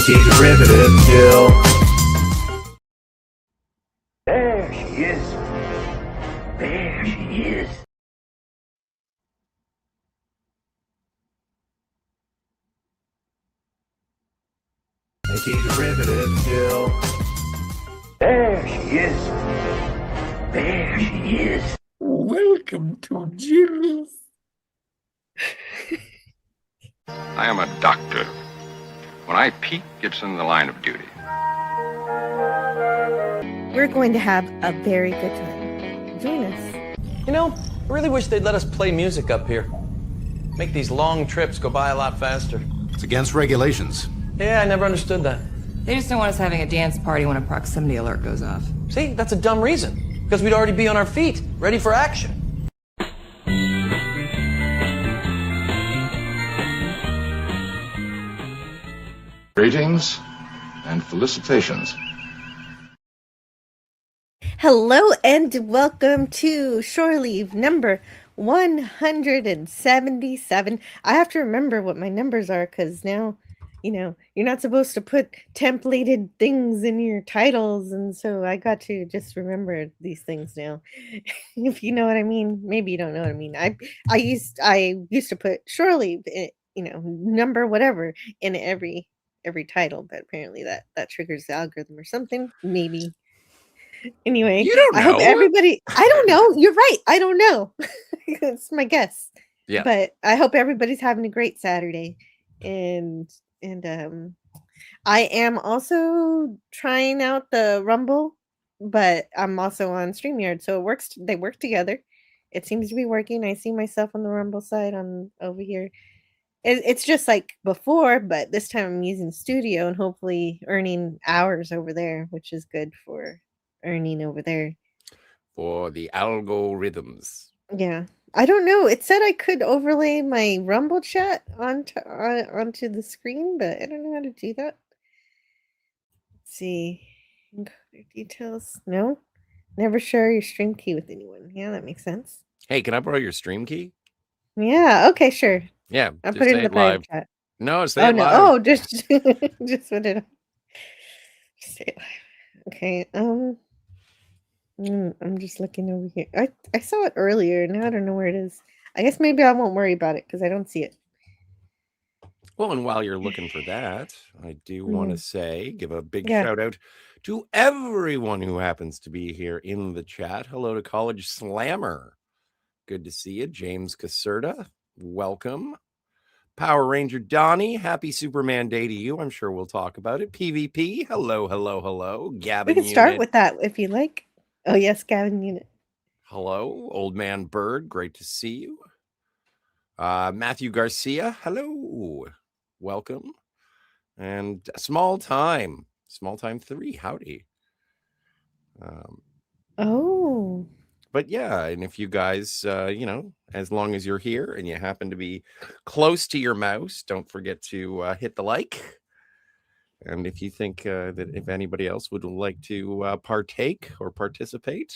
Making derivative still. There she is. There she is. Making derivative still. There she is. There she is. Welcome to Jill's. I am a doctor. When I peak, it's in the line of duty. We're going to have a very good time. Join us. You know, I really wish they'd let us play music up here. Make these long trips go by a lot faster. It's against regulations. Yeah, I never understood that. They just don't want us having a dance party when a proximity alert goes off. See, that's a dumb reason. Because we'd already be on our feet, ready for action. Greetings and felicitations. Hello and welcome to Shore Leave number 177. I have to remember what my numbers are because now, you're not supposed to put templated things in your titles. And so I got to just remember these things now. If you know what I mean. Maybe you don't know what I mean. I used to put Shore Leave, number whatever in every title, but apparently that triggers the algorithm or something. Maybe. Anyway, You don't know. I hope everybody. I don't know. You're right. I don't know. It's my guess. Yeah. But I hope everybody's having a great Saturday, and I am also trying out the Rumble, but I'm also on StreamYard, so it works. They work together. It seems to be working. I see myself on the Rumble side on over here. It's just like before, but this time I'm using Studio and hopefully earning hours over there, which is good for earning over there. For the algorithms. Yeah. I don't know. It said I could overlay my Rumble chat onto the screen, but I don't know how to do that. Let's see. Encoder details. No. Never share your stream key with anyone. Yeah, that makes sense. Hey, can I borrow your stream key? Yeah. Okay, sure. Yeah. I'll just put it say in the live. private chat. No, say Oh it no! live. Oh, just put it. Just say it live. Okay. I'm just looking over here. I saw it earlier. Now I don't know where it is. I guess maybe I won't worry about it because I don't see it. Well, and while you're looking for that, I do want to give a big Yeah. shout out to everyone who happens to be here in the chat. Hello to College Slammer. Good to see you. James Caserta, welcome. Power Ranger Donnie, happy Superman Day to you. I'm sure we'll talk about it. PvP, hello, hello, hello. Gavin We can start Unit. with that if you like. Oh yes, Gavin Unit. Hello, Old Man Bird, great to see you. Matthew Garcia, hello, welcome. And Small Time 3, howdy. Oh. But yeah, and if you guys, as long as you're here and you happen to be close to your mouse, don't forget to hit the like. And if you think that if anybody else would like to partake or participate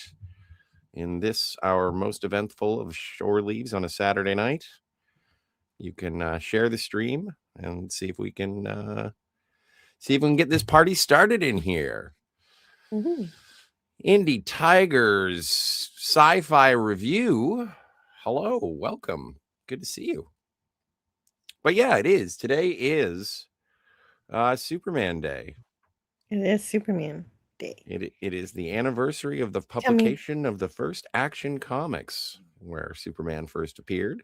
in this, our most eventful of Shore Leaves on a Saturday night, you can share the stream and see if we can get this party started in here. Mm-hmm. Indie Tigers Sci-Fi Review. Hello, welcome. Good to see you. But yeah, it is. Today is Superman Day. It is Superman Day. It is the anniversary of the publication of the first Action Comics, where Superman first appeared.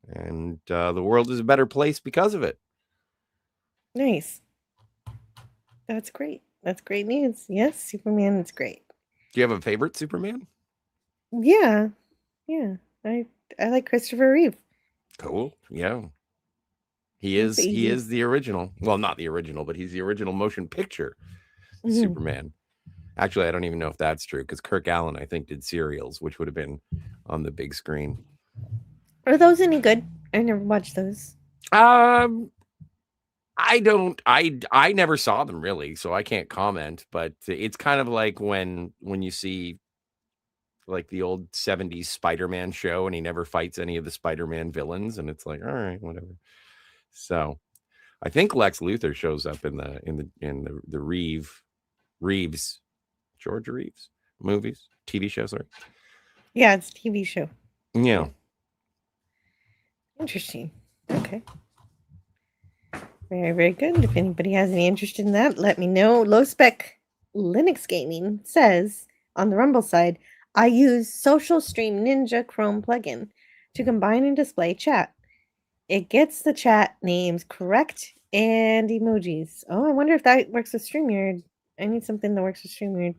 And the world is a better place because of it. Nice. That's great. That's great news. Yes, Superman is great. Do you have a favorite Superman? Yeah. I like Christopher Reeve. Cool. Yeah. He is the original. Well, not the original, but he's the original motion picture Superman. Actually, I don't even know if that's true because Kirk Allen, I think, did serials, which would have been on the big screen. Are those any good? I never watched those. I never saw them really, so I can't comment, but it's kind of like when you see like the old 70s Spider-Man show and he never fights any of the Spider-Man villains and it's like, all right, whatever. So I think Lex Luthor shows up in the Reeves, George Reeves movies, TV show. Sorry. Yeah, it's a TV show. Yeah. Interesting. Okay. Very, very good. If anybody has any interest in that, let me know. Low spec Linux gaming says on the Rumble side, I use Social Stream Ninja Chrome plugin to combine and display chat. It gets the chat names correct and emojis. Oh, I wonder if that works with StreamYard. I need something that works with StreamYard.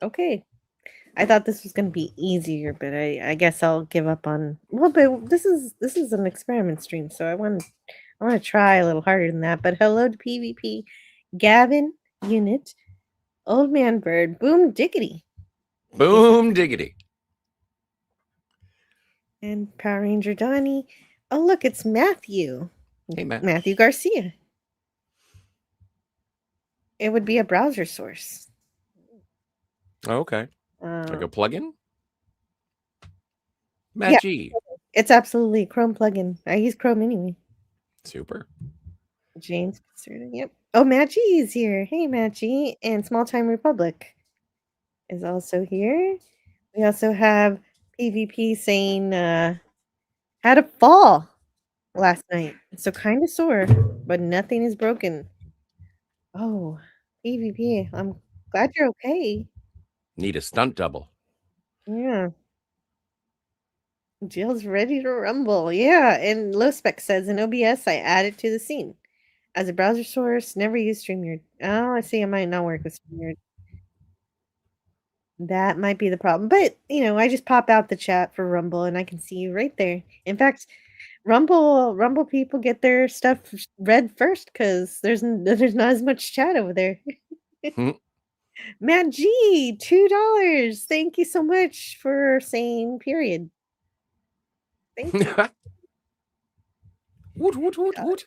Okay. I thought this was going to be easier, but I guess I'll give up on. Well, but this is an experiment stream, so I want to try a little harder than that. But hello to PvP, Gavin, Unit, Old Man Bird, Boom Diggity, Boom diggity. and Power Ranger Donnie. Oh, look, it's Matthew. Hey, Matt. Matthew Garcia. It would be a browser source. Oh, okay. Like a plugin? Yeah. Matt G. It's absolutely a Chrome plugin. I use Chrome anyway. Super. James. Yep. Oh, Matt G is here. Hey, Matt G. And Small Time Republic is also here. We also have PvP saying had a fall last night. So kind of sore, but nothing is broken. Oh, PvP. I'm glad you're okay. Need a stunt double. Yeah. Jill's ready to rumble. Yeah. And Low Spec says in OBS, I added to the scene. As a browser source, never use StreamYard. Oh, I see. It might not work with StreamYard. That might be the problem. But, I just pop out the chat for Rumble and I can see you right there. In fact, Rumble people get their stuff read first because there's not as much chat over there. Matt G, $2. Thank you so much for saying period. Thank you. Woot.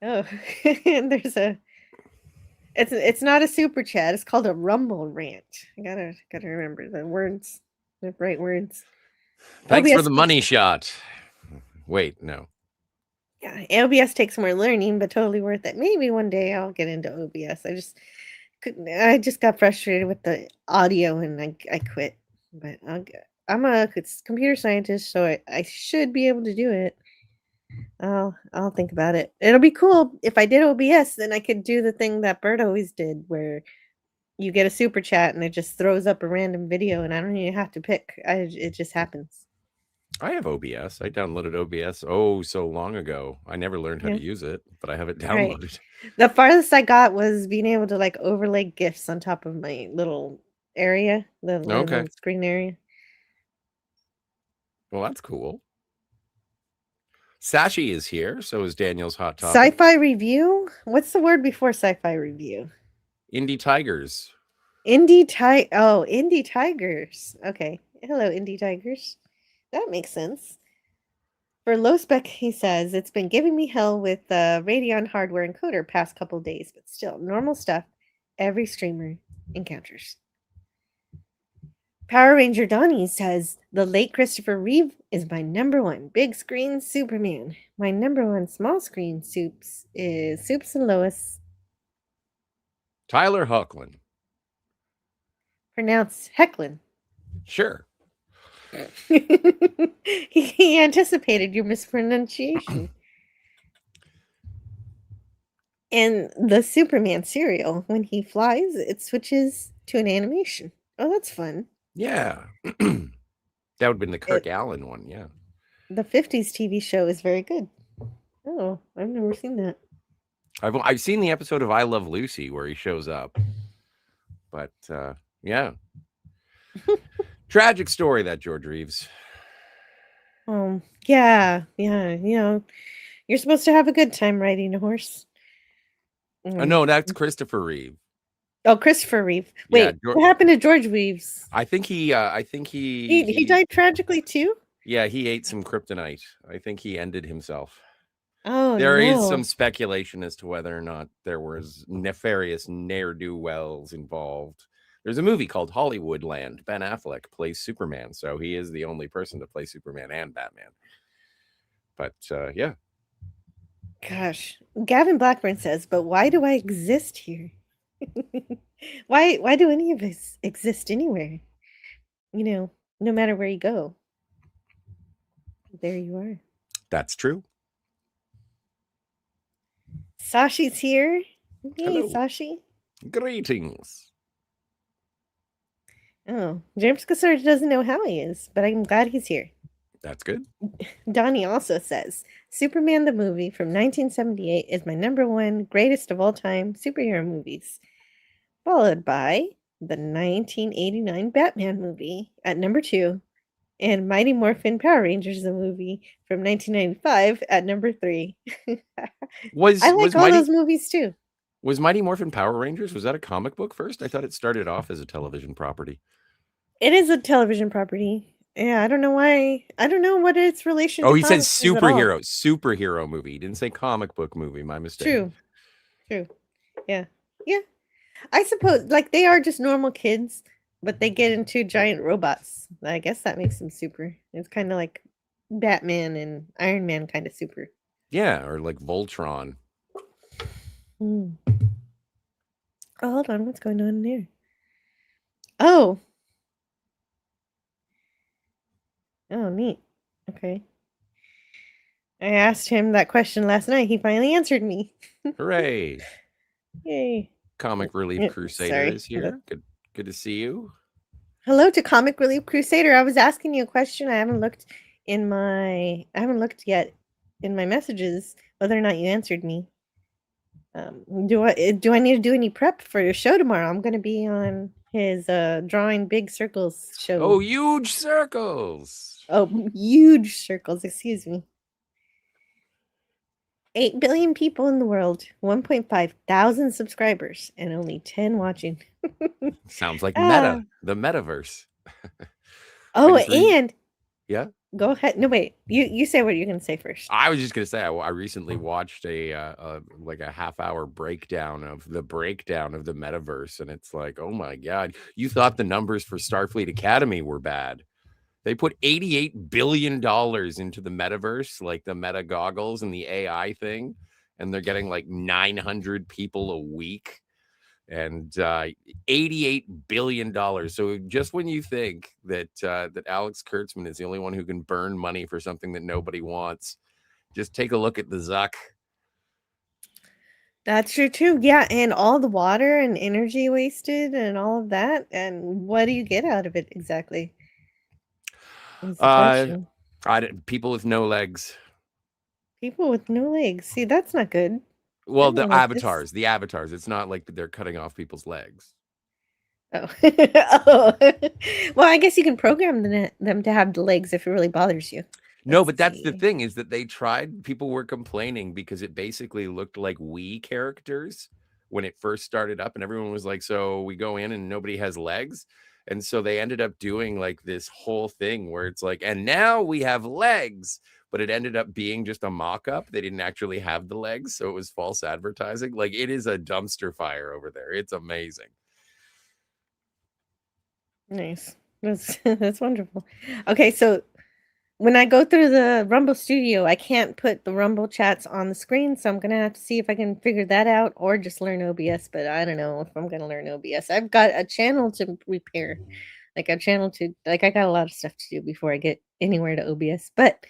Oh, and there's it's not a super chat. It's called a Rumble rant. I gotta remember the words, the right words. Thanks for OBS the money shot. Wait, no. Yeah, OBS takes more learning, but totally worth it. Maybe one day I'll get into OBS. I just got frustrated with the audio and I quit. But I'm a computer scientist, so I should be able to do it. I'll think about it. It'll be cool if I did OBS, then I could do the thing that Bert always did, where you get a super chat and it just throws up a random video, and I don't even have to pick. It just happens. I have OBS. I downloaded OBS so long ago. I never learned how to use it, but I have it downloaded. Right. The farthest I got was being able to overlay GIFs on top of my little area, the little screen area. Well, that's cool. Sashi is here. So is Daniel's Hot Topic. Sci-fi review? What's the word before sci-fi review? Indie Tigers. Indie Tigers. Okay. Hello, Indie Tigers. That makes sense. For Low Spec, he says, it's been giving me hell with Radeon hardware encoder past couple days, but still, normal stuff every streamer encounters. Power Ranger Donnie says, the late Christopher Reeve is my number one big screen Superman. My number one small screen Soups is Soups and Lois. Tyler Hoechlin. Pronounced Hecklin. Sure. He anticipated your mispronunciation. And the Superman serial, when he flies, it switches to an animation. Oh, that's fun. Yeah. That would have been the Kirk Allen one. Yeah. The 50s TV show is very good. Oh, I've never seen that. I've seen the episode of I Love Lucy where he shows up. But yeah. Tragic story, that George Reeves. Yeah. You're supposed to have a good time riding a horse. No, that's Christopher Reeve. Oh, Christopher Reeve. Wait, what happened to George Reeves? I think he died tragically too. Yeah, he ate some kryptonite. I think he ended himself. Oh, there is some speculation as to whether or not there was nefarious ne'er-do-wells involved. There's a movie called Hollywoodland. Ben Affleck plays Superman, so he is the only person to play Superman and Batman. But yeah. Gosh, Gavin Blackburn says, but why do I exist here? Why do any of us exist anywhere? You know, no matter where you go, there you are. That's true. Sashi's here. Hey, Hello. Sashi. Greetings. Oh, James Cassard doesn't know how he is, but I'm glad he's here. That's good. Donnie also says, Superman the movie from 1978 is my number one greatest of all time superhero movies, followed by the 1989 Batman movie at number 2, and Mighty Morphin Power Rangers the movie from 1995 at number 3. Was I like was all Mighty those movies too. was Mighty Morphin Power Rangers? Was that a comic book first? I thought it started off as a television property. It is a television property. Yeah, I don't know why. I don't know what its relation Oh, to he said comics is at all. superhero movie. He didn't say comic book movie. My mistake. True. Yeah. I suppose like they are just normal kids, but they get into giant robots. I guess that makes them super. It's kind of like Batman and Iron Man kind of super. Yeah, or like Voltron. Oh, hold on. What's going on in there? Oh, neat. Okay. I asked him that question last night. He finally answered me. Hooray. Yay. Comic Relief Yeah, Crusader sorry. is here. Good to see you. Hello to Comic Relief Crusader. I was asking you a question. I haven't looked yet in my messages whether or not you answered me. Do I need to do any prep for your show tomorrow? I'm going to be on his drawing big circles show. Oh, huge circles. Oh, huge circles. Excuse me. 8 billion people in the world, 1.5 thousand subscribers, and only 10 watching. Sounds like Meta, the metaverse. Oh, just read- and Yeah. go ahead. No, wait. You say what you're going to say first. I was just gonna say I recently watched a like a half-hour breakdown of the metaverse, and it's like, oh my god, you thought the numbers for Starfleet Academy were bad. They put $88 billion into the metaverse, like the meta goggles and the AI thing, and they're getting like 900 people a week and $88 billion. So just when you think that that Alex Kurtzman is the only one who can burn money for something that nobody wants, just take a look at the Zuck. That's true too. Yeah, and all the water and energy wasted and all of that. And what do you get out of it exactly? Is the question. People with no legs. People with no legs. See, that's not good. Well, don't the like this. avatars. It's not like they're cutting off people's legs. Oh. Oh. Well, I guess you can program them to have the legs if it really bothers you. No, Let's but that's the see. thing is that they tried. People were complaining because it basically looked like Wii characters when it first started up, and everyone was like, "So we go in and nobody has legs," and so they ended up doing like this whole thing where it's like, "And now we have legs," but it ended up being just a mock-up. They didn't actually have the legs, so it was false advertising. Like it is a dumpster fire over there. It's amazing. Nice. That's wonderful. Okay, so when I go through the Rumble Studio, I can't put the Rumble chats on the screen, so I'm gonna have to see if I can figure that out or just learn OBS, but I don't know if I'm gonna learn OBS. I've got a channel to repair. I got a lot of stuff to do before I get anywhere to OBS. But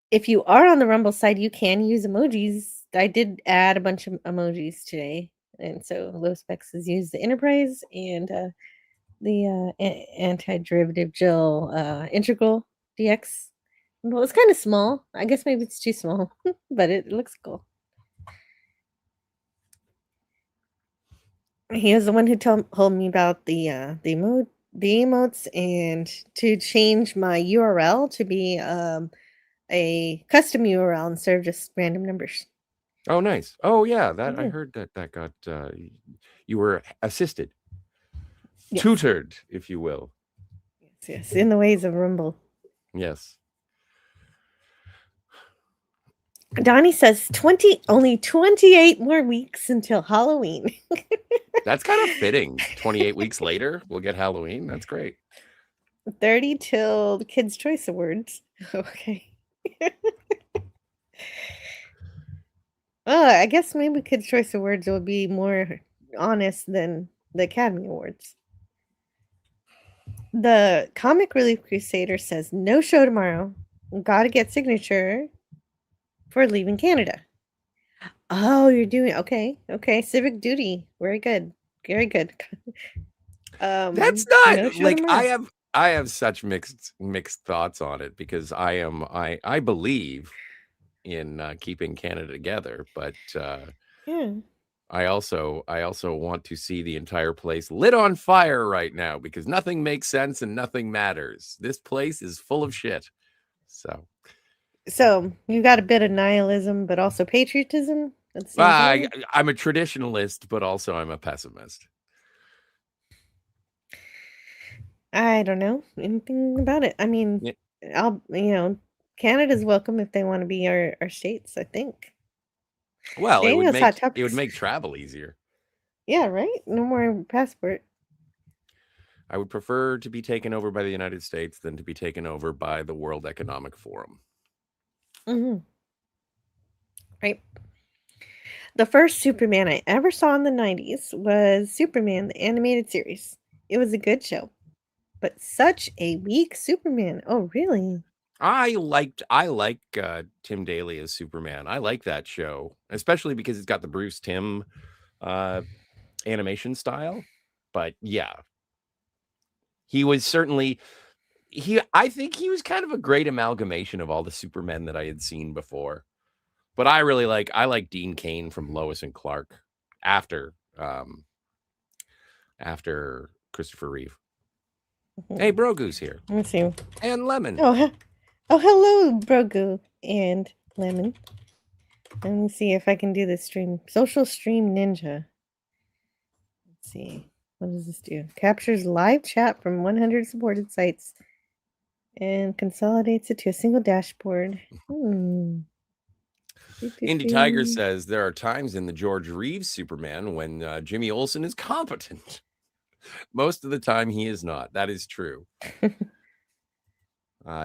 if you are on the Rumble side, you can use emojis. I did add a bunch of emojis today. And so low specs is used the Enterprise and the anti-derivative gel integral DX. Well, it's kind of small. I guess maybe it's too small, but it looks cool. He was the one who told me about the emotes and to change my URL to be a custom URL instead of just random numbers. Oh, nice. Oh, yeah. That I Yeah. heard that got you were assisted, Yes. tutored, if you will. Yes, in the ways of Rumble. Yes. Donnie says only 28 more weeks until Halloween. That's kind of fitting. 28 weeks later, we'll get Halloween. That's great. 30 till the Kids' Choice Awards. Okay. I guess maybe Kids' Choice Awards will be more honest than the Academy Awards. The Comic Relief Crusader says no show tomorrow. Gotta get signature for leaving Canada. Oh, you're doing okay. Okay, civic duty. Very good. Very good. That's No not show like tomorrow. I have such mixed thoughts on it because I believe in keeping Canada together, but Yeah. I also want to see the entire place lit on fire right now because nothing makes sense and nothing matters. This place is full of shit. So So you got a bit of nihilism, but also patriotism at the same time. I'm a traditionalist, but also I'm a pessimist. I don't know anything about it. I mean, Yeah. Canada's welcome if they want to be our states, I think. Well, Daniel's hot it would topics. make travel easier. Yeah, right? No more passport. I would prefer to be taken over by the United States than to be taken over by the World Economic Forum. Hmm. Right. The first Superman I ever saw in the 90s was Superman, the animated series. It was a good show, but such a weak Superman. Oh, really? I like Tim Daly as Superman. I like that show, especially because it's got the Bruce Timm animation style. But yeah, he was certainly I think he was kind of a great amalgamation of all the Supermen that I had seen before. But I like Dean Cain from Lois and Clark after Christopher Reeve. Hey, Brogu's here. Let me see. And Lemon. Oh, hello, Brogu and Lemon. Let me see if I can do this stream. Social Stream Ninja. Let's see. What does this do? Captures live chat from 100 supported sites and consolidates it to a single dashboard. Indy Tiger says there are times in the George Reeves Superman when Jimmy Olsen is competent. Most of the time he is not. That is true.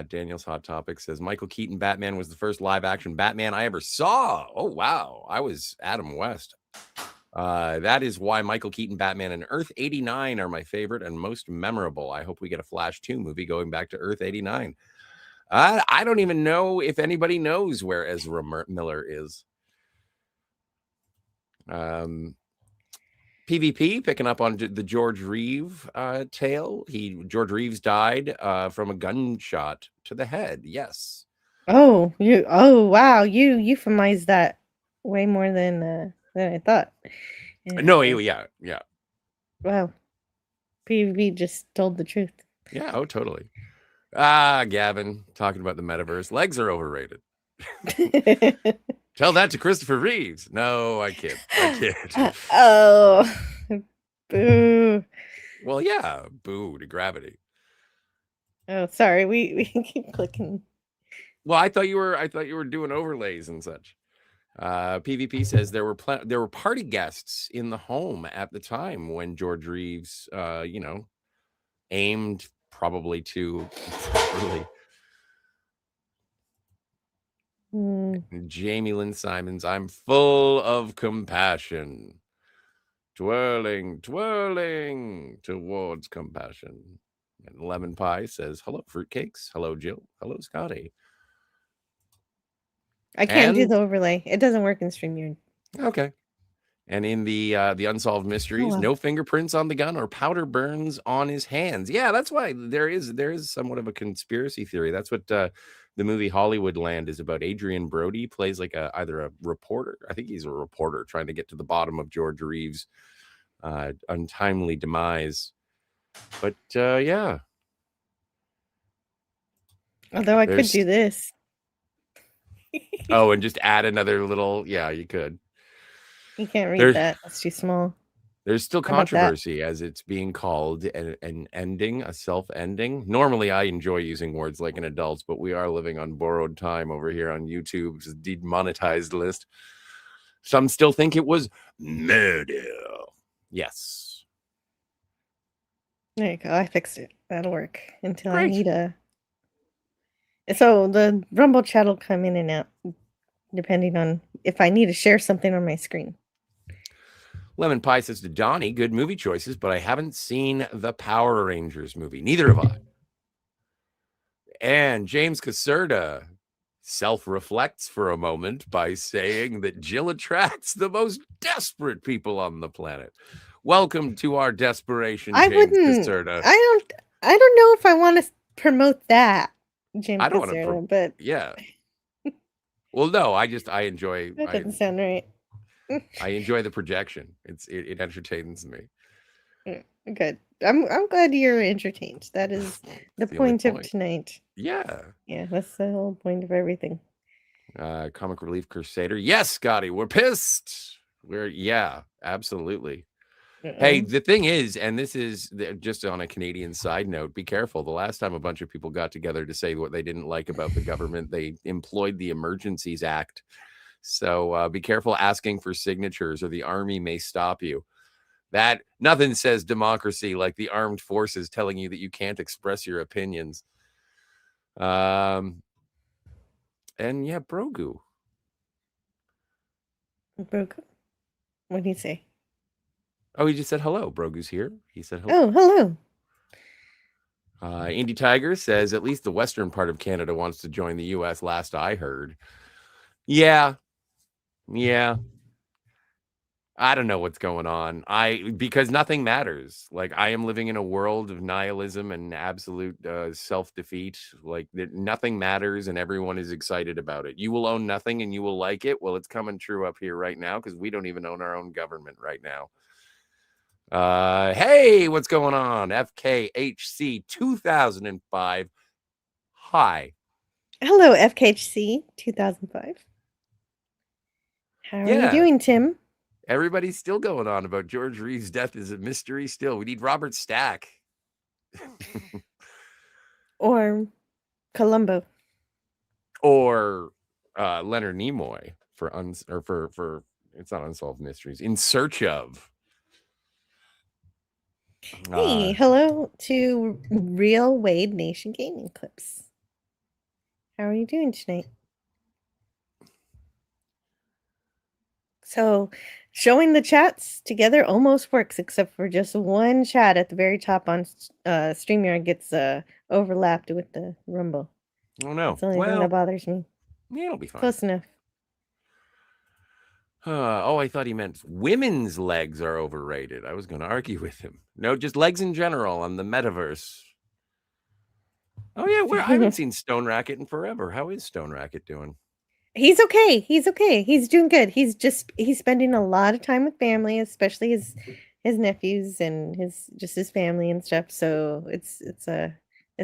Daniel's Hot Topic says Michael Keaton Batman was the first live action Batman I ever saw. Oh, wow. I was Adam West. That is why Michael Keaton Batman and Earth 89 are my favorite and most memorable. I hope we get a Flash 2 movie going back to Earth 89. I don't even know if anybody knows where Ezra Miller is. PvP picking up on the George Reeves tale. George Reeves died from a gunshot to the head. Yes. Oh, wow. You euphemized that way more than I thought. No, yeah. Wow. PvP just told the truth. Yeah, oh, totally. Gavin, talking about the metaverse. Legs are overrated. Tell that to Christopher Reeves. No, I kid. Oh, boo. Well, yeah, boo to gravity. Oh, sorry. We keep clicking. Well, I thought you were doing overlays and such. PvP says there were party guests in the home at the time when George Reeves, aimed probably too properly. Jamie Lynn Simons, I'm full of compassion. Twirling towards compassion. And Lemon Pie says, hello, fruitcakes. Hello, Jill. Hello, Scotty. I can't do the overlay. It doesn't work in StreamYard. Okay. And in the Unsolved Mysteries, no fingerprints on the gun or powder burns on his hands. Yeah, that's why there is somewhat of a conspiracy theory. That's what the movie Hollywoodland is about. Adrian Brody plays like either a reporter. I think he's a reporter trying to get to the bottom of George Reeves' untimely demise. But yeah. Although I could do this. Oh, and just add another little. Yeah, you could. You can't read that. That's too small. There's still controversy as it's being called an ending, a self-ending. Normally, I enjoy using words like an adult, but we are living on borrowed time over here on YouTube's demonetized list. Some still think it was murder. Yes. There you go. I fixed it. That'll work until I need a. So the Rumble chat will come in and out depending on if I need to share something on my screen. Lemon Pie says to Donnie, good movie choices, but I haven't seen the Power Rangers movie. Neither have I. And James Caserta self-reflects for a moment by saying that Jill attracts the most desperate people on the planet. Welcome to our desperation, I James wouldn't. Caserta. I don't know if I want to promote that, James I don't want to. Caserta, but Yeah. Well, no, I enjoy. that doesn't sound right. I enjoy the projection. It entertains me. Good. I'm glad you're entertained. That is the point of tonight. Yeah. Yeah, that's the whole point of everything. Comic Relief Crusader. Yes, Scotty, we're pissed. Yeah, absolutely. Hey, the thing is, and this is just on a Canadian side note, be careful. The last time a bunch of people got together to say what they didn't like about the government, they employed the Emergencies Act. So be careful asking for signatures or the army may stop you. That nothing says democracy like the armed forces telling you that you can't express your opinions. And yeah, Brogu. Brogu? What did he say? Oh, he just said hello. Brogu's here. He said hello. Oh, hello. Indie Tiger says at least the western part of Canada wants to join the U.S. Last I heard. Yeah. I don't know what's going on. Because nothing matters. Like, I am living in a world of nihilism and absolute self-defeat. Like, nothing matters and everyone is excited about it. You will own nothing and you will like it. Well, it's coming true up here right now because we don't even own our own government right now. Hey, what's going on? FKHC 2005. Hi. Hello, FKHC 2005. How are you doing, Tim? Everybody's still going on about George Reeves' death is a mystery still. We need Robert Stack. Or Columbo. Or Leonard Nimoy for it's not Unsolved Mysteries. In Search of. Hey, hello to Real Wade Nation Gaming Clips. How are you doing tonight? So, showing the chats together almost works, except for just one chat at the very top on StreamYard gets overlapped with the Rumble. Oh, no. That's the only thing that bothers me. Yeah, it'll be fine. Close enough. I thought he meant women's legs are overrated. I was going to argue with him. No, just legs in general on the metaverse. Oh, yeah. I haven't seen Stone Racket in forever. How is Stone Racket doing? He's okay. He's okay. He's doing good. He's spending a lot of time with family, especially his nephews and his family and stuff. So it's a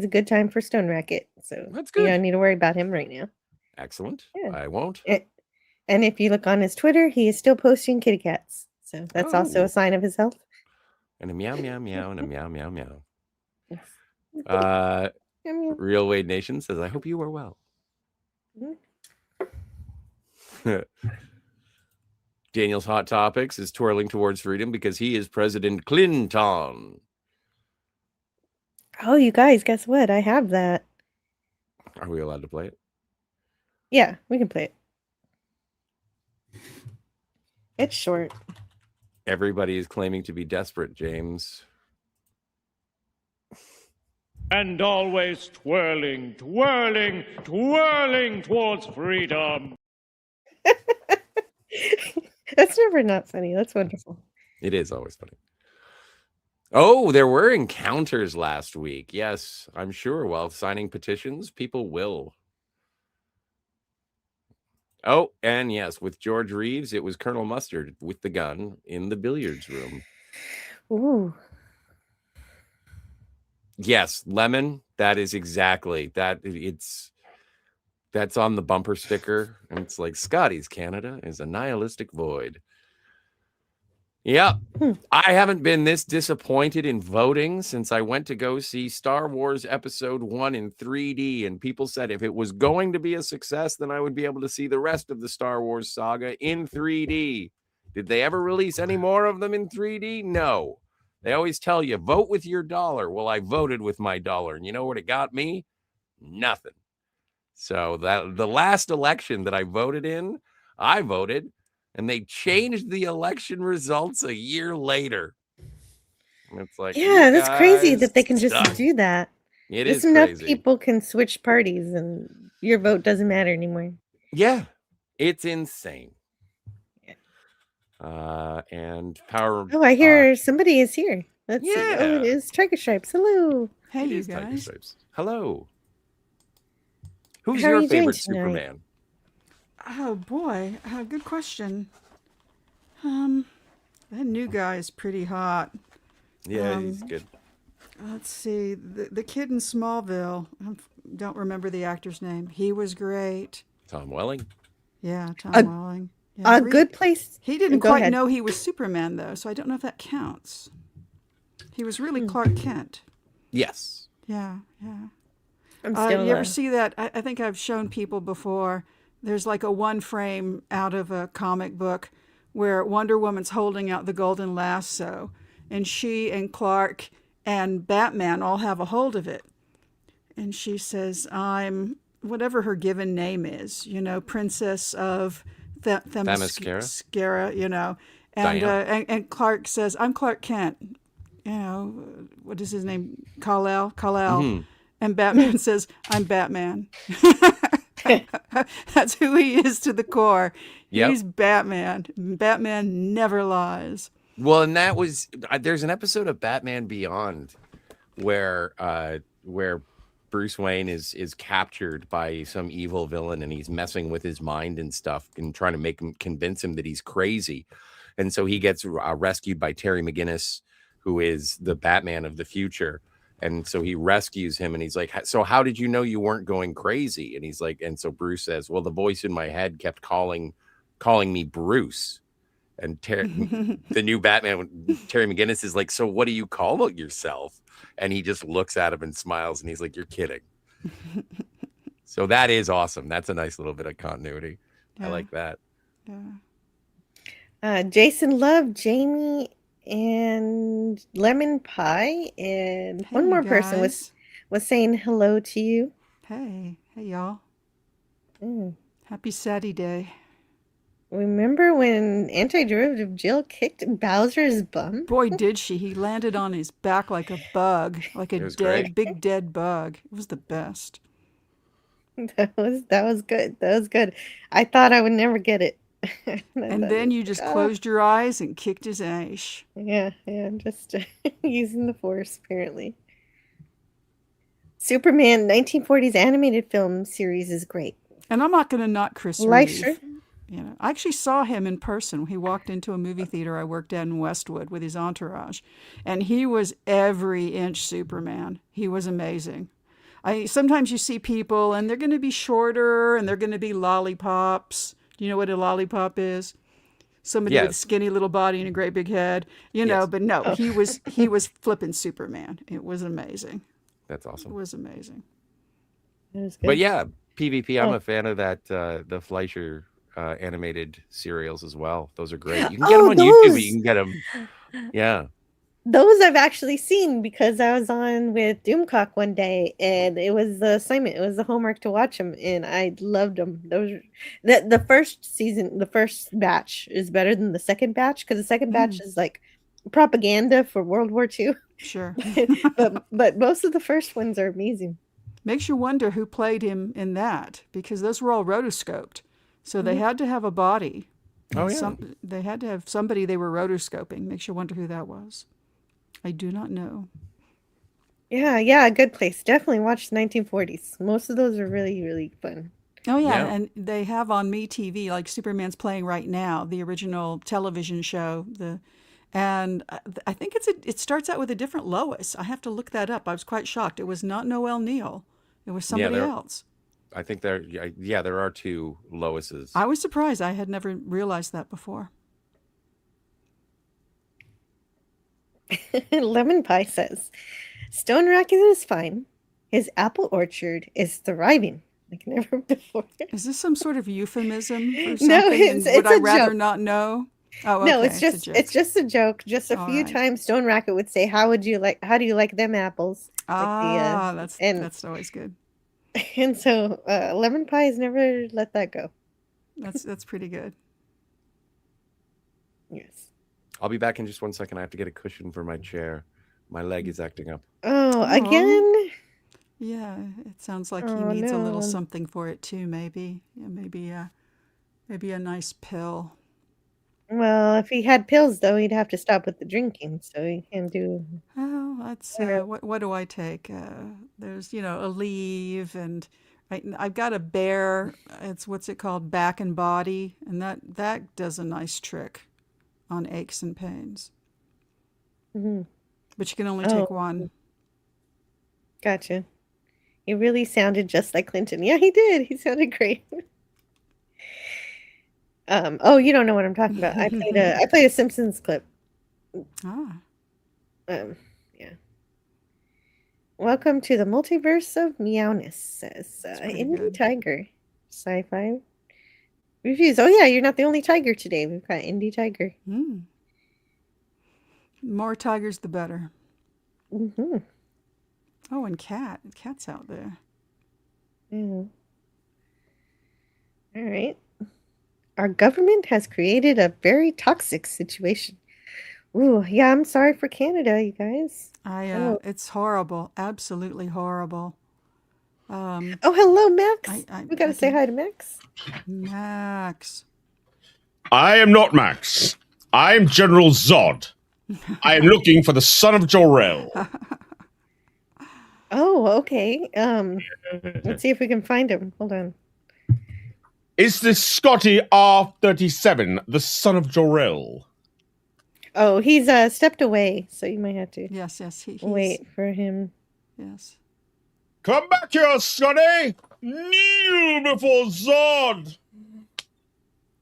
good time for Stone Racket. So that's good. You don't need to worry about him right now. Excellent. Yeah. I won't. And if you look on his Twitter, he is still posting kitty cats. So that's also a sign of his health. And a meow meow meow and a meow meow meow. Yes. Real Wade Nation says, I hope you are well. Daniel's Hot Topics is twirling towards freedom because he is President Clinton. Oh, you guys, guess what? I have that. Are we allowed to play it? Yeah, we can play it. It's short. Everybody is claiming to be desperate, James. And always twirling, twirling, twirling towards freedom. That's never not funny. That's wonderful. It is always funny. Oh, there were encounters last week. Yes, I'm sure. While signing petitions, people will. Oh, and yes, with George Reeves, it was Colonel Mustard with the gun in the billiards room. Ooh. Yes, Lemon. That is exactly that. That's on the bumper sticker, and it's like Scotty's Canada is a nihilistic void. Yeah, I haven't been this disappointed in voting since I went to go see Star Wars Episode 1 in 3D, and people said if it was going to be a success, then I would be able to see the rest of the Star Wars saga in 3D. Did they ever release any more of them in 3D? No. They always tell you, vote with your dollar. Well, I voted with my dollar, and you know what it got me? Nothing. So that the last election that I voted in, I voted, and they changed the election results a year later. And it's like, Yeah, you that's crazy guys that they can just suck. do that. It Just is enough crazy. people can switch parties and your vote doesn't matter anymore. Yeah, it's insane. And power. Oh, I hear somebody is here. Let's see. Oh, it Yeah. is Tiger Stripes. Hello. Hey, It you is Tiger guys. Stripes. Hello. Who's How are your you doing favorite tonight? Superman? Oh boy, good question. That new guy is pretty hot. Yeah, he's good. Let's see, the kid in Smallville. I don't remember the actor's name. He was great. Tom Welling. Yeah, Tom A- Welling. Yeah, A good place. He didn't Go quite ahead. know he was Superman though, so I don't know if that counts. He was really Clark Kent. Yes. Yeah. I'm still You ever see that? I think I've shown people before. There's like a one frame out of a comic book where Wonder Woman's holding out the golden lasso, and she and Clark and Batman all have a hold of it. And she says, I'm whatever her given name is, Princess of Themyscira, and Clark says, I'm Clark Kent. What is his name? Kal-El. Mm-hmm. And Batman says, I'm Batman. That's who he is to the core. Yep. He's Batman. Batman never lies. Well, and that was there's an episode of Batman Beyond where Bruce Wayne is captured by some evil villain, and he's messing with his mind and stuff and trying to convince him that he's crazy. And so he gets rescued by Terry McGinnis, who is the Batman of the future. And so he rescues him, and he's like, so how did you know you weren't going crazy? And he's like, and so Bruce says, well, the voice in my head kept calling me Bruce. And the new Batman, Terry McGinnis, is like, so what do you call yourself? And he just looks at him and smiles, and he's like, you're kidding. So that is awesome. That's a nice little bit of continuity. Yeah. I like that. Yeah. Jason Love, Jamie, and Lemon Pie, and Hey, one more you person guys. was saying hello to you. Hey y'all. Mm. Happy Saturday. Remember when Anti-Derivative Jill kicked Bowser's bum? Boy, did she. He landed on his back like a bug, like a big dead bug. It was the best. That was good. That was good. I thought I would never get it. And then you just closed your eyes and kicked his ass. Yeah, just using the force, apparently. Superman 1940s animated film series is great. And I'm not going to knock Chris Reeve. I actually saw him in person. He walked into a movie theater I worked at in Westwood with his entourage, and he was every inch Superman. He was amazing. Sometimes you see people, and they're going to be shorter, and they're going to be lollipops. Do you know what a lollipop is? Somebody with a skinny little body and a great big head, but no, he was flipping Superman. It was amazing. That's awesome. It was amazing. It was good. But yeah, PvP, I'm a fan of that, the Fleischer animated serials as well. Those are great. You can get them on YouTube, but you can get them. Yeah. Those I've actually seen because I was on with Doomcock one day, and it was the assignment. It was the homework to watch them, and I loved them. The first season, the first batch is better than the second batch because the second batch is like propaganda for World War II. Sure. but most of the first ones are amazing. Makes you wonder who played him in that, because those were all rotoscoped. So they had to have a body. Oh, yeah. They had to have somebody they were rotoscoping. Makes you wonder who that was. I do not know. Yeah, good place. Definitely watch the 1940s. Most of those are really, really fun. Oh, yeah. And they have on MeTV, like Superman's playing right now, the original television show. And I think it starts out with a different Lois. I have to look that up. I was quite shocked. It was not Noelle Neal. It was somebody else. I think there are two Loises. I was surprised. I had never realized that before. Lemon Pie says, Stone Rocket is fine. His apple orchard is thriving like never before. Is this some sort of euphemism for something? No, it's would I a rather joke. Not know? Oh, okay. No, it's just a joke. Just a few times Stone Rocket would say, how do you like them apples? That's always good. And so Lemon Pie has never let that go. That's pretty good. Yes. I'll be back in just 1 second. I have to get a cushion for my chair. My leg is acting up. Oh, Aw. again? Yeah, it sounds like he Oh, needs a little no. something for it too. Maybe, yeah, maybe a nice pill. Well, if he had pills, though, he'd have to stop with the drinking, so he can't do. Oh, that's what do I take? There's Aleve, and I've got a Bear. It's what's it called, Back and Body, and that does a nice trick on aches and pains. Mhm. But you can only Oh, take one. gotcha. He really sounded just like Clinton. Yeah, he did. He sounded great. Oh, you don't know what I'm talking about. I played a Simpsons clip. Ah, Yeah. Welcome to the multiverse of meowness, says pretty Indie good. Tiger. Sci-fi reviews. Oh yeah, you're not the only tiger today. We've got Indie Tiger. More tigers, the better. Mm-hmm. Oh, and Cat's out there. Yeah. All right. Our government has created a very toxic situation. Ooh, yeah, I'm sorry for Canada, you guys. Oh, It's horrible, absolutely horrible. oh hello, Max. I We got to say can- hi to Max. Max. I am not Max. I'm General Zod. I am looking for the son of Jor-El. Oh, okay. Let's see if we can find him. Hold on. Is this Scotty R37, the son of Jor-El? Oh, he's stepped away, so you might have to Yes, he's wait for him. Yes. Come back here, Scotty! Kneel before Zod!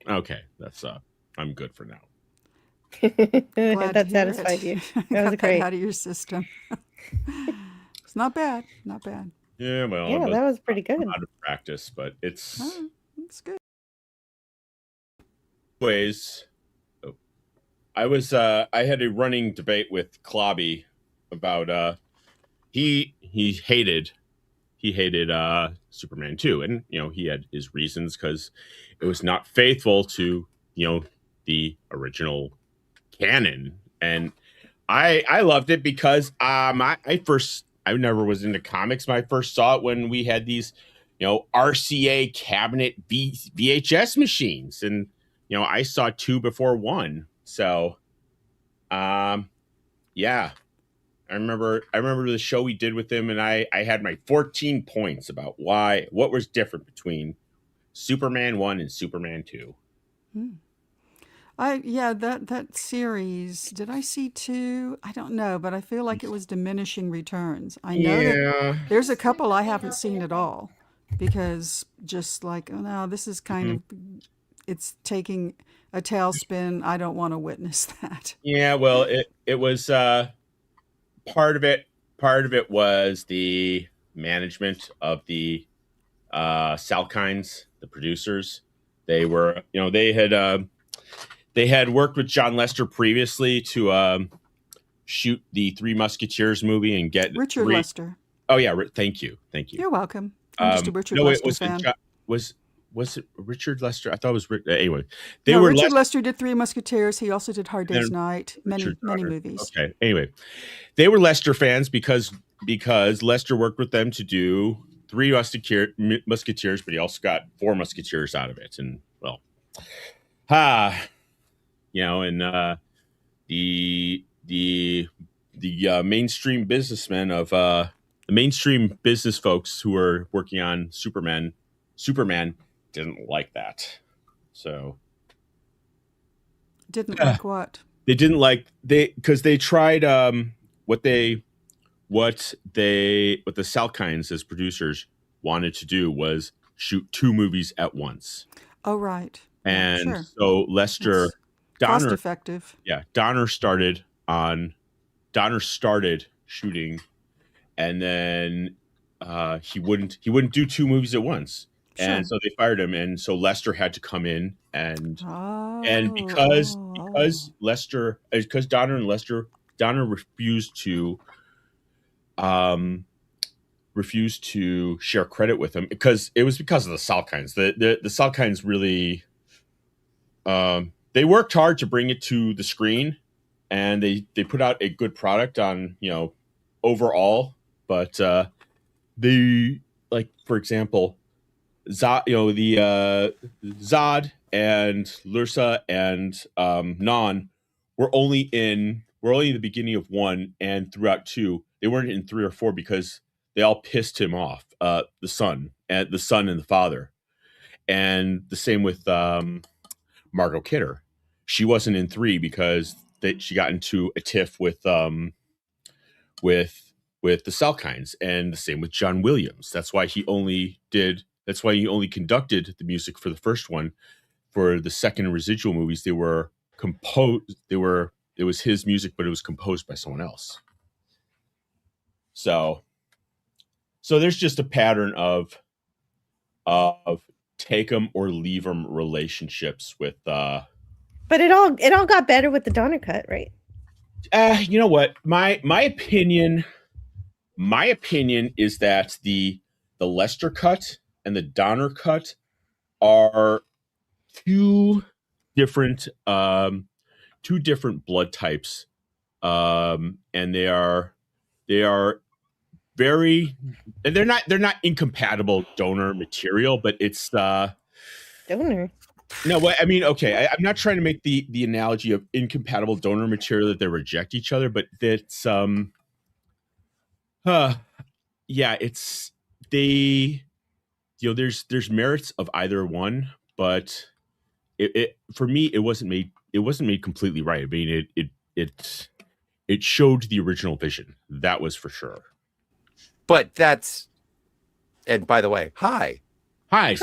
Okay, that's I'm good for now. Glad That to hear satisfied it. you. Got That was that great. out of your system. It's not bad. Not bad. Yeah, well, Yeah, that was pretty good. I'm out of practice, but it's... Oh, that's good. Anyways, I had a running debate with Clobby about he hated Superman 2, and he had his reasons because it was not faithful to the original canon, and I loved it because I never was into comics when I first saw it when we had these RCA cabinet VHS machines, and I saw 2 before 1. So yeah, I remember the show we did with him, and I had my 14 points about what was different between Superman 1 and Superman 2. That series, did I see 2? I don't know, but I feel like it was diminishing returns. I know that there's a couple I haven't seen at all because just like, oh no, this is kind of, it's taking a tailspin. I don't want to witness that. Yeah, well, it was part of it was the management of the Salkinds, the producers. They were, they had worked with John Lester previously to shoot the Three Musketeers movie and get Richard Lester. Oh yeah, thank you. You're welcome. I'm just a Richard Lester fan. Was it Richard Lester? I thought it was anyway. Richard Lester did Three Musketeers. He also did Hard Day's Night. Many movies. Okay. Anyway, they were Lester fans because Lester worked with them to do Three Musketeers, but he also got Four Musketeers out of it. And well, and the mainstream businessmen of the mainstream business folks who were working on Superman didn't like that. So didn't like what? They didn't like because they tried what the Salkinds as producers wanted to do was shoot 2 movies at once. Oh right. And sure. So Lester cost effective. Yeah, Donner started shooting, and then he wouldn't do 2 movies at once. Sure. And so they fired him, and so Lester had to come in and because Donner refused to refused to share credit with him because it was because of the Salkinds. The Salkinds really, they worked hard to bring it to the screen, and they put out a good product on, overall. But they, like, for example, Zod, the Zod and Lursa and Non were only in the beginning of 1 and throughout 2. They weren't in 3 or 4 because they all pissed him off. The son and the father, and the same with Margot Kidder. She wasn't in 3 because she got into a tiff with the Salkinds, and the same with John Williams. That's why he only conducted the music for the first one. For the second and residual movies, they were composed. It was his music, but it was composed by someone else. So there's just a pattern of take 'em or leave 'em relationships with. But it all got better with the Donner cut, right? You know what? My opinion is that the Lester cut and the Donner cut are two different blood types, and they are very, and they're not incompatible donor material, but it's donor. No, what I mean, okay, I'm not trying to make the analogy of incompatible donor material that they reject each other, but that's it's there's merits of either one, but it for me it wasn't made completely right. I mean, it showed the original vision, that was for sure. But that's, and by the way, hi. Hello.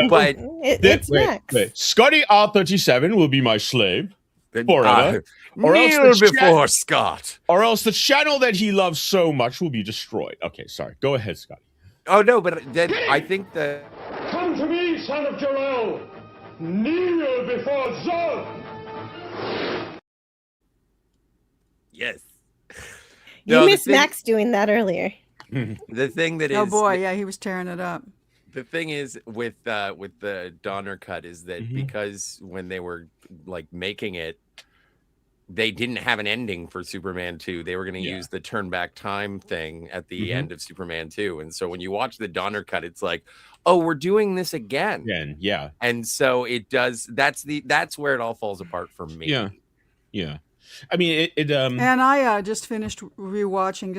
But it's Max. Wait. Scotty R37 will be my slave forever. Before Scott. Or else the channel that he loves so much will be destroyed. Okay, sorry. Go ahead, Scotty. Oh, no, but then I think that... Come to me, son of Jor-El. Kneel before Zod. Yes. You missed Max doing that earlier. The thing that is... Oh, boy, yeah, he was tearing it up. The thing is with the Donner cut is that because when they were like making it, they didn't have an ending for Superman 2. They were going to use the turn back time thing at the end of Superman 2. And so when you watch the Donner cut, it's like, oh, we're doing this again. Yeah. And so it does. That's where it all falls apart for me. Yeah. I mean, and I just finished rewatching.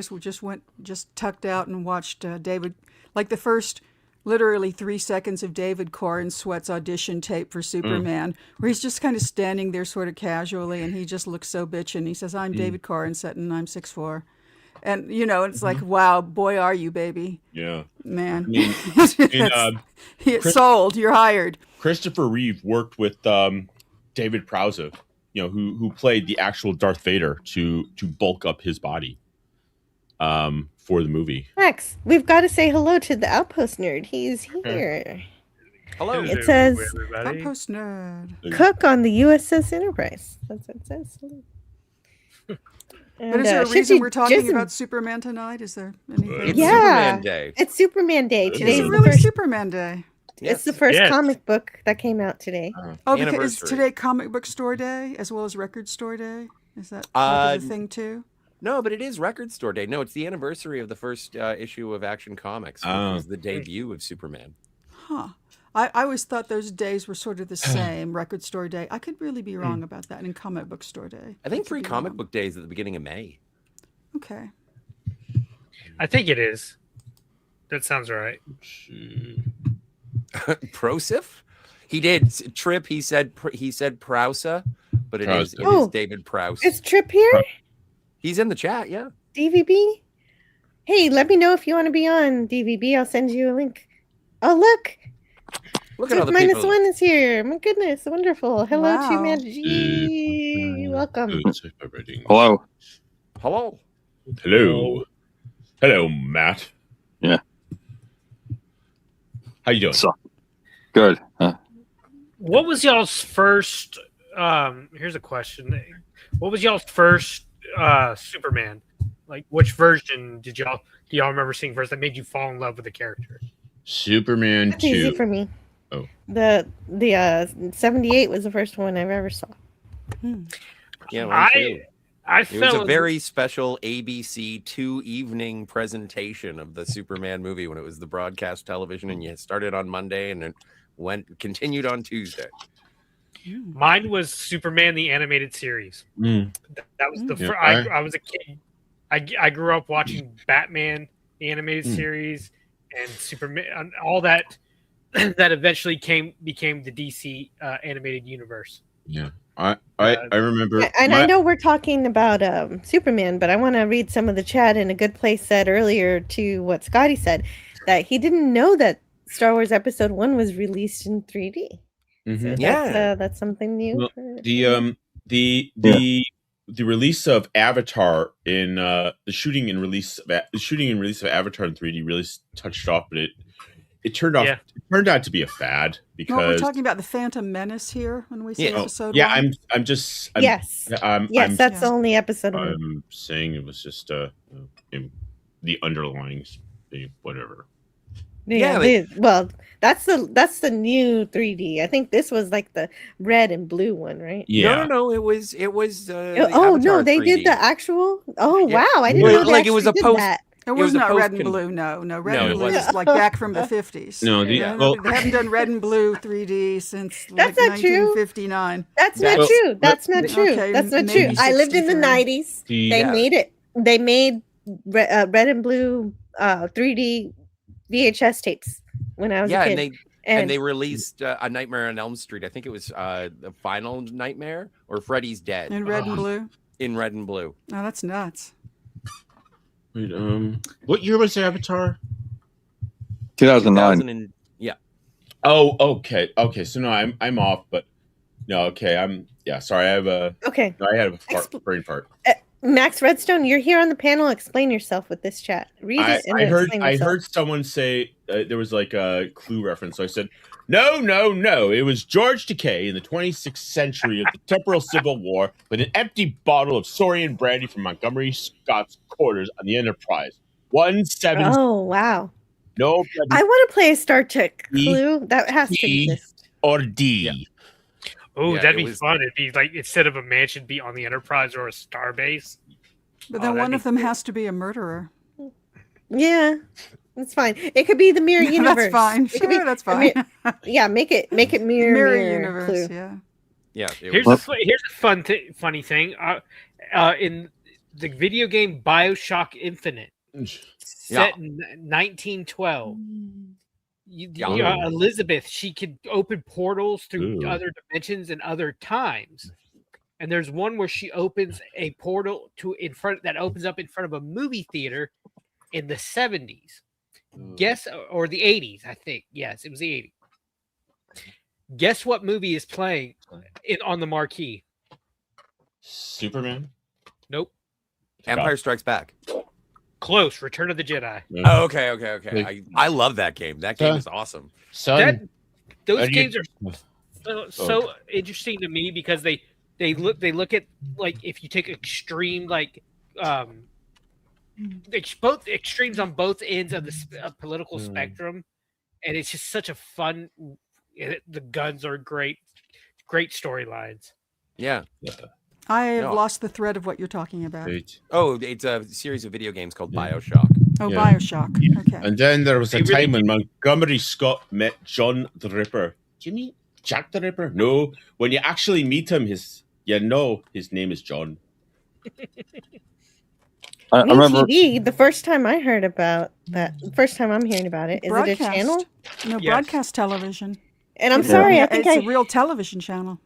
Just tucked out and watched David, like the first literally 3 seconds of David Corenswet's audition tape for Superman, where he's just kind of standing there sort of casually, and he just looks so bitchin'. He says, "I'm David Corenswet, and I'm 6'4". And, it's like, wow, boy, are you, baby. Yeah. Man. I mean, sold. You're hired. Christopher Reeve worked with David Prowse, who played the actual Darth Vader to bulk up his body for the movie. Max, we've got to say hello to the Outpost Nerd. He's here. Hello. It says Outpost Nerd. Cook on the USS Enterprise. That's what it says. But is there a reason we're talking about Superman tonight? Is there anything? It's Superman Day. It's Superman Day. Today is really Superman Day. Yes. It's the first comic book that came out today. Because is today Comic Book Store Day as well as Record Store Day? Is that part of the thing too? No, but it is Record Store Day. No, it's the anniversary of the first issue of Action Comics, which was the debut of Superman. Huh. I always thought those days were sort of the same, Record Store Day. I could really be wrong about that. And Comic Book Store Day. I think Free Comic Book Day is at the beginning of May. Okay. I think it is. That sounds right. Prosif? He did. Trip, he said Prousa, but it is David Prowse. Is Trip here? He's in the chat, yeah. DVB? Hey, let me know if you want to be on, DVB. I'll send you a link. Oh, look. Look at all the minus people. one is here. My goodness, wonderful. Hello, Wow. 2 Man G. Welcome. Hello. Hello. Hello, Matt. Yeah. How you doing? Good. What was y'all's first? Here's a question. What was y'all's first Superman? Like, which version do y'all remember seeing first that made you fall in love with the character? Superman That's 2. easy for me. Oh. The 78 was the first one I've ever saw. Yeah, mine too. I It was a very special ABC 2 evening presentation of the Superman movie when it was the broadcast television, and you started on Monday and it continued on Tuesday. Mine was Superman the animated series. Mm. That was the first. Yeah, I was a kid. I grew up watching Batman the animated series and Superman and all that that eventually became the DC animated universe. Yeah. I remember. And I know we're talking about Superman, but I want to read some of the chat. And A Good Place said earlier to what Scotty said, that he didn't know that Star Wars Episode 1 was released in 3D. So that's something new. Well, for the release of Avatar in the shooting and release of Avatar in 3D really touched off, but it turned off. Yeah. It turned out to be a fad because we're talking about the Phantom Menace here when we say episode 1. I'm yes, that's the only episode. I'm saying it was just the underlying whatever. Well, that's the new 3D. I think this was like the red and blue one, right? Yeah. No, it was. Oh Avatar no, they 3D. did the actual. Oh Yeah. wow, I didn't know they like it was a actually did post. that. It was was a not red and post-con- blue. No, red No, and it blue is wasn't. like back from the 50s. No, they haven't done red and blue 3D since That's not true. 1959. That's not true. That's not true. Okay, That's not maybe true. I lived in the 63. 90s. They made it. They made red and blue 3D VHS tapes when I was a kid. And they released A Nightmare on Elm Street. I think it was the final Nightmare or Freddy's Dead. In red and blue? In red and blue. Oh, that's nuts. Wait, what year was Avatar? 2009. Yeah. Oh, okay. So no, I'm off, but no, okay. Sorry, I have a okay. No, I had a brain fart. Max Redstone, you're here on the panel. Explain yourself with this chat. Read it. And I heard someone say there was like a Clue reference. So I said, no. It was George Takei in the 26th century of the Temporal Civil War with an empty bottle of Saurian brandy from Montgomery Scott's quarters on the Enterprise. 17. Oh wow. No. I want to play a Star Trek Clue. That has to exist. Or D. Yeah. Oh, that'd be fun. It'd be like instead of a mansion, be on the Enterprise or a starbase. But then one of them has to be a murderer. Yeah, that's fine. It could be the mirror universe. That's fine. Sure, that's fine. Make it mirror universe. Clue. Yeah. Here's a funny thing. In the video game BioShock Infinite, set in 1912. Elizabeth, she could open portals through other dimensions and other times. And there's one where she opens a portal that opens up in front of a movie theater in the 70s. Guess, or the 80s, I think. Yes, it was the 80s. Guess what movie is playing on the marquee? Superman? Nope. Empire Strikes Back. Close. Return of the Jedi. Oh, okay. I love that game. That game is awesome. Those games are so interesting to me because they look at, like, if you take extreme, like both extremes on both ends of the political spectrum, and it's just such a fun. The guns are great storylines. Yeah. I have lost the thread of what you're talking about. Oh, it's a series of video games called BioShock. Oh, yeah. BioShock. Okay. And then there was a time when Montgomery Scott met John the Ripper. Do you mean Jack the Ripper? No. When you actually meet him, his name is John. I remember TV, the first time I heard about that, the first time I'm hearing about it, is it a channel? No, broadcast television. And I'm sorry, I think it's a real television channel.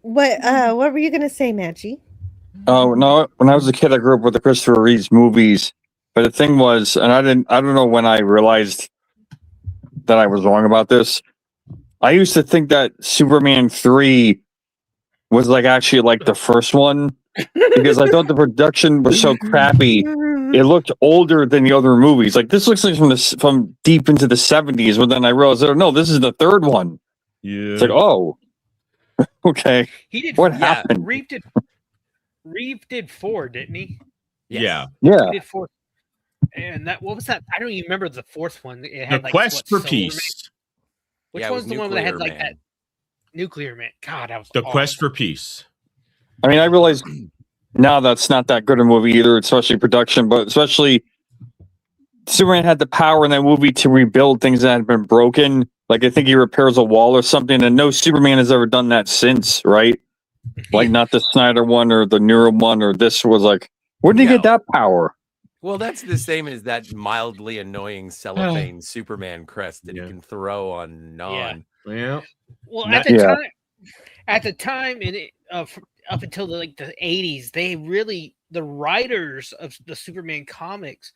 What were you going to say, Maggie? Oh no! When I was a kid, I grew up with the Christopher Reeves movies. But the thing was, and I don't know when I realized that I was wrong about this. I used to think that Superman 3 was actually the first one because I thought the production was so crappy. It looked older than the other movies. This looks like from deep into the 70s. But then I realized, oh no, this is the third one. Yeah. It's oh. Okay. He did. What happened? Reeve did 4, didn't he? Yeah. Yeah. We did fourth, and that what was that? I don't even remember the fourth one. It The had like Quest for Solar Man? Peace. Which Yeah, it was one's the one that had Nuclear like Man. that Nuclear Man? God, that was The awesome. Quest for Peace. I mean, I realize now that's not that good a movie either, especially production, but especially Superman had the power in that movie to rebuild things that had been broken. Like, I think he repairs a wall or something, and no Superman has ever done that since, right? Like, not the Snyder one or the Neural one, or this was like, where did he get that power? Well, that's the same as that mildly annoying cellophane Superman crest that he can throw on non. Yeah. Well, Not- at the time, in it, up until the 80s, they really the writers of the Superman comics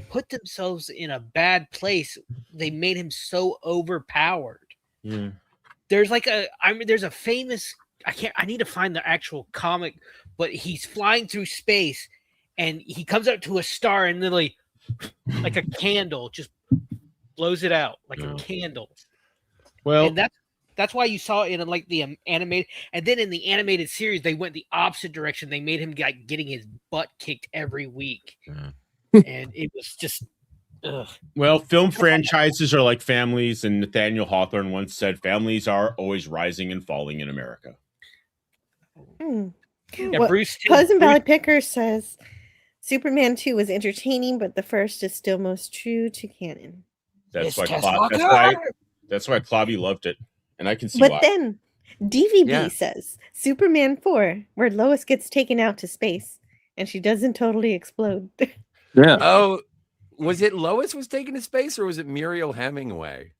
put themselves in a bad place. They made him so overpowered. Yeah. There's there's a famous I need to find the actual comic, but he's flying through space and he comes up to a star and literally like a candle just blows it out like a candle. Well, and that's why you saw it in like the animated, and then in the animated series they went the opposite direction. They made him like getting his butt kicked every week, and it was just. Ugh. Well, film franchises are like families, and Nathaniel Hawthorne once said, "Families are always rising and falling in America." Yeah, Well, Bruce Cousin Valley Picker says Superman 2 was entertaining, but the first is still most true to canon. That's It's why that's why Clobby loved it, and I can see But why. then DVB Yeah. says Superman 4, where Lois gets taken out to space and she doesn't totally explode. Yeah. Oh, was it Lois was taken to space, or was it Muriel Hemingway?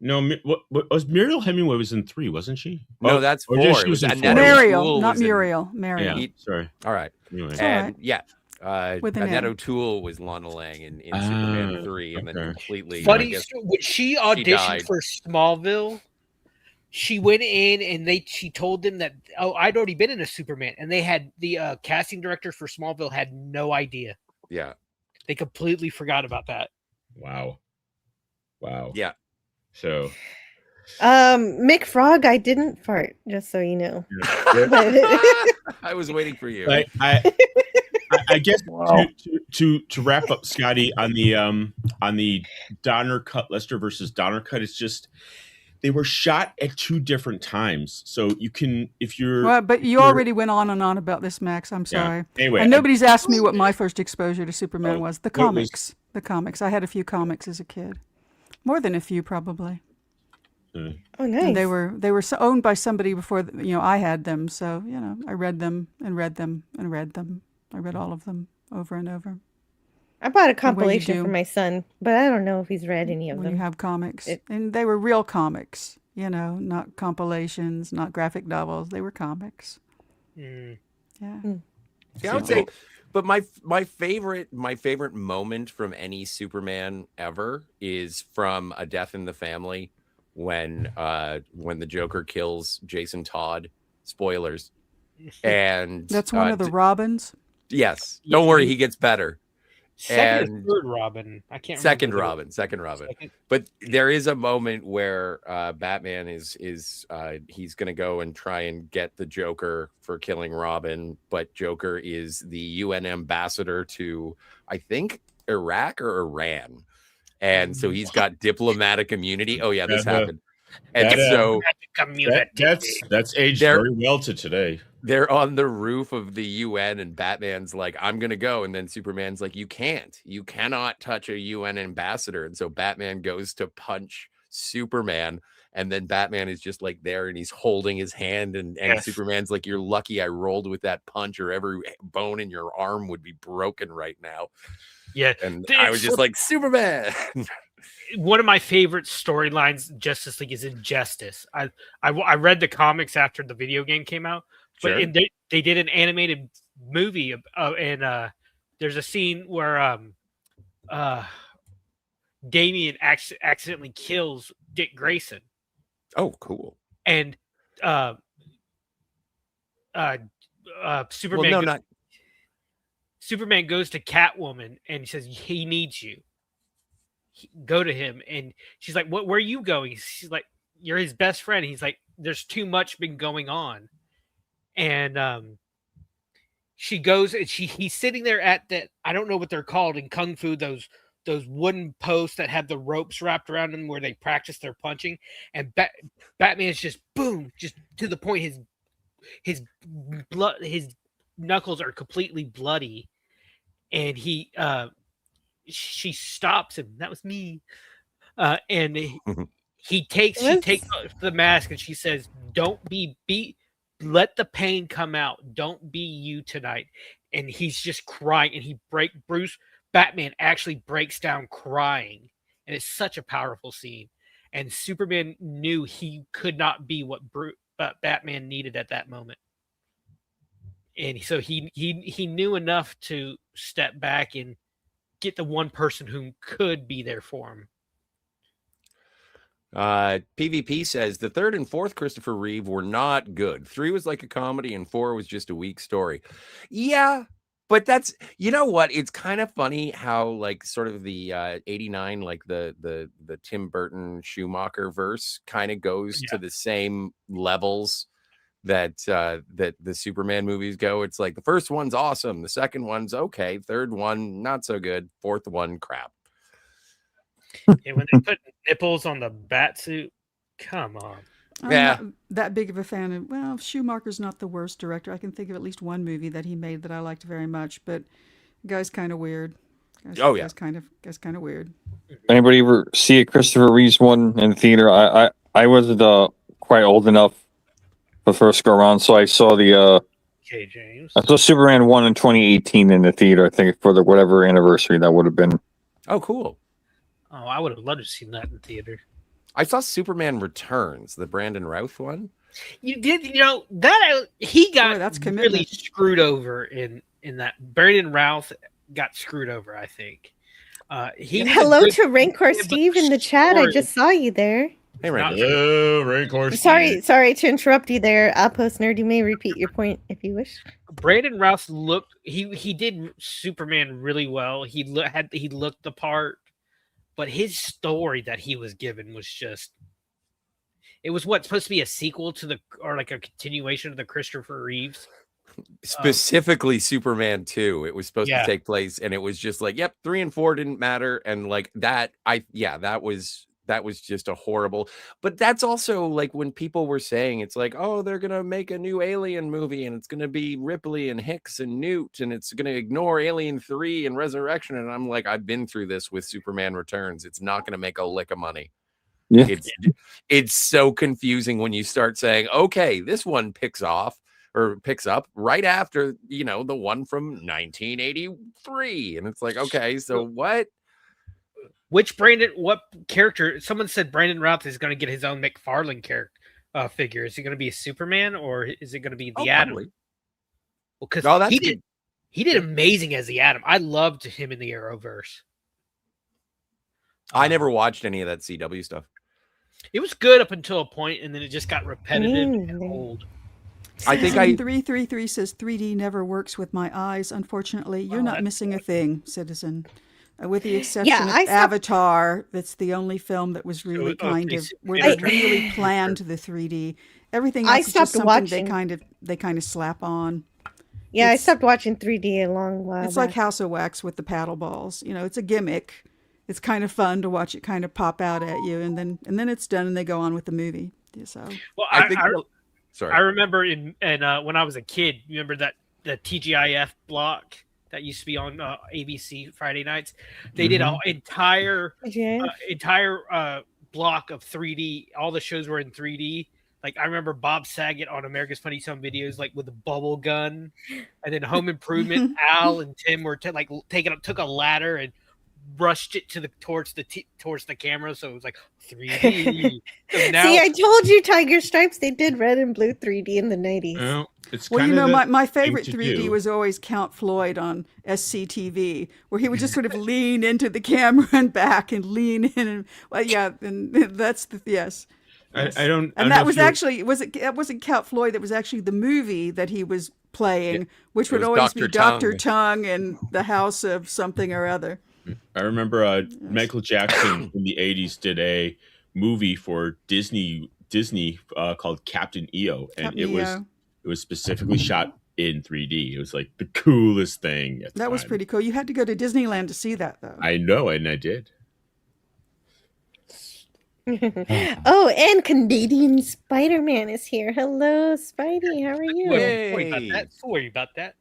No, what was Muriel Hemingway was in 3, wasn't she? No, that's or 4. just It she was in Annette 4. Muriel, O'Toole not was in- Muriel. Muriel. Yeah, sorry. All right. Anyway. It's And all right. yeah, With an Annette M. O'Toole was Lana Lang in Superman 3, and then okay. completely. I Funny, guess when she died. auditioned for Smallville, she went in and she told them that I'd already been in a Superman, and they had the casting director for Smallville had no idea. Yeah, they completely forgot about that. Wow. Yeah. So. Mick Frog, I didn't fart, just so you know. But- I was waiting for you. Like, I guess to wrap up, Scotty, on the Donner cut, Lester versus Donner cut, it's just they were shot at 2 different times. So you can, if you're Well, but you already went on and on about this, Max. I'm sorry. Anyway, and nobody's asked me what my first exposure to Superman Oh, was. The what was- comics. The comics. I had a few comics as a kid. More than a few, probably. Oh, nice. And they were owned by somebody before I had them. So I read them and read them and read them. I read all of them over and over. I bought a The way you compilation do. for my son, but I don't know if he's read any of When them. you have comics, and they were real comics. Not compilations, not graphic novels. They were comics. Yeah. Yeah, I would say, but my favorite moment from any Superman ever is from A Death in the Family, when the Joker kills Jason Todd. Spoilers. And That's one of the Robins. Yes. Don't worry, he gets better. Second or third Robin. I can't remember. Second Robin. But there is a moment where Batman is he's going to go and try and get the Joker for killing Robin, but Joker is the UN ambassador to, I think, Iraq or Iran. And so he's got diplomatic immunity. Oh yeah, this happened. And so that's aged very well to today. They're on the roof of the UN, and Batman's like, I'm going to go. And then Superman's like, you cannot touch a UN ambassador. And so Batman goes to punch Superman. And then Batman is just like there, and he's holding his hand. And Superman's like, you're lucky I rolled with that punch, or every bone in your arm would be broken right now. Yeah. And I was just like, Superman. One of my favorite storylines, Justice League, is Injustice. I read the comics after the video game came out, but Sure. they did an animated movie, and there's a scene where Damian accidentally kills Dick Grayson. Oh, cool. And Superman. Superman goes to Catwoman and he says he needs you. Go to him, and she's like, "Where are you going?" She's like, "You're his best friend." He's like, "There's too much been going on," and she goes and he's sitting there at that, I don't know what they're called in Kung Fu, those wooden posts that have the ropes wrapped around them where they practice their punching. And Batman's just boom, just to the point his knuckles are completely bloody. And she stops him. That was me. And she takes off the mask and she says, "Don't be beat. Let the pain come out. Don't be you tonight." And he's just crying, and Batman actually breaks down crying, and it's such a powerful scene. And Superman knew he could not be what Batman needed at that moment, and so he knew enough to step back and get the one person who could be there for him. PvP says the third and fourth Christopher Reeve were not good. 3 was like a comedy and 4 was just a weak story. Yeah, but that's, you know what? It's kind of funny how like sort of the 89, like the Tim Burton Schumacher verse kind of goes to the same levels that the Superman movies go. It's like the first one's awesome, the second one's okay, third one not so good, fourth one crap. And when they put nipples on the bat suit, come on. I'm not that big of a fan of, well, Schumacher's not the worst director. I can think of at least one movie that he made that I liked very much, but the guy's kind of weird. Guy's kind of weird. Anybody ever see a Christopher Reeves one in the theater? I was quite old enough the first go around, so I saw James. I saw Superman 1 in 2018 in the theater, I think, for the whatever anniversary that would have been. Oh, cool. Oh, I would have loved to have seen that in theater. I saw Superman Returns, the Brandon Routh one. You did, that he got really screwed over in that. Brandon Routh got screwed over, I think. Hello to Rancor Steve in the chat. I just saw you there. Hey, Rancor. Hello, Rancor Steve. Sorry to interrupt you there, Outpost Nerd. You may repeat your point if you wish. Brandon Routh he did Superman really well. He looked the part. But his story that he was given was just, it was supposed to be a sequel or like a continuation of the Christopher Reeves. Specifically Superman 2. It was supposed to take place, and it was just like, 3 and 4 didn't matter. And like that was just a horrible, but that's also like when people were saying it's like, oh, they're going to make a new Alien movie and it's going to be Ripley and Hicks and Newt and it's going to ignore Alien 3 and Resurrection. And I'm like, I've been through this with Superman Returns. It's not going to make a lick of money. Yeah. It's so confusing when you start saying, okay, this one picks up right after, the one from 1983. And it's like, okay, so what? What character? Someone said Brandon Routh is going to get his own McFarlane character figure. Is it going to be a Superman or is it going to be the Atom? Probably. Well, because he did amazing as the Atom. I loved him in the Arrowverse. I never watched any of that CW stuff. It was good up until a point, and then it just got repetitive and old. I think 333 says 3D never works with my eyes. Unfortunately, you're not missing a thing, Citizen. With the exception of Avatar, that's the only film that was really where they really planned the 3D. Everything else is just something they kind of slap on. Yeah, I stopped watching 3D a long while. It's like House of Wax with the paddle balls. It's a gimmick. It's kind of fun to watch it kind of pop out at you, and then it's done, and they go on with the movie. So, well, I remember when I was a kid. Remember that the TGIF block that used to be on ABC Friday nights. They did an entire block of 3D. All the shows were in 3D. Like I remember Bob Saget on America's Funniest Home Videos, like with a bubble gun, and then Home Improvement. Al and Tim were took a ladder and rushed it towards the camera, so it was like 3D. So now, see, I told you, Tiger Stripes. They did red and blue 3D in the 90s. My favorite 3D was always Count Floyd on SCTV, where he would just sort of lean into the camera and back and lean in, and that's the yes. I don't. And that was actually it wasn't Count Floyd. That was actually the movie that he was playing, which would always be Dr. Tongue and the House of something or other. I remember Michael Jackson in the 80s did a movie for Disney called Captain EO, and it was specifically shot in 3D. It was like the coolest thing. At the That was time. pretty cool. You had to go to Disneyland to see that, though. I know, and I did. Oh, and Canadian Spider-Man is here. Hello, Spidey. How are you? Sorry about that.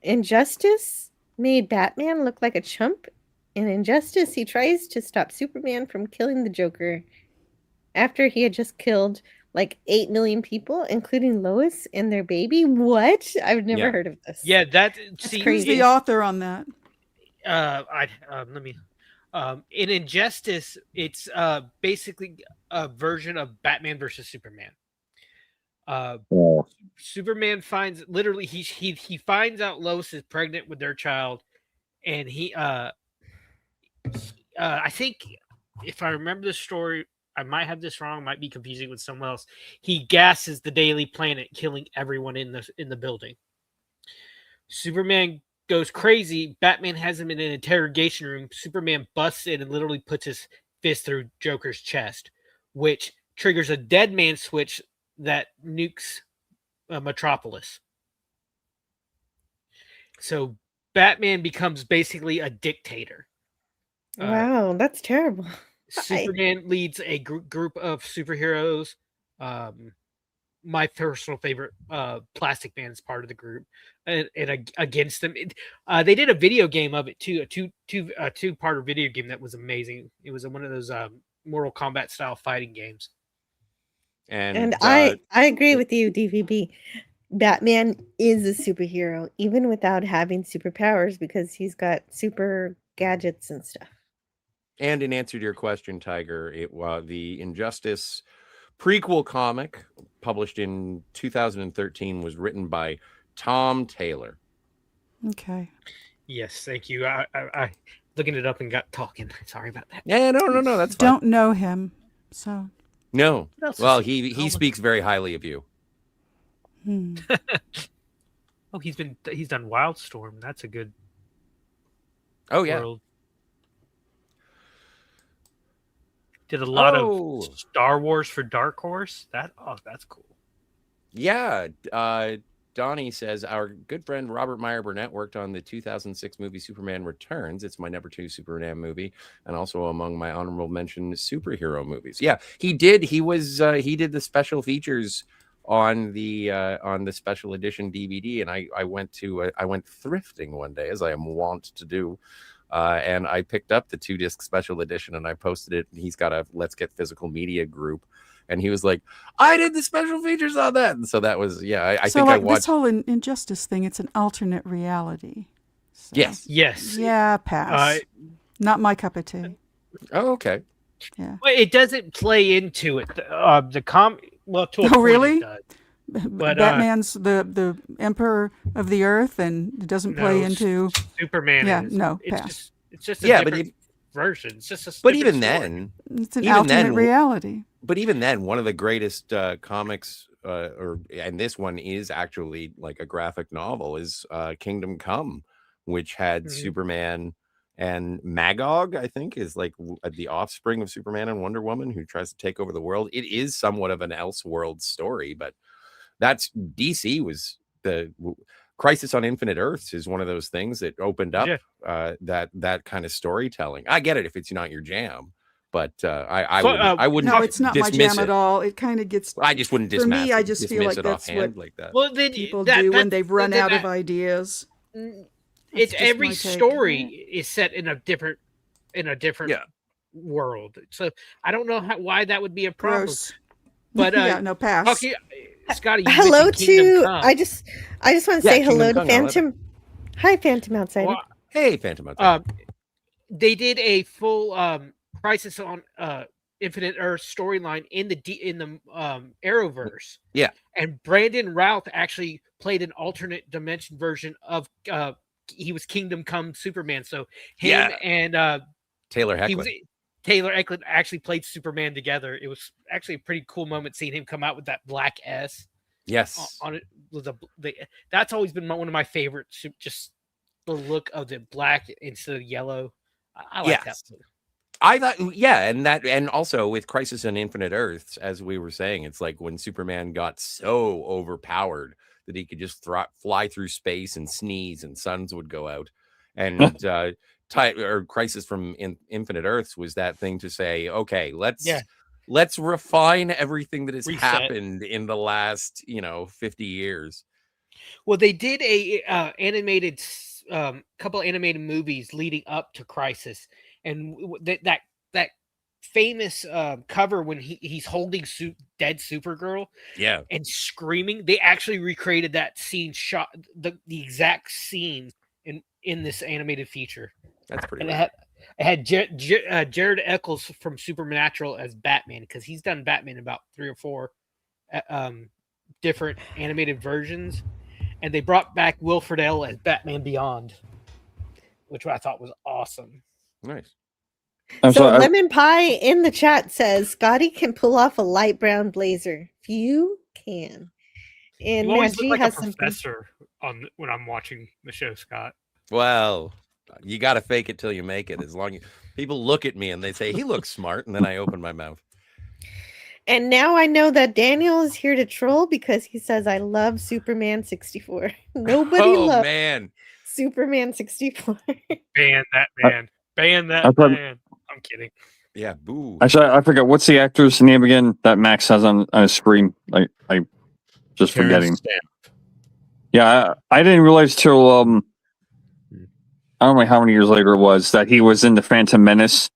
Injustice made Batman look like a chump. In Injustice, he tries to stop Superman from killing the Joker after he had just killed like 8 million people, including Lois and their baby. What? I've never heard of this. Yeah, that's crazy. Who's the author on that? Let me. In Injustice, it's basically a version of Batman versus Superman. Superman finds he finds out Lois is pregnant with their child, and he I think if I remember the story, I might have this wrong, might be confusing with someone else. He gasses the Daily Planet, killing everyone in the building. Superman goes crazy. Batman has him in an interrogation room. Superman busts in and literally puts his fist through Joker's chest, which triggers a dead man switch that nukes Metropolis. So Batman becomes basically a dictator. Wow, that's terrible. Superman leads a group of superheroes. My personal favorite, Plastic Man, is part of the group, and against them, they did a video game of it too, a two-parter video game that was amazing. It was one of those Mortal Kombat style fighting games. And I agree with you, DVB. Batman is a superhero, even without having superpowers, because he's got super gadgets and stuff. And in answer to your question, Tiger, the Injustice prequel comic published in 2013 was written by Tom Taylor. Okay. Yes, thank you. I looking it up and got talking. Sorry about that. Yeah, no, that's fine. Don't know him, so no. Well, he speaks very highly of you. Oh, he's done Wildstorm. That's a good. Oh yeah. World. Did a lot of Star Wars for Dark Horse. That's cool. Yeah. Donnie says our good friend Robert Meyer Burnett worked on the 2006 movie Superman Returns. It's my number 2 Superman movie, and also among my honorable mention superhero movies. Yeah, he did. He did the special features on the special edition DVD, and I went thrifting one day, as I am wont to do. And I picked up the 2-disc special edition and I posted it. And he's got a Let's Get Physical Media group. And he was like, I did the special features on that. And so that was, I think I watched. This whole Injustice thing, it's an alternate reality. So. Yes. Yeah, pass. Not my cup of tea. Oh, okay. Yeah. Well, it doesn't play into it. Well, to a point really? It does. But Batman's the Emperor of the Earth, and it doesn't play into Superman. Yeah, it's just a different version. It's just a. But even then, it's an alternate reality. But even then, one of the greatest comics, and this one is actually like a graphic novel, is Kingdom Come, which had Superman and Magog, I think, is like the offspring of Superman and Wonder Woman, who tries to take over the world. It is somewhat of an Elseworld story, but that's DC was the Crisis on Infinite Earths is one of those things that opened up that kind of storytelling. I get it if it's not your jam, but I wouldn't. No, it's not my jam at all. It kind of gets. I just wouldn't dismiss. For me, I just feel like that's what like that. Well, then people do when they've run out of ideas. It's every story is set in a different world. So I don't know why that would be a problem. Gross. But no pass. Okay, Scotty, hello to I just want to say hello to Kong, Phantom. Hi, Phantom Outsider. Well, hey, Phantom Outsider. They did a full Crisis on Infinite Earth storyline in the Arrowverse. Yeah, and Brandon Routh actually played an alternate dimension version of he was Kingdom Come Superman. So him and Taylor Hecklin. Taylor Eklund actually played Superman together. It was actually a pretty cool moment seeing him come out with that black S. Yes, on it was that's always been one of my favorites. Just the look of the black instead of yellow. I like that. I thought, yeah, and also with Crisis on Infinite Earths, as we were saying, it's like when Superman got so overpowered that he could just fly through space and sneeze and suns would go out. And Crisis from Infinite Earths was that thing to say, okay, let's refine everything that has happened in the last 50 years. Well, they did a animated couple animated movies leading up to Crisis, and that famous cover when he's holding dead Supergirl, and screaming. They actually recreated that scene, shot the exact scene in this animated feature. That's pretty. And it had Jared Eccles from Supernatural as Batman, because he's done Batman about 3 or 4 different animated versions. And they brought back Will Friedle as Batman Beyond, which I thought was awesome. Nice. So Lemon Pie in the chat says Scotty can pull off a light brown blazer. Few can. And you always Maggie look like has a professor when I'm watching the show, Scott. Well, you got to fake it till you make it. As long as people look at me and they say he looks smart, and then I open my mouth. And now I know that Daniel is here to troll because he says, I love Superman 64. Nobody loves Superman 64. Ban that man. Ban that man. I'm kidding. Yeah, boo. I forgot, what's the actor's name again that Max has on his screen? I just forgetting. Yeah, I didn't realize till, I don't know how many years later it was, that he was in the Phantom Menace.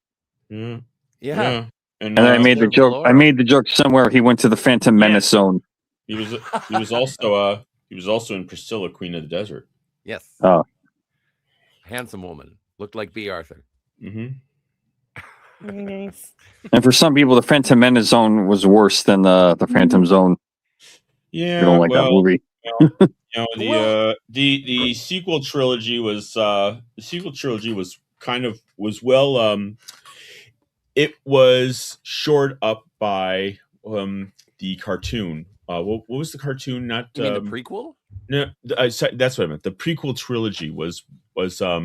Yeah. And I made the joke. I made the joke somewhere. He went to the Phantom Menace zone. He was also in Priscilla, Queen of the Desert. Yes. Oh, handsome woman, looked like B. Arthur. Very nice. And for some people, the Phantom Menace zone was worse than the Phantom Zone. Yeah, you don't like that movie. The sequel trilogy was it was shored up by the cartoon. What was the cartoon? Not you mean the prequel? No, that's what I meant. The prequel trilogy was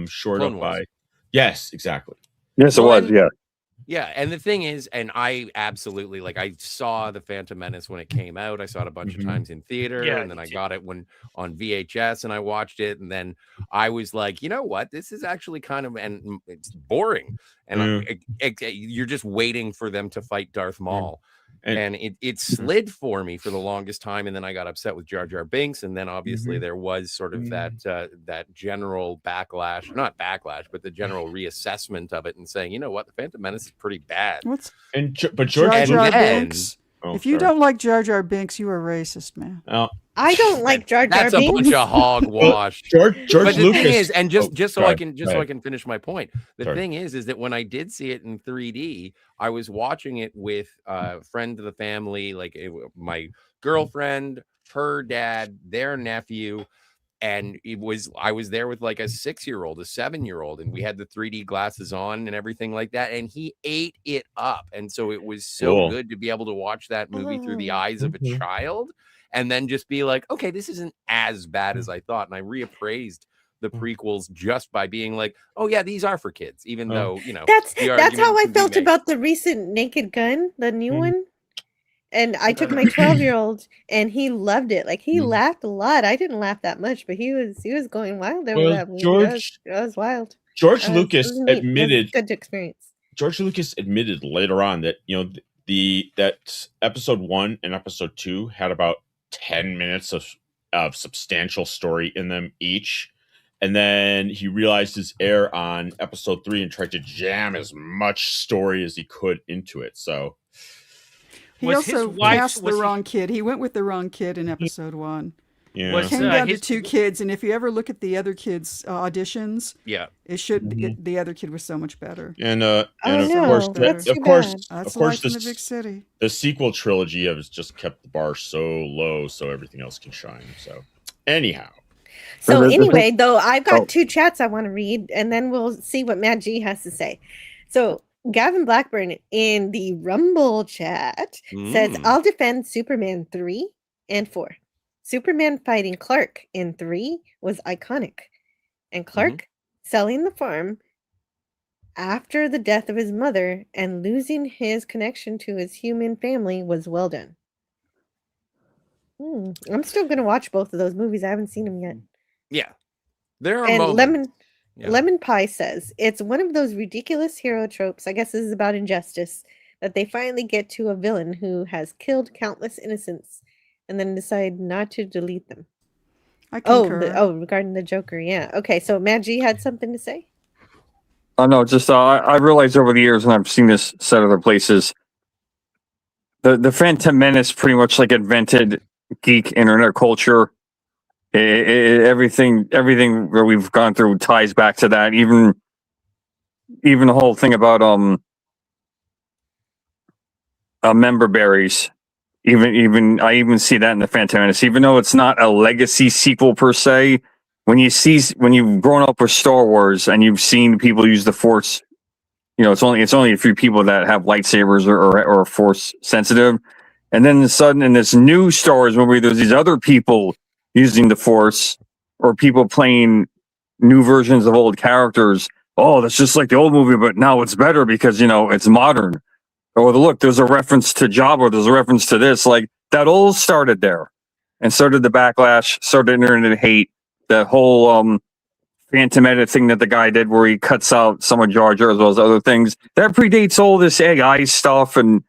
shored Clone up Wars. by. Yes, exactly. Yes, it was. Yeah. Yeah, and the thing is, and I absolutely I saw the Phantom Menace when it came out. I saw it a bunch of times in theater, and then I got it on VHS, and I watched it, and then I was like, you know what, this is actually kind of, and it's boring, and you're just waiting for them to fight Darth Maul. And it slid for me for the longest time, and then I got upset with Jar Jar Binks, and then obviously there was sort of that general backlash, not backlash, but the general reassessment of it, and saying, you know what, the Phantom Menace is pretty bad. But George Jar Binks. If you don't like Jar Jar Binks, you are racist, man. I don't like Jar Jar That's Binks. a bunch of hogwash. George but the Lucas thing is, and just so sorry. I can finish my point. The thing is that when I did see it in 3D, I was watching it with a friend of the family, my girlfriend, her dad, their nephew, and I was there with like a 6-year-old, a 7-year-old, and we had the 3D glasses on and everything like that, and he ate it up. And so it was so good to be able to watch that movie through the eyes of a child. And then just be like, okay, this isn't as bad as I thought. And I reappraised the prequels just by being like, oh yeah, these are for kids, even though, that's how I felt about the recent Naked Gun, the new one. And I took my 12-year-old and he loved it. Like he laughed a lot. I didn't laugh that much, but he was going wild over that movie. That was wild. George Lucas admitted good experience. George Lucas admitted later on that that episode 1 and episode 2 had about 10 minutes of substantial story in them each, and then he realized his error on episode 3 and tried to jam as much story as he could into it. So he also cast the wrong kid. He went with the wrong kid in episode 1. Yeah, it came down to 2 kids, and if you ever look at the other kids' auditions, it should the other kid was so much better. And of course, that's in the big city. The sequel trilogy has just kept the bar so low, so everything else can shine. So, anyhow. So anyway, though, I've got 2 chats I want to read, and then we'll see what Matt G has to say. So Gavin Blackburn in the Rumble chat says, "I'll defend Superman 3 and 4. Superman fighting Clark in 3 was iconic, and Clark selling the farm after the death of his mother and losing his connection to his human family was well done. I'm still gonna watch both of those movies. I haven't seen them yet. Yeah, there are And moments. Yeah. Lemon Pie says it's one of those ridiculous hero tropes. I guess this is about injustice that they finally get to a villain who has killed countless innocents and then decide not to delete them. I concur. Regarding the Joker, yeah. Okay, so Maggie had something to say. Oh no, just I realized over the years, and I've seen this said other places. The Phantom Menace pretty much like invented geek internet culture. Everything that we've gone through ties back to that. Even the whole thing about member berries. Even I see that in the Phantom Menace, even though it's not a legacy sequel per se. When you've grown up with Star Wars and you've seen people use the Force, it's only a few people that have lightsabers or Force sensitive, and then sudden in this new Star Wars movie, there's these other people using the Force or people playing new versions of old characters. Oh, that's just like the old movie, but now it's better because it's modern. Or look, there's a reference to Jabba, there's a reference to this. Like that all started there, and so did the backlash, so did internet hate. The whole Phantom Edit thing that the guy did, where he cuts out some of Jar Jar as well as other things, that predates all this AI stuff and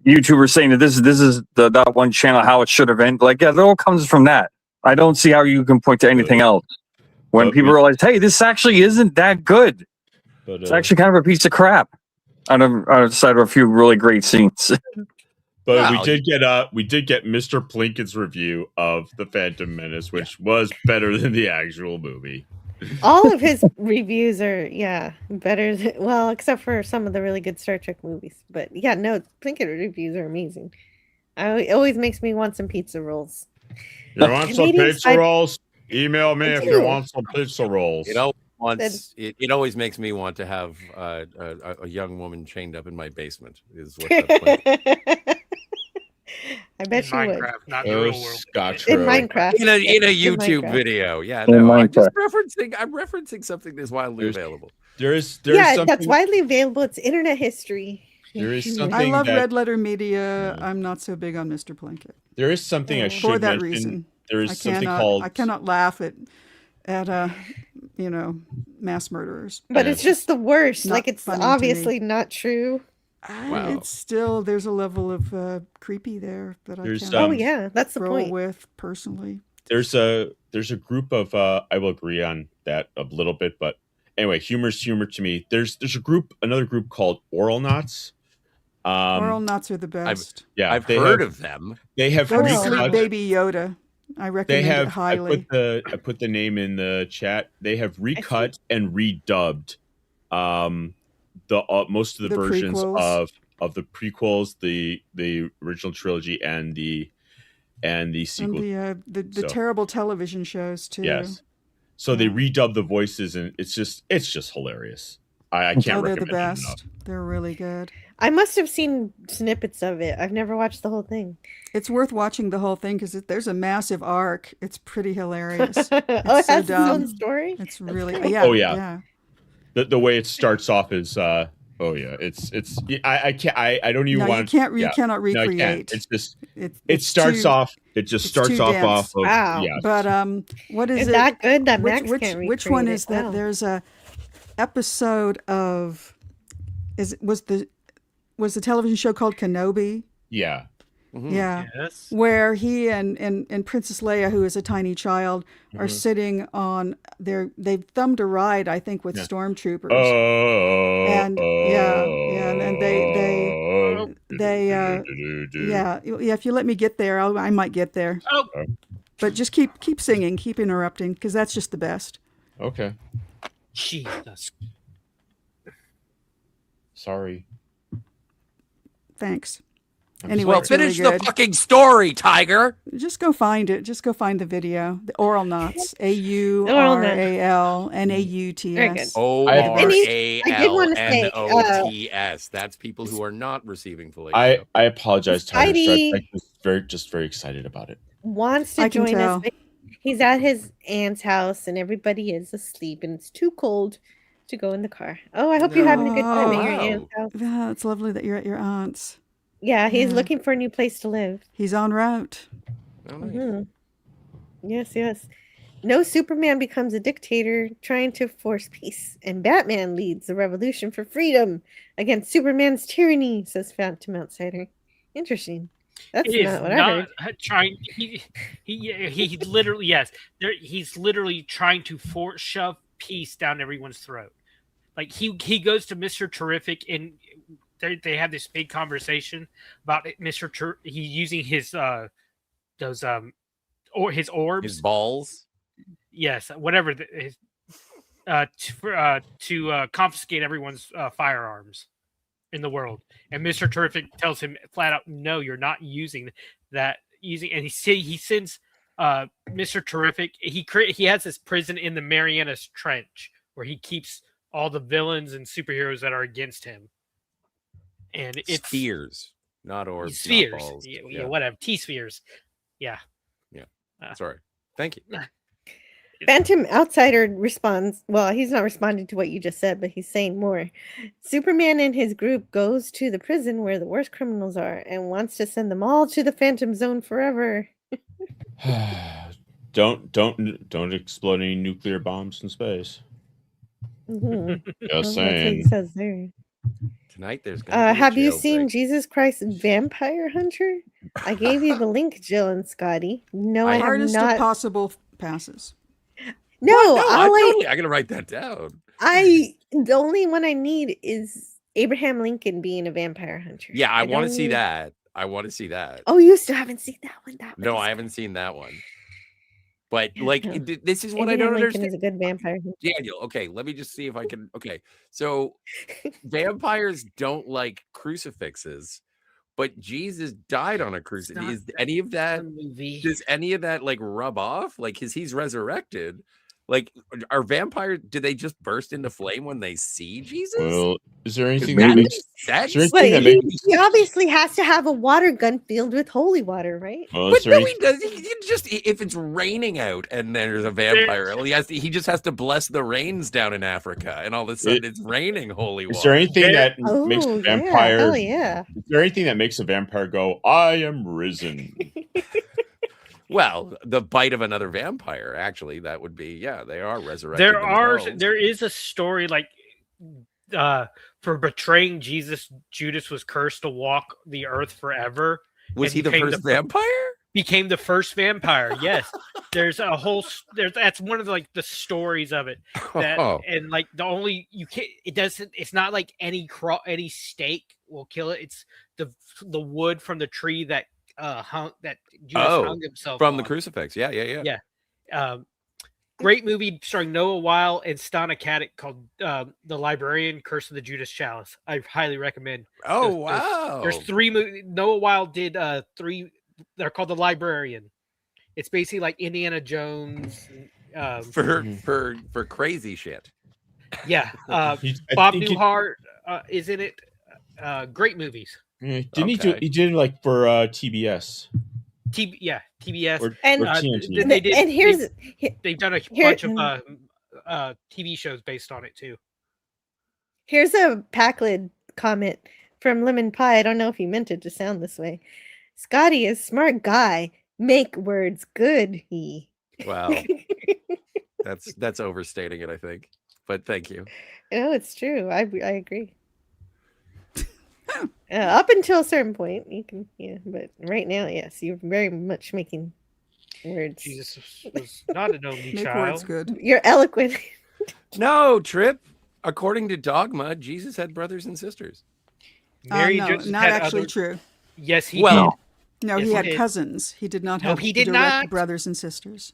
YouTubers saying that this is that one channel how it should have ended. Like, yeah, it all comes from that. I don't see how you can point to anything else when people realize, hey, this actually isn't that good. It's actually kind of a piece of crap. Outside of a few really great scenes. But we did get Mr. Plinkett's review of The Phantom Menace, which was better than the actual movie. All of his reviews are better than, except for some of the really good Star Trek movies. But yeah, no, Plinkett reviews are amazing. It always makes me want some pizza rolls. You want some pizza rolls? Email me if you want some pizza rolls. It always makes me want to have a young woman chained up in my basement. Is what that I bet you would. Not the real world. In Minecraft. In a YouTube video. Yeah, no, I'm referencing something that's widely available. There's that's widely available. It's internet history. There is something. I love Red Letter Media. I'm not so big on Mr. Plinkett. There is something I should for that mention. reason. There is something called. I cannot laugh at mass murderers. But it's just the worst. Like it's obviously not true. It's still there's a level of creepy there that I can't. Oh yeah, that's the roll point. With personally, there's a group of I will agree on that a little bit, but anyway, humor's humor to me. There's another group called Oral Knots. Oral Knots are the best. I've heard of them. They have Go to sleep, Baby Yoda. I recommend it highly. I put the name in the chat. They have recut and redubbed most of the versions prequels. of the prequels, the original trilogy, and the sequel, and the terrible television shows too. Yes, so they redub the voices, and it's just hilarious. I can't recommend they're the best. it enough. They're really good. I must have seen snippets of it. I've never watched the whole thing. It's worth watching the whole thing because there's a massive arc. It's pretty hilarious. It's it has its own story. It's really yeah. The way it starts off is I can't I don't even want you cannot recreate. No, I can't. It's just it starts off of wow. Yeah. But what is it? That good that Max can't recreate which one is it? that? Wow. There's a episode of was the television show called Kenobi? Yeah. Mm-hmm. Yeah. Yes. Where he and Princess Leia, who is a tiny child, are sitting on they've thumbed a ride, I think, with stormtroopers. And and then they if you let me get there, I might get there. Oh. But just keep singing, keep interrupting, because that's just the best. Okay. Jesus. Sorry. Thanks. Anyway, finish the fucking story, Tiger. Just go find it. Just go find the video. The Oral Knots. AURALNAUTS. ORALNOTS. That's people who are not receiving fellatio. I apologize, Tiger. Heidi I'm just very excited about it. Wants to join us. He's at his aunt's house and everybody is asleep and it's too cold to go in the car. Oh, I hope you're having a good time at your wow. aunt's house. Yeah, it's lovely that you're at your aunt's. Yeah, he's Yeah. looking for a new place to live. He's en route. Oh, nice. Mhm. Yes, yes. No Superman becomes a dictator trying to force peace, and Batman leads the revolution for freedom against Superman's tyranny, says Phantom Outsider. Interesting. That's It is not what I heard. trying. He literally yes. He's literally trying to shove peace down everyone's throat. Like he goes to Mr. Terrific and they have this big conversation about he using his those or his orbs, His balls. yes, whatever to confiscate everyone's firearms in the world. And Mr. Terrific tells him flat out, no, you're not using that. And he sends Mr. Terrific. He has this prison in the Marianas Trench where he keeps all the villains and superheroes that are against him. And it's spheres, not orbs. Spheres. Not balls. Yeah, whatever. T-spheres. Yeah. Yeah. Sorry. Thank you. Phantom Outsider responds, well, he's not responding to what you just said, but he's saying more. Superman and his group goes to the prison where the worst criminals are and wants to send them all to the Phantom Zone forever. Don't explode any nuclear bombs in space. Mm-hmm. Just That's what saying. he says there. Tonight there's gonna be a have you jail seen break. Jesus Christ Vampire Hunter? I gave you the link, Jill and Scotty. No, I have Hardest not. of possible passes. No, I'm gonna write that down. the only one I need is Abraham Lincoln being a vampire hunter. Yeah, I want to don't see need- that. I want to see that. Oh, you still haven't seen that one? No, I haven't seen that one. But like, No. this is what I Abraham don't Lincoln understand. is a good vampire hunter. Daniel, okay, let me just see if I can. Okay, so vampires don't like crucifixes, but Jesus died on a crucifix. not Is any of that? movie. Does any of that like rub off? Like, he's resurrected. Like, are vampires? Do they just burst into flame when they see Jesus? Well, is there anything That that makes sense? is there anything But that makes he obviously has to have a water gun filled with holy water, right? well, But is there no, any- he does. He just if it's raining out and there's a vampire, he just has to bless the rains down in Africa, and all of a sudden it's raining holy water. is there anything that makes Oh, a yeah, vampire hell yeah. is there anything that makes a vampire go, I am risen? Well, the bite of another vampire, actually, that would be, yeah, they are resurrected. There is a story like for betraying Jesus, Judas was cursed to walk the earth forever. Was and he the became first vampire? Became the first vampire. Yes, there's a whole. That's one of the stories of it. That and like the only you can't. It doesn't. It's not like any stake will kill it. It's the wood from the tree that Judas hung himself from the on. crucifix. Yeah. Great movie starring Noah Weil and Stana Katic called The Librarian, Curse of the Judas Chalice. I highly recommend. Oh, wow. There's 3 movies. Noah Weil did 3. They're called The Librarian. It's basically like Indiana Jones. For crazy shit. Yeah. I Bob think Newhart is in it. Great movies. Didn't he did like for TBS? TBS. Or TNT. They've done a bunch of TV shows based on it too. Here's a Packlid comment from Lemon Pie. I don't know if he meant it to sound this way. Scotty is a smart guy. Make words good, he. Wow. That's overstating it, I think. But thank you. No, it's true. I agree. Up until a certain point, you can, but right now, yes, you're very much making words. Jesus was not an only Make child. words good. You're eloquent. No, Trip. According to dogma, Jesus had brothers and sisters. Mary No, Joseph not had actually other- true. Yes, he Well, did. No, Yes, he he had did. cousins. He did not No, have he did direct not. brothers and sisters.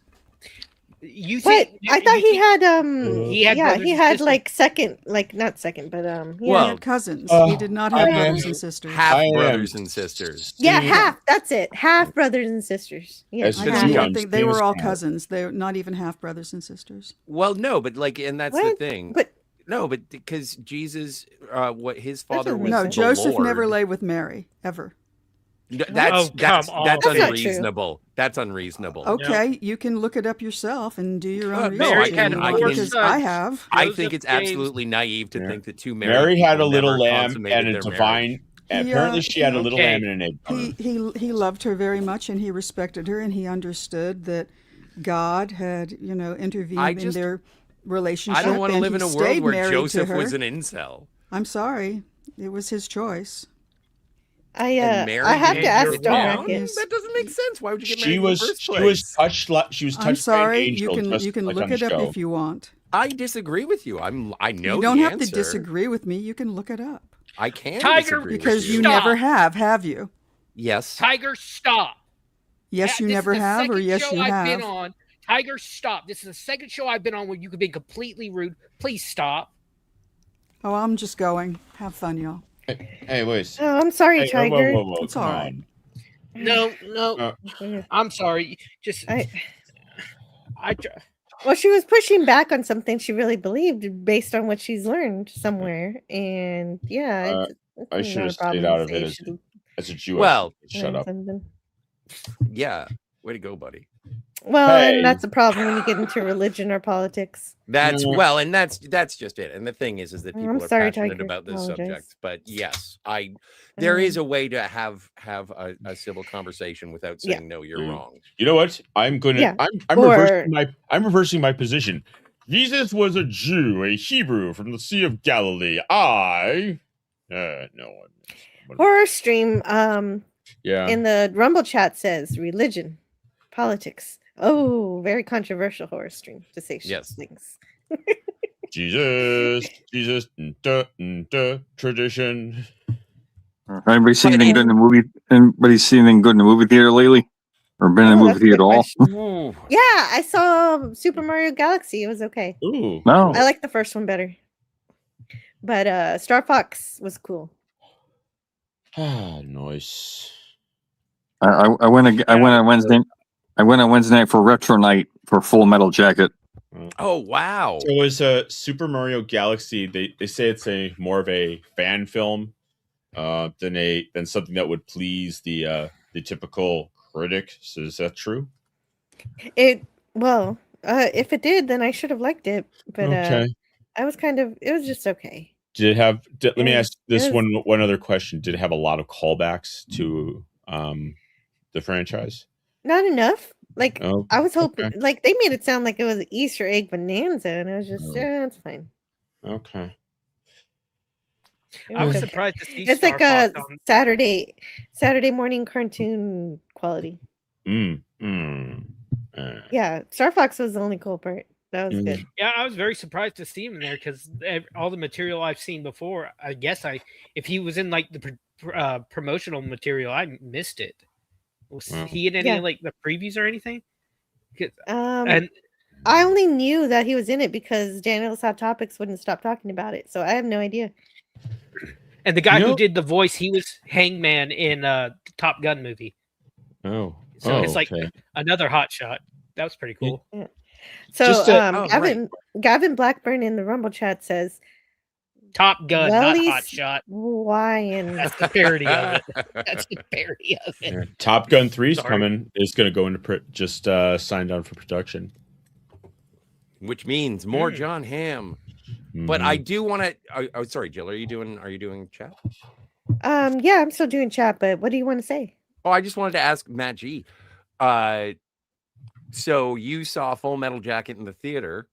You But think I thought he had He had brothers he and had sisters. like second, like not second, but He Well, had cousins. uh, He did not have I brothers am and sisters. half I am- brothers and sisters. yeah, half. That's it. Half brothers and sisters. Yeah, As I Because don't he even comes think they were famous all now. cousins. They're not even half brothers and sisters. Well, no, but and that's the What? thing. But No, but because Jesus, what his father doesn't was. make No, the sense. Joseph Lord. never lay with Mary ever. That's Oh, come on. that's That's not true. unreasonable. That's unreasonable. Okay, you can look it up yourself and do your own no, research. because I have. I think it's absolutely naive to think that two married Mary had a people little never lamb consummated and a their divine. marriage. Apparently, she had a little lamb and an egg. He loved her very much, and he respected her, and he understood that God had, intervened in their relationship. I don't want to live in a world where Joseph her. was an incel. I'm sorry, it was his choice. I have to ask Stone. That doesn't make sense. Why would you get married She in was the first she place? was touched. She was touched. I'm sorry. By an angel, You can like look on it the up show. if you want. I disagree with you. I know you don't the have answer. to disagree with me. You can look it up. I can't Tiger, disagree because with you never have you? Yes. Tiger, stop. Yes, you never have, or yes, you I've have. been on. Tiger, stop. This is the second show I've been on where you could be completely rude. Please stop. Oh, I'm just going. Have fun, y'all. Hey, wait. Oh, I'm sorry, Tiger. Whoa, it's all right. No. I'm sorry. Just Well, she was pushing back on something she really believed based on what she's learned somewhere, and yeah, I should have stayed out of it as a Jew. Well, shut up. Yeah, way to go, buddy. Well, Hey. and that's the problem when you get into religion or politics. That's and that's just it. And the thing is that people are passionate about this subject. But yes, there is a way to have a civil conversation without saying no, you're wrong. You know what? I'm reversing my position. Jesus was a Jew, a Hebrew from the Sea of Galilee. Horror stream in the Rumble chat says religion, politics. Oh, very controversial horror stream to say things. Jesus, tradition. Anybody seen anything good in the movie? Anybody seen anything good in the movie theater lately? Or been in a movie theater at all? Yeah, I saw Super Mario Galaxy. It was okay. Ooh. No. I like the first one better. But Star Fox was cool. Nice. I went on Wednesday. I went on Wednesday night for retro night for Full Metal Jacket. Oh wow! So it was Super Mario Galaxy. They say it's more of a fan film than something that would please the typical critic. So is that true? If it did, then I should have liked it. But it was just okay. Did it have? Let me ask this one other question. Did it have a lot of callbacks to the franchise? Not enough. I was hoping, they made it sound like it was an Easter egg bonanza, and it was just, it's fine. Okay. I was surprised to see. It's Star like a Fox on... Saturday morning cartoon quality. Yeah, Star Fox was the only cool part. That was good. Yeah, I was very surprised to see him in there because all the material I've seen before, I guess if he was in like the promotional material, I missed it. Was he in any like the previews or anything? And I only knew that he was in it because Daniel's Hot Topics wouldn't stop talking about it, so I have no idea. And the guy who did the voice, he was Hangman in the Top Gun movie. Oh, so it's like another hot shot. That was pretty cool. Yeah. So Gavin Blackburn in the Rumble chat says Top Gun, not Hot Shot. Ryan. That's the parody of it. That's the parody of it. Yeah. Top Gun 3 is coming. It's going to go into just signed on for production. Which means more John Hamm. But I do want to. Oh, sorry, Jill. Are you doing chat? Yeah, I'm still doing chat. But what do you want to say? Oh, I just wanted to ask Matt G. So you saw Full Metal Jacket in the theater.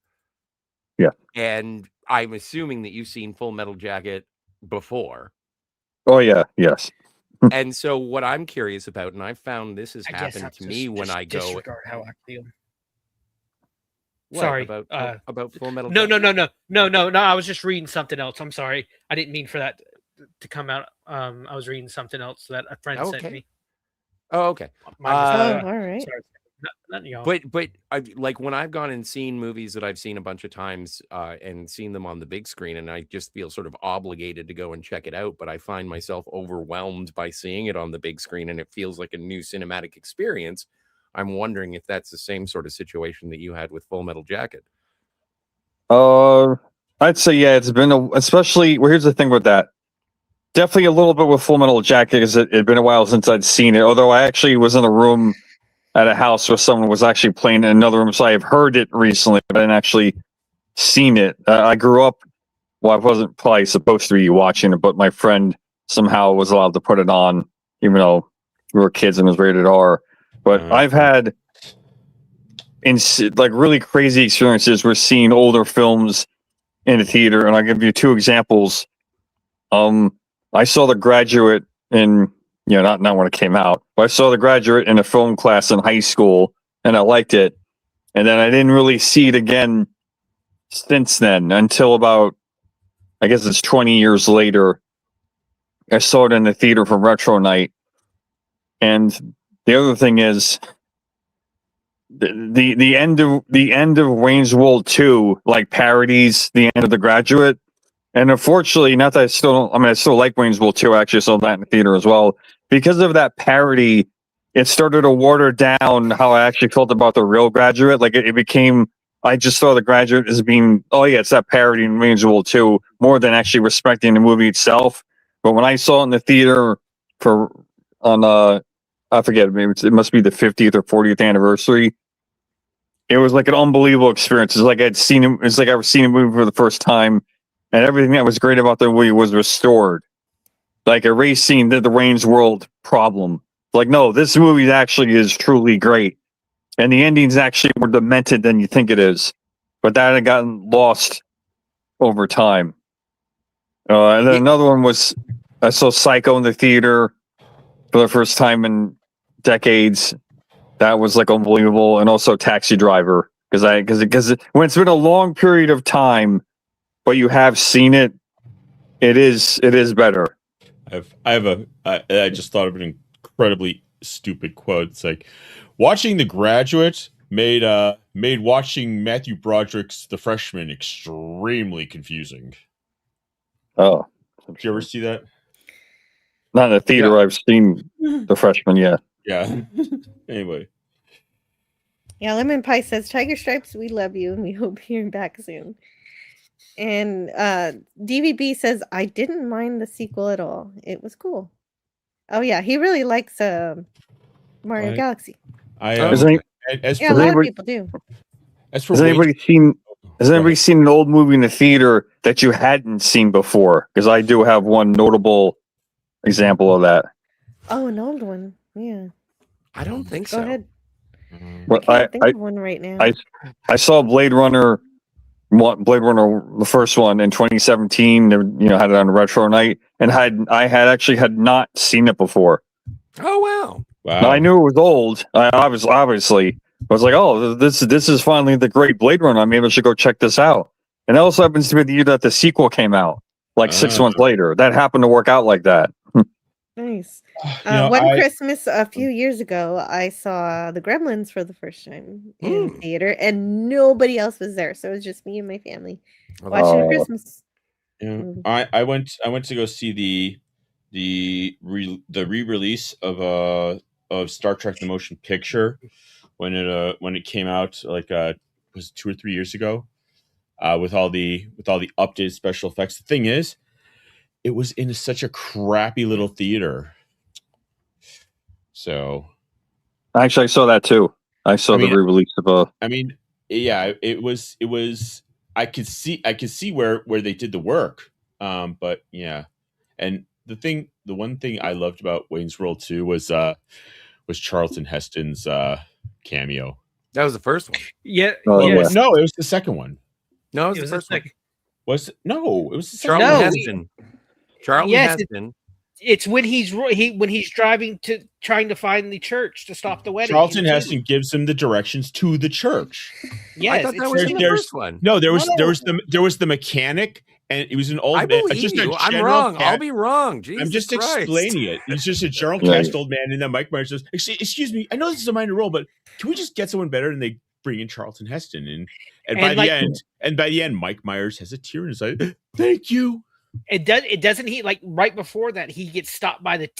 Yeah. And I'm assuming that you've seen Full Metal Jacket before. Oh, yeah. Yes. And so what I'm curious about, and I found this has happened to me when I go. Disregard how I feel. What, sorry. About Full Metal Jacket? No. I was just reading something else. I'm sorry. I didn't mean for that to come out. I was reading something else that a friend sent me. Oh, okay. All right. Sorry. Not y'all. But I like when I've gone and seen movies that I've seen a bunch of times and seen them on the big screen, and I just feel sort of obligated to go and check it out. But I find myself overwhelmed by seeing it on the big screen, and it feels like a new cinematic experience. I'm wondering if that's the same sort of situation that you had with Full Metal Jacket. I'd say it's been especially. Well, here's the thing with that. Definitely a little bit with Full Metal Jacket, because it had been a while since I'd seen it. Although I actually was in a room at a house where someone was actually playing in another room. So I have heard it recently, but I didn't actually seen it. I grew up. Well, I wasn't probably supposed to be watching it, but my friend somehow was allowed to put it on, even though we were kids and it was rated R. But I've had like really crazy experiences with seeing older films in a theater, and I'll give you two examples. I saw The Graduate in, not when it came out, but I saw The Graduate in a film class in high school, and I liked it. And then I didn't really see it again since then until about, I guess it's 20 years later. I saw it in the theater for Retro Night. And the other thing is the end of Wayne's World 2 like parodies the end of The Graduate. And unfortunately, not that I still like Wayne's World 2, I actually saw that in the theater as well. Because of that parody, it started to water down how I actually felt about the real Graduate. Like it became, I just saw The Graduate as being, oh yeah, it's that parody in Wayne's World 2, more than actually respecting the movie itself. But when I saw it in the theater I forget, maybe it must be the 50th or 40th anniversary, it was like an unbelievable experience. It's like I was seeing a movie for the first time, and everything that was great about the movie was restored. Like erasing the Wayne's World problem. Like, no, this movie actually is truly great. And the ending's actually more demented than you think it is. But that had gotten lost over time. And then another one was, I saw Psycho in the theater for the first time in decades. That was like unbelievable. And also Taxi Driver. Because when it's been a long period of time, but you have seen it, it is better. I just thought of an incredibly stupid quote. It's like, watching The Graduate made watching Matthew Broderick's The Freshman extremely confusing. Oh, did you ever see that? Not in the theater. Yeah. I've seen The Freshman. Yeah. Yeah. Anyway. Yeah, Lemon Pie says, Tiger Stripes, we love you and we hope you're back soon. And DVB says, I didn't mind the sequel at all. It was cool. Oh yeah, he really likes Mario Galaxy. A lot of people do. Has anybody seen an old movie in the theater that you hadn't seen before? Because I do have one notable example of that. Oh, an old one. Yeah. I don't think so. Go ahead. Well, I can't think of one right now. I saw Blade Runner, the first one in 2017. Had it on Retro Night, and I had not seen it before. Oh wow! Now, I knew it was old. I was like, oh, this is finally the great Blade Runner. Maybe I should go check this out. And it also happens to be the year that the sequel came out, like 6 months later. That happened to work out like that. Nice. One Christmas a few years ago, I saw The Gremlins for the first time in theater, and nobody else was there, so it was just me and my family watching a Christmas. Yeah, I went to go see the re-release of Star Trek: The Motion Picture when it came out, like was 2 or 3 years ago, with all the updated special effects. The thing is, it was in such a crappy little theater. So, actually, I saw that too. I saw the re-release of it was. I could see where they did the work. But yeah, and the one thing I loved about Wayne's World 2 was Charlton Heston's cameo. That was the first one. Yeah. No, it was the second one. No, it was the first one. It was the Charlton Heston. Charlton Heston. It's when he's driving trying to find the church to stop the wedding. Charlton Heston gives him the directions to the church. Yes, I thought that was in the first one. No, there was the mechanic, and it was an old. I believe you. I'm wrong. I'll be wrong. Jesus I'm just Christ. explaining it. He's just a general cast old man, and then Mike Myers says, "Excuse me, I know this is a minor role, but can we just get someone better?" And they bring in Charlton Heston, and by the end, Mike Myers has a tear in his eye. Thank you. It doesn't he, like, right before that he gets stopped by the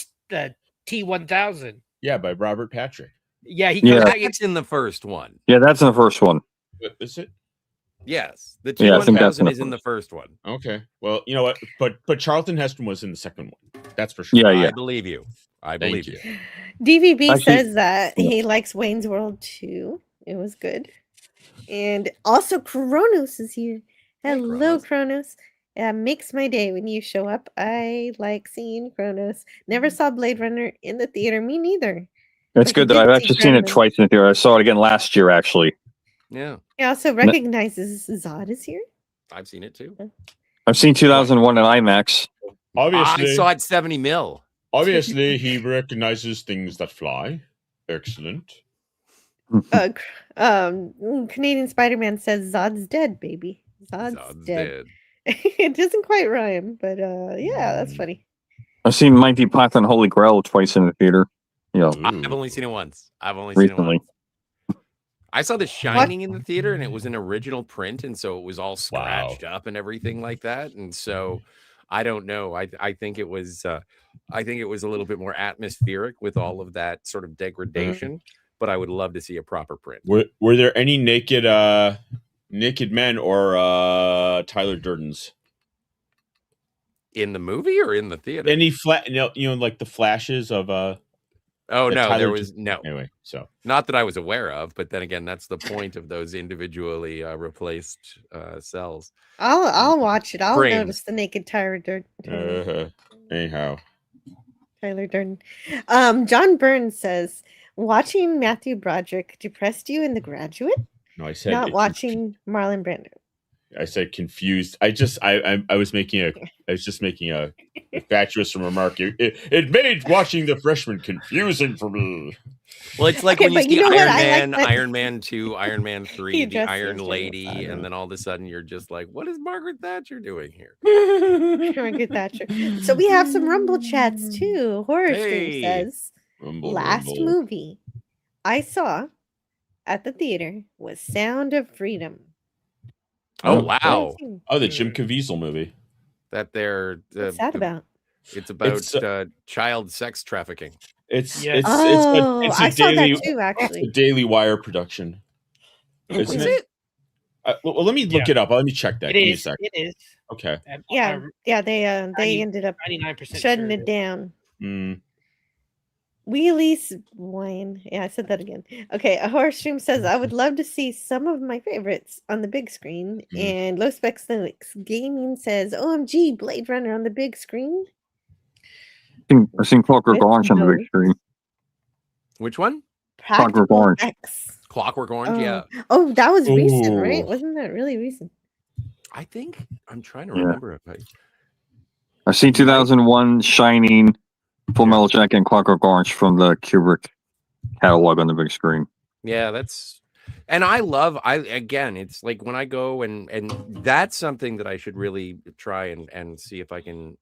T-1000. Yeah, by Robert Patrick. Yeah, he comes back. It's in the first one. Yeah, that's in the first one. What is it? Yes, the Yeah, I think that's T1000 in the is in the first one. Okay. Well, you know what? But Charlton Heston was in the second one. That's for sure. Yeah, yeah. I believe you. I Thank believe you. DVB Actually- says that he likes Wayne's World too. It was good. And also Kronos is here. Hello, Kronos. Makes my day when you show up. I like seeing Kronos. Never saw Blade Runner in the theater. Me neither. It's good But that you I've did see actually seen it Kronos. twice in the theater. I saw it again last year, actually. Yeah, He also recognizes Zod is here. I've seen it too. I've seen 2001 in IMAX. Obviously, I saw it 70 mil. Obviously, he recognizes things that fly. Excellent. Canadian Spider-Man says Zod's dead, baby. Zod's dead. It doesn't quite rhyme, but yeah, that's funny. I've seen Mighty Python Holy Grail twice in the theater. You know, I've only seen it once. I've only seen it recently. once. I saw The Shining in the theater, and it was an original print, and so it was all scratched up and everything like that. And so, I don't know. I think it was a little bit more atmospheric with all of that sort of degradation. But I would love to see a proper print. Were there any naked men or Tyler Durden's in the movie or in the theater? Any like the flashes of Oh no, Tyler there was no. Anyway, so not that I was aware of, but then again, that's the point of those individually replaced cells. I'll watch it. I'll Frames. notice the naked Tyler Durden. Anyhow, Tyler Durden. John Burns says, watching Matthew Broderick depressed you in The Graduate? No, I said not watching Marlon Brando. I said confused. I was just making a fatuous remark. It made watching The Freshman confusing for me. Well, it's like Okay, when you but see you know what? Iron I like Man, that- Iron Man 2, Iron Man 3, He the just Iron is Lady, genocide. and then all of a sudden you're just like, what is Margaret Thatcher doing here? Margaret Thatcher. So we have some Rumble chats too. Horror Stream Hey. says, Rumble, last rumble. movie I saw at the theater was Sound of Freedom. Oh wow, Oh, the Jim Caviezel movie. that they're What's that about? It's about It's, child sex trafficking. It's Yes. it's a I saw Daily that too, it's actually. a Daily Wire production. Isn't Is it? it? Well, let me look it up. Let me check that. It Give me a is. sec. It is. Okay. Yeah, they ended up 99% shutting sure it down. Mm. Wheelies wine. Yeah, I said that again. Okay, a horror stream says I would love to see some of my favorites on the big screen. And Low Specs Linux Gaming says, OMG, Blade Runner on the big screen. I've seen Clockwork Good Orange on the big note. screen. Which one? Practical Orange. Effects. Clockwork Orange. Yeah, Oh, that was recent, right? Ooh. Wasn't that really recent? I think I'm trying to Yeah. remember if I. I've seen 2001 Shining, Full Metal Jacket, and Clockwork Orange from the Kubrick catalog on the big screen. Yeah, and again, it's like when I go and that's something that I should really try and see if I can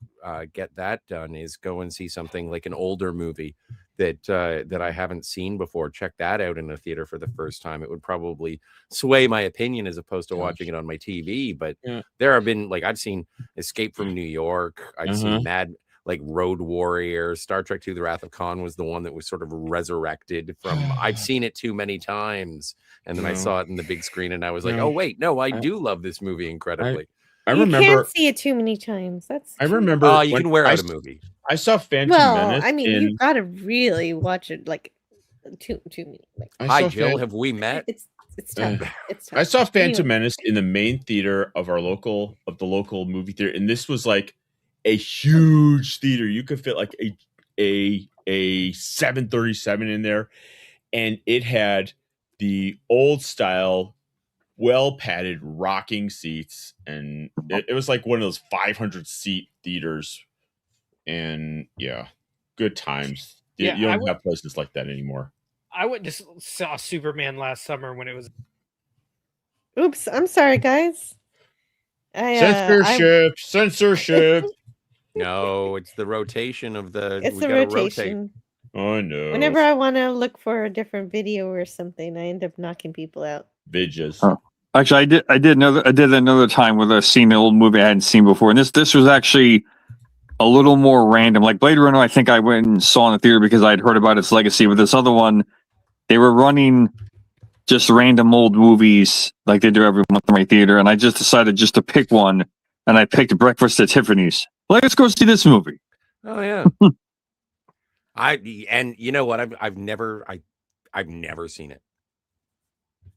get that done, is go and see something like an older movie that I haven't seen before. Check that out in a theater for the first time. It would probably sway my opinion as opposed to watching it on my TV. But there have been, like, I've seen Escape from New York. I've seen Road Warrior. Star Trek II: The Wrath of Khan was the one that was sort of resurrected from. I've seen it too many times, and then I saw it in the big screen, and I was like, oh wait, no, I do love this movie incredibly. I You remember. can't see it too many times. That's I true. remember. Oh, you when can wear I out a s- movie. I saw Phantom Well, Menace. I mean, in, you've got to really watch it like too many. Like, I Hi, saw Jill. Phan- Have we met? it's tough. It's tough. I saw Phantom Anyway. Menace in the main theater of the local movie theater, and this was like a huge theater. You could fit like a 737 in there, and it had the old style, well padded rocking seats, and it was like one of those 500 seat theaters, and yeah, good times. Yeah, You I don't would- have places like that anymore. I went to saw Superman last summer when it was. Oops, I'm sorry, guys. Censorship. No, it's the rotation of the. It's we the gotta rotation. Oh no. Whenever I want to look for a different video or something, I end up knocking people out. Vidges. Oh. Actually, I did another time with a scene, an old movie I hadn't seen before, and this was actually a little more random. Like Blade Runner, I think I went and saw in the theater because I'd heard about its legacy. With this other one, they were running just random old movies like they do every month in my theater, and I just decided just to pick one, and I picked Breakfast at Tiffany's. Let's go see this movie. Oh yeah. And you know what? I've never seen it.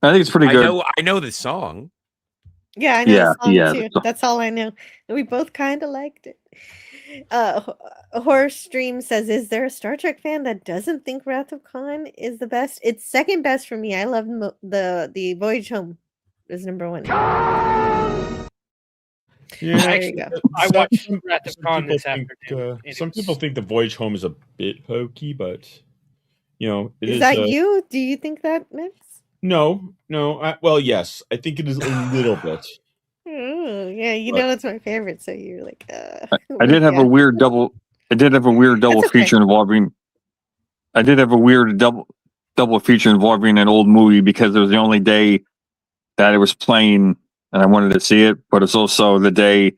I think it's pretty good. I know the song. Yeah, I know the song yeah, too. That's all I know. And we both kind of liked it. Horror Stream says, "Is there a Star Trek fan that doesn't think Wrath of Khan is the best? It's second best for me. I love the Voyage Home is number one." Yeah, there you go. I watched Wrath of Khan this afternoon. Some people think the Voyage Home is a bit hokey, but it is that you? Do you think that, Mix? No. Well, yes, I think it is a little bit. Oh, yeah, it's my favorite. So you're like, I did have a weird double. I did have a weird double feature involving. I did have a weird double feature involving an old movie because it was the only day that it was playing, and I wanted to see it. But it's also the day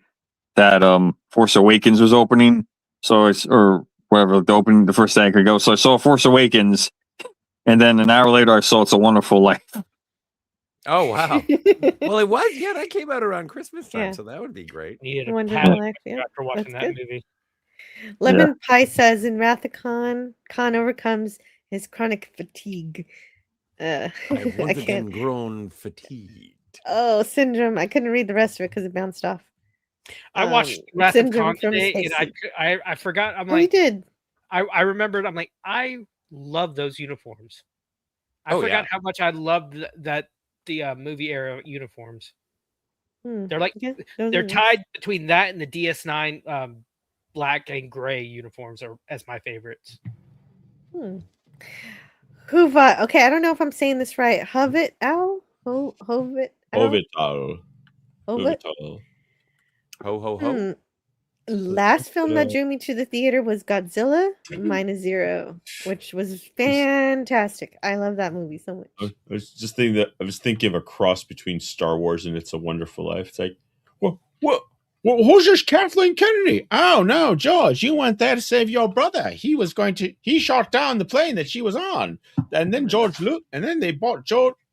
that Force Awakens was opening. So or whatever the first day I could go. So I saw Force Awakens, and then an hour later I saw It's a Wonderful Life. Oh wow! Well, it was that came out around Christmas time, so that would be great. Wonderful Life, after watching that movie. Lemon Pie says in Wrath of Khan overcomes his chronic fatigue. I've once again grown fatigued. Oh, syndrome! I couldn't read the rest of it because it bounced off. I watched Wrath of Khan today, and I forgot. I'm like, you did. I remembered. I'm like, I love those uniforms. I forgot how much I loved the movie era uniforms. They're like they're tied between that and the DS9 black and gray uniforms are as my favorites. Huva. Okay, I don't know if I'm saying this right. Hovit Al? Hovit Al. Ho ho ho. Last film that drew me to the theater was Godzilla -0, which was fantastic. I love that movie so much. I was thinking of a cross between Star Wars and It's a Wonderful Life. It's like, who's this Kathleen Kennedy? Oh no, George, you went there to save your brother. He shot down the plane that she was on, and then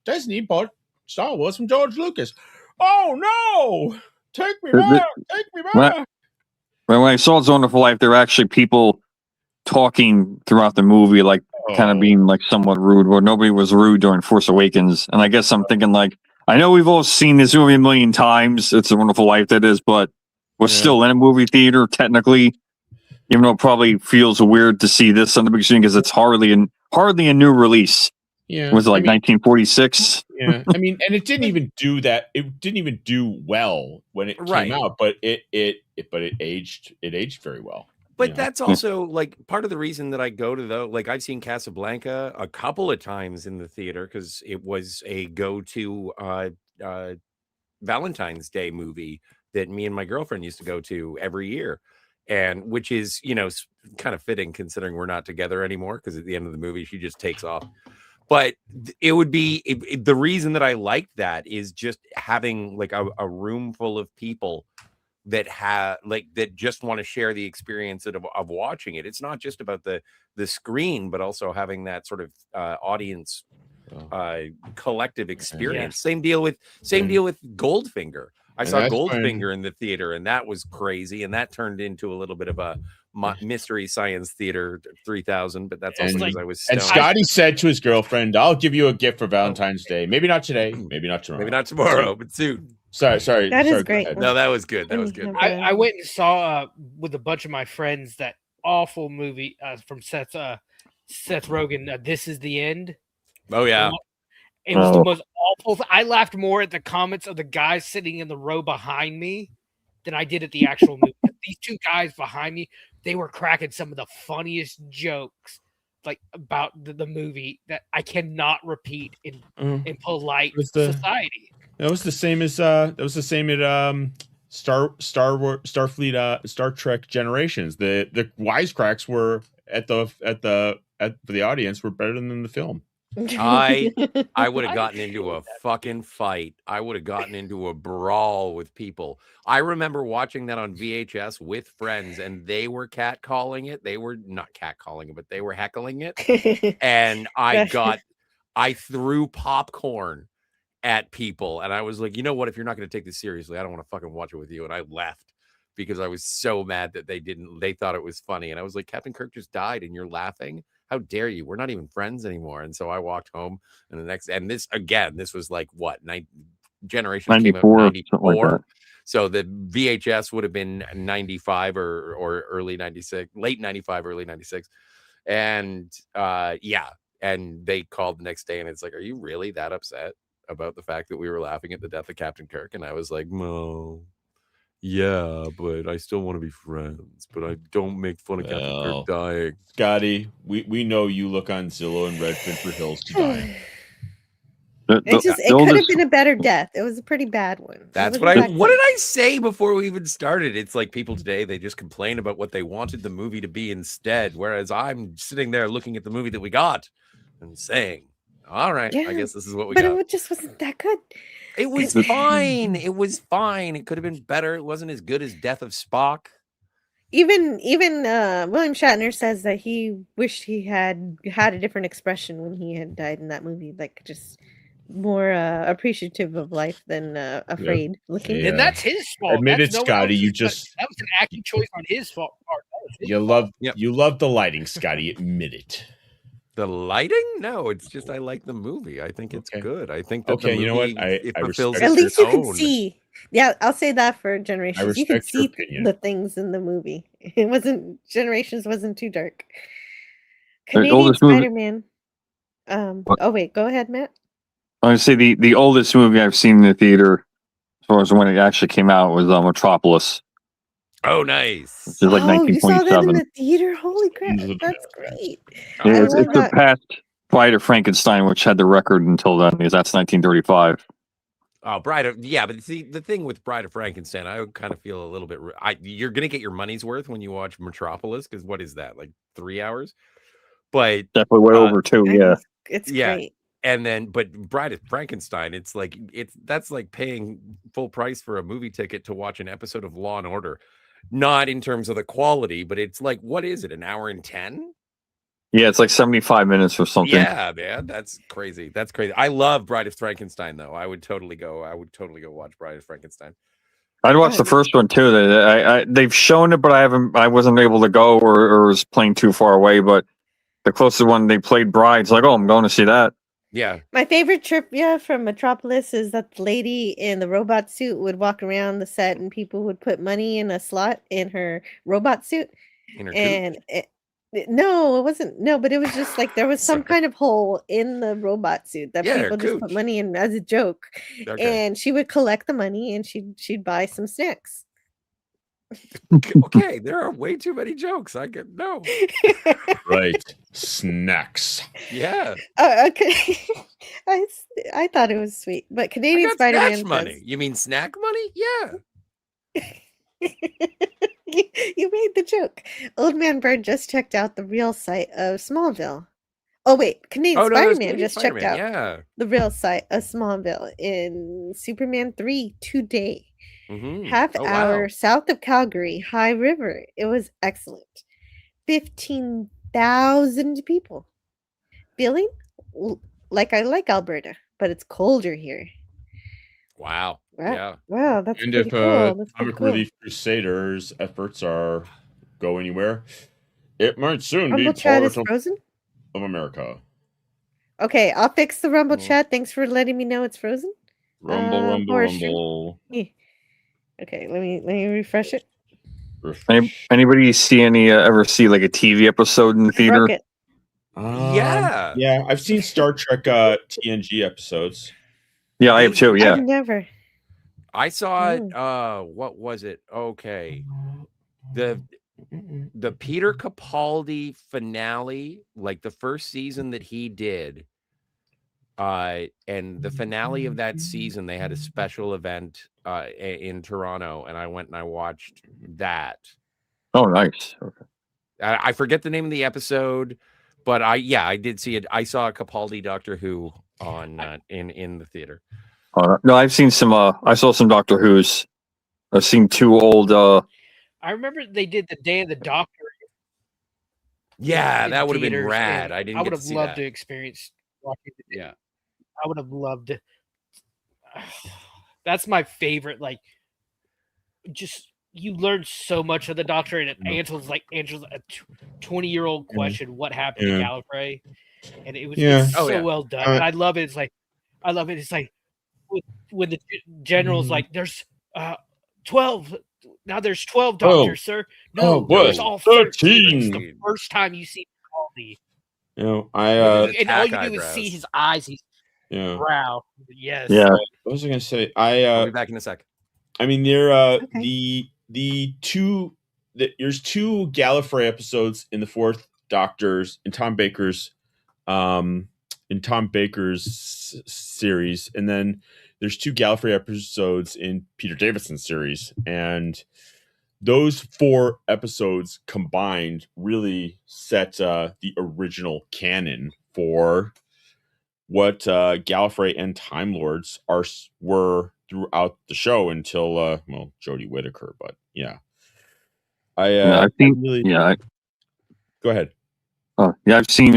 Disney bought Star Wars from George Lucas. Oh no, take me back. When I saw It's a Wonderful Life, there were actually people talking throughout the movie, like kind of being like somewhat rude, where nobody was rude during Force Awakens. And I guess I'm thinking like, I know we've all seen this movie a million times. It's a Wonderful Life, that is, but we're still in a movie theater technically, even though it probably feels weird to see this on the big screen because it's hardly a new release. Yeah, was it like 1946? Yeah, I mean, and it didn't even do that. It didn't even do well when it came out, but it aged very well. But that's also like part of the reason that I go to like I've seen Casablanca a couple of times in the theater because it was a go-to Valentine's Day movie that me and my girlfriend used to go to every year, and which is kind of fitting considering we're not together anymore because at the end of the movie she just takes off. But it would be the reason that I liked that is just having like a room full of people that that just want to share the experience of watching it. It's not just about the screen, but also having that sort of audience collective experience. Same deal with Goldfinger. I saw Goldfinger in the theater, and that was crazy, and that turned into a little bit of a Mystery Science Theater 3000, but that's also because I was stoned. And Scotty said to his girlfriend, "I'll give you a gift for Valentine's Day. Maybe not today, maybe not tomorrow. Maybe not tomorrow, but soon." Sorry. That is great. No, that was good. That was good. I went and saw with a bunch of my friends that awful movie from Seth Rogen, This Is the End. Oh yeah. It was the most awful. I laughed more at the comments of the guys sitting in the row behind me than I did at the actual movie. These two guys behind me, they were cracking some of the funniest jokes like about the movie that I cannot repeat in polite society. That was the same as at Starfleet Star Trek Generations. The wisecracks were for the audience were better than the film. I would have gotten into a fucking fight. I would have gotten into a brawl with people. I remember watching that on VHS with friends, and they were catcalling it. They were not catcalling it, but they were heckling it. And I I threw popcorn at people, and I was like, you know what? If you're not going to take this seriously, I don't want to fucking watch it with you. And I left because I was so mad that they thought it was funny. And I was like, Captain Kirk just died and you're laughing. How dare you? We're not even friends anymore. And so I walked home, and this was like what? Generations came out in 94. Like so the VHS would have been 95 or early 96, late 95, early 96. And and they called the next day and it's like, are you really that upset about the fact that we were laughing at the death of Captain Kirk? And I was like, no, yeah, but I still want to be friends, but I don't make fun of Captain Kirk dying. Scotty, we know you look on Zillow and Redfin for hills to die. It could have been a better death. It was a pretty bad one. That's what did I say before we even started? It's like people today, they just complain about what they wanted the movie to be instead. Whereas I'm sitting there looking at the movie that we got and saying, all right, I guess this is what we got. But it just wasn't that good. It was fine. It was fine. It could have been better. It wasn't as good as Death of Spock. Even William Shatner says that he wished he had a different expression when he had died in that movie, like just more appreciative of life than afraid looking. And that's his fault. Admit it, Scotty. That was an acting choice on his fault. You love the lighting, Scotty. Admit it. The lighting? No, it's just I like the movie. I think it's good. I think that the movie, you know what? It fulfills at least you can own. see. Yeah, I'll say that for Generations. You can see the things in the movie. Generations wasn't too dark. Canadian Spider-Man. Oh wait, go ahead, Matt. I would say the oldest movie I've seen in the theater, as far as when it actually came out, was Metropolis. Oh, nice! Which is like 1927. You saw that in the theater? Holy crap, that's great! Yeah, it surpassed Bride of Frankenstein, which had the record until then, because that's 1935. Oh, but see, the thing with Bride of Frankenstein, I kind of feel a little bit. You're gonna get your money's worth when you watch Metropolis, because what is that, like 3 hours? But definitely way over 2. Yeah, it's great. And then, but Bride of Frankenstein, that's like paying full price for a movie ticket to watch an episode of Law and Order. Not in terms of the quality, but it's like, what is it, an hour and 10? Yeah, it's like 75 minutes or something. Yeah, man, that's crazy. That's crazy. I love Bride of Frankenstein, though. I would totally go watch Bride of Frankenstein. I'd watch the first one too. They've shown it, but I wasn't able to go, or was playing too far away. But the closest one they played Bride's like, oh, I'm going to see that. Yeah. My favorite trivia from Metropolis is that the lady in the robot suit would walk around the set and people would put money in a slot in her robot suit. In her no, it wasn't. No, but it was just like there was some kind of hole in the robot suit that people just put money in as a joke. Okay. And she would collect the money and she'd buy some snacks. Okay, there are way too many jokes. I get no. Right, snacks. Yeah. Okay. I thought it was sweet, but Canadian Spider-Man money. You mean snack money? Yeah. You made the joke. Old Man Bird just checked out the real site of Smallville. Oh wait, Canadian Spider-Man just checked out the real site of Smallville in Superman 3 today. Mm-hmm. Half hour south of Calgary, High River. It was excellent. 15,000 people. Feeling like I like Alberta, but it's colder here. Wow. Yeah. Wow, that's and pretty if cool. Comic Relief Crusaders' efforts are go anywhere, it might soon Rumble be chat is part frozen? of America. Okay, I'll fix the Rumble chat. Thanks for letting me know it's frozen. Rumble. Yeah. Okay, let me refresh it. Anybody see ever see like a TV episode in the theater? Yeah, I've seen Star Trek TNG episodes. Yeah, I have too. Yeah, I've never. I saw it. What was it? Okay, the Peter Capaldi finale, like the first season that he did. And the finale of that season, they had a special event in Toronto, and I went and I watched that. Oh, nice. Okay. I forget the name of the episode, but I did see it. I saw a Capaldi Doctor Who on in the theater. No, I've seen some. I saw some Doctor Who's. I've seen 2 old. I remember they did the Day of the Doctor. Yeah, that would have been rad. I would have loved to experience watching the Yeah. I would have loved it. That's my favorite. Like, just you learn so much of the Doctor, and answers a 20-year-old question: what happened to Gallifrey? And it's so well done. And I love it. It's like It's like when the general's like, "There's 12. Now there's 12 doctors, sir." No, there's all 13. It's the first time you see Capaldi. You know, and all you do is see his eyes. He's brow. Yes. Yeah. What was I gonna say? I'll be back in a sec. I mean, there there's two Gallifrey episodes in the Fourth Doctor's in Tom Baker's series, and then there's 2 Gallifrey episodes in Peter Davison's series, and those 4 episodes combined really set the original canon for what Gallifrey and Time Lords were throughout the show until Jodie Whittaker. But yeah, I think go ahead. Oh yeah, I've seen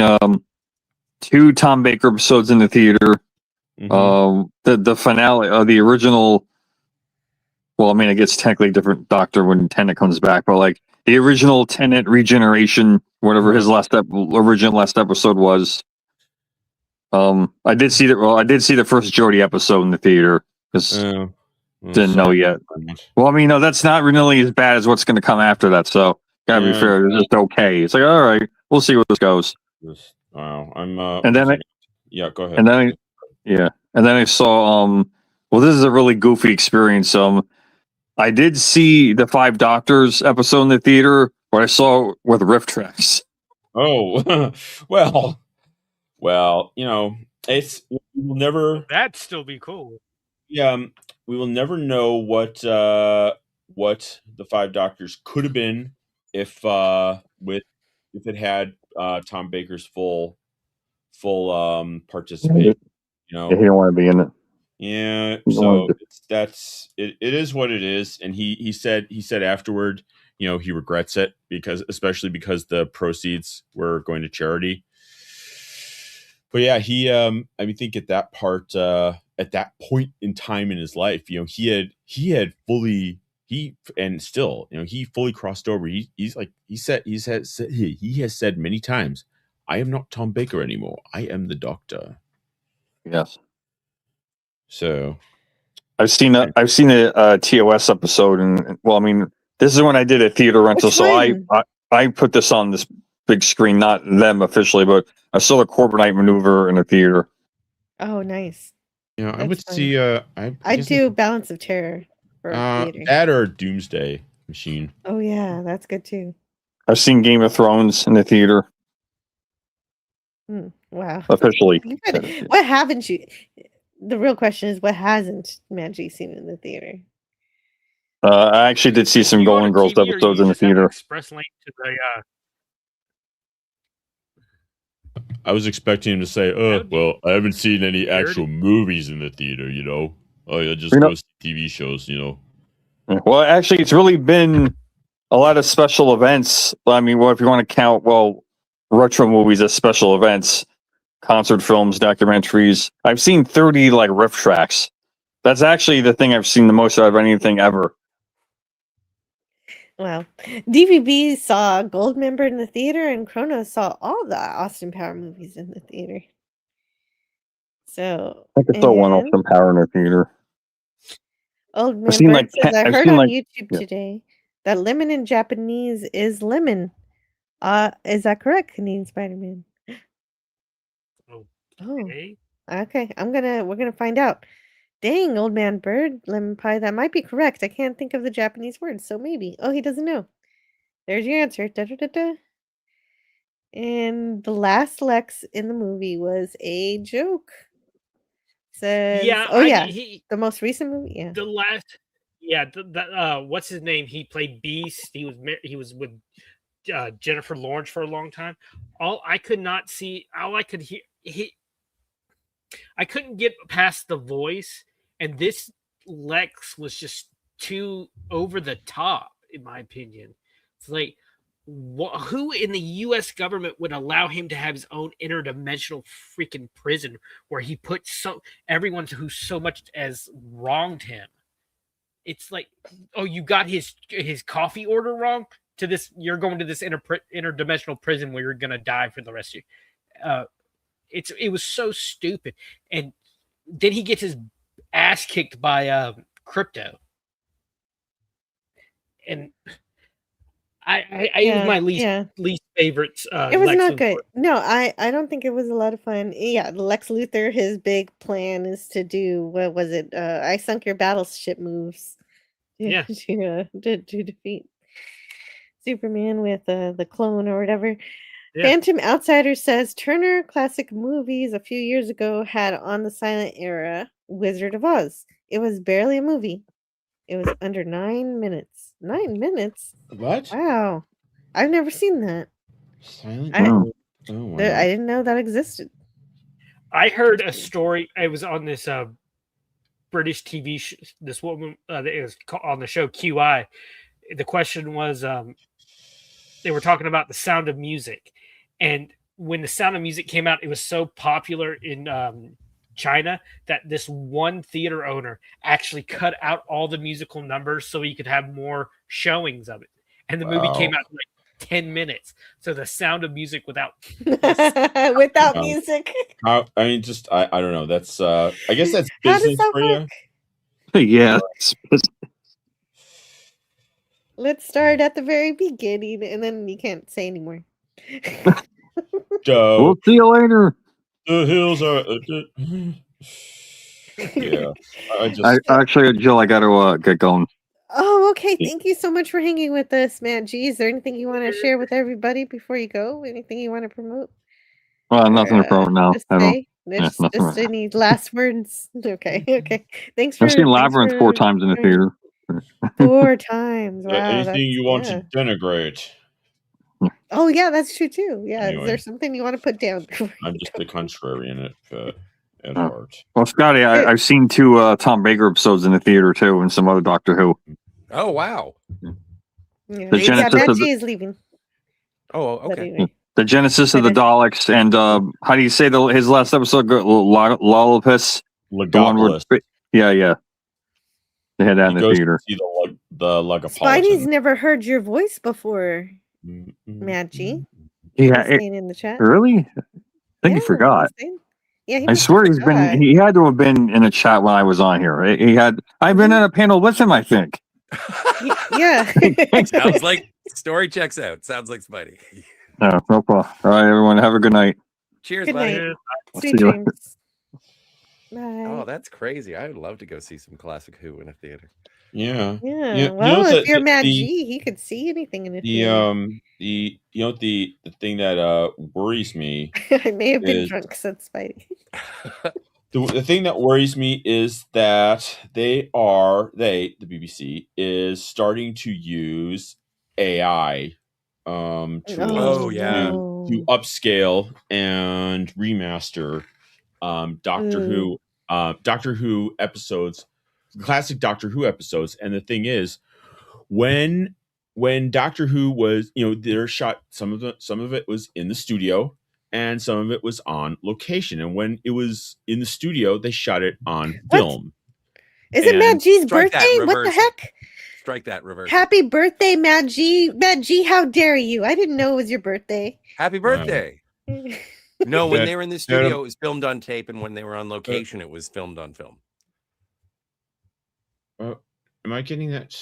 2 Tom Baker episodes in the theater. The finale of the original. Well, I mean, it gets technically different Doctor when Tennant comes back, but like the original Tennant regeneration, whatever his original last episode was. I did see the first Jodie episode in the theater because didn't know yet. Well, I mean, no, that's not really as bad as what's going to come after that. So gotta be fair, it's just okay. It's like, all right, we'll see where this goes. Wow, and then go ahead. And then I saw well, this is a really goofy experience. I did see the 5 Doctors episode in the theater, but I saw it with riff tracks. Oh, well, you know, we will never. That'd still be cool. Yeah, we will never know what the 5 Doctors could have been if it had Tom Baker's full participation. You know, he didn't want to be in it. Yeah, so it is what it is, and he said afterward, you know, he regrets it especially because the proceeds were going to charity. But yeah, I think at that point in time in his life, you know, he had fully crossed over. He has said many times, "I am not Tom Baker anymore. I am the Doctor." Yes. So I've seen a TOS episode, and well, I mean, this is when I did a theater rental, so I put this on this big screen, not them officially, but I saw the Corbinite maneuver in a theater. Oh, nice. Yeah, I would see. I do Balance of Terror for theater. That or Doomsday Machine. Oh yeah, that's good too. I've seen Game of Thrones in the theater. Wow. Officially. What haven't you? The real question is, what hasn't Manji seen in the theater? I actually did see some Golden Girls episodes in the theater. Express link to the. I was expecting him to say, "Oh, well, I haven't seen any actual movies in the theater, you know. I just go see TV shows, you know." Well, actually, it's really been a lot of special events. I mean, well, if you want to count, retro movies as special events, concert films, documentaries. I've seen 30 like riff tracks. That's actually the thing I've seen the most out of anything ever. Well, DVB saw Goldmember in the theater, and Kronos saw all the Austin Power movies in the theater. So I could throw one Austin Power in the theater. Old Man Bird says, I heard on YouTube today that lemon in Japanese is lemon. Is that correct, Canadian Spider-Man? Okay. Okay. We're gonna find out. Dang, Old Man Bird, lemon pie. That might be correct. I can't think of the Japanese word, so maybe. Oh, he doesn't know. There's your answer. Da, da, da, da. And the last Lex in the movie was a joke. Says, the most recent movie. Yeah. The last. Yeah. What's his name? He played Beast. He was with Jennifer Lawrence for a long time. All I could hear. I couldn't get past the voice, and this Lex was just too over the top, in my opinion. It's like, who in the U.S. government would allow him to have his own interdimensional freaking prison where he put everyone who so much as wronged him? It's like, oh, you got his coffee order wrong. To this, you're going to this interdimensional prison where you're gonna die for the rest of you. It was so stupid, and then he gets his ass kicked by Crypto, and it was my least favorite. It was not good. No, I don't think it was a lot of fun. Yeah, Lex Luthor, his big plan is to do, what was it? I sunk your battleship moves. Yeah. to defeat Superman with the clone or whatever. Yeah. Phantom Outsider says Turner Classic Movies a few years ago had on the silent era Wizard of Oz. It was barely a movie. It was under 9 minutes. 9 minutes? What? Wow. I've never seen that. Silent. I wow. I didn't know that existed. I heard a story. I was on this British TV show. This woman it was on the show QI. The question was, they were talking about The Sound of Music, and when The Sound of Music came out, it was so popular in China that this one theater owner actually cut out all the musical numbers so he could have more showings of it. And the movie came out in like 10 minutes. So The Sound of Music without music. I mean, just I don't know. That's I guess that's business for you. Yeah. Let's start at the very beginning, and then you can't say anymore. We'll see you later. The hills are. Yeah. Actually, Jill, I got to get going. Oh, okay. Thank you so much for hanging with us, Matt G. Is there anything you want to share with everybody before you go? Anything you want to promote? Nothing to promote now. Just I don't. say? Yeah, Just any last words? Okay. Thanks for. I've seen Labyrinth 4 times in the theater. 4 times. Wow. Anything you want to denigrate? Oh yeah, that's true too. Yeah. Anyway. Is there something you want to put down? I'm just the contrarian at heart. Well, Scotty, I've seen 2 Tom Baker episodes in the theater too, and some other Doctor Who. Oh wow! Yeah, The Genesis Matt of G is leaving. Oh, okay. Anyway. The Genesis of the Daleks, and how do you say his last episode? Lollopus. Legopolis. Yeah. They had that in the theater. See the Legopolitan. Spidey's never heard your voice before, Matt G. Yeah, saying in the chat. Really? I think he forgot. Yeah, I swear he had to have been in a chat when I was on here. I've been in a panel with him, I think. Yeah. Sounds like story checks out. Sounds like Spidey. No problem. All right, everyone, have a good night. Cheers, Good buddy. night. I'll Sweet see you dreams. Bye. Oh, that's crazy. I would love to go see some classic Who in a theater. Yeah. Yeah. Well, if you're Matt G, he could see anything in a theater. The thing that worries me. I may have been drunk, said Spidey. The thing that worries me is that the BBC is starting to use AI tools to upscale and remaster Doctor Who episodes, classic Doctor Who episodes. And the thing is, when Doctor Who was, they're shot, some of it was in the studio and some of it was on location. And when it was in the studio, they shot it on film. Is it Matt G's birthday? What the heck? Strike that reverse. Happy birthday, Matt G. Matt G, how dare you? I didn't know it was your birthay. Happy birthday. No, when they were in the studio, it was filmed on tape, and when they were on location, it was filmed on film. Am I getting that?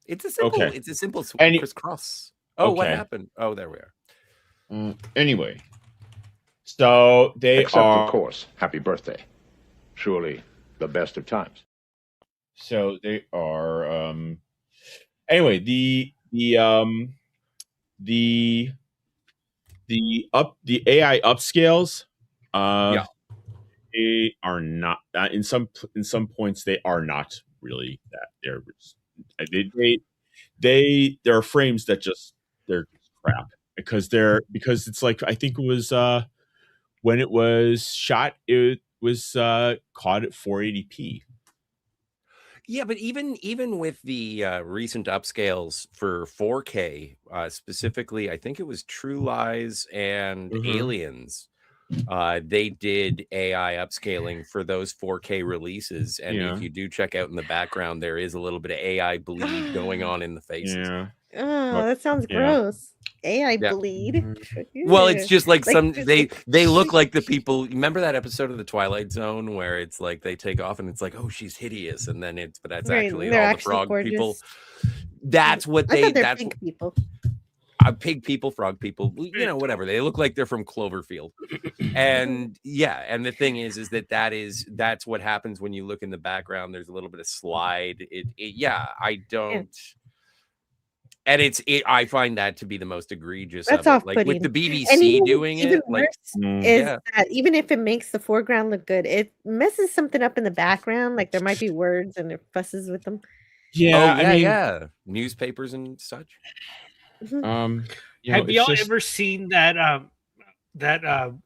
It's a simple. It's a simple crisscross. Oh, what happened? Oh, there we are. Anyway, so they are, of course, happy birthday. Surely the best of times. So they are. Anyway, the AI upscales. They are not in some points. They are not really that. There are frames that they're crap because it's like, I think it was when it was shot, it was caught at 480p. Yeah, but even with the recent upscales for 4K, specifically, I think it was True Lies and Aliens. They did AI upscaling for those 4K releases, and if you do check out in the background, there is a little bit of AI bleed going on in the faces. Oh, that sounds gross. AI bleed. Well, it's just like some just they look like the people. Remember that episode of The Twilight Zone where it's like they take off and it's like, oh, she's hideous, and then but that's Right, actually they're all the actually frog gorgeous. people. That's what I they. thought they're That's pig people. Pig people, frog people, whatever. They look like they're from Cloverfield. And and the thing is that's what happens when you look in the background. There's a little bit of slide. I don't. And I find that to be the most egregious. That's of it. Like with the BBC doing it. Like, is that even if it makes the foreground look good, it messes something up in the background. Like there might be words and it fusses with them. Yeah, newspapers and such. Have y'all ever seen that?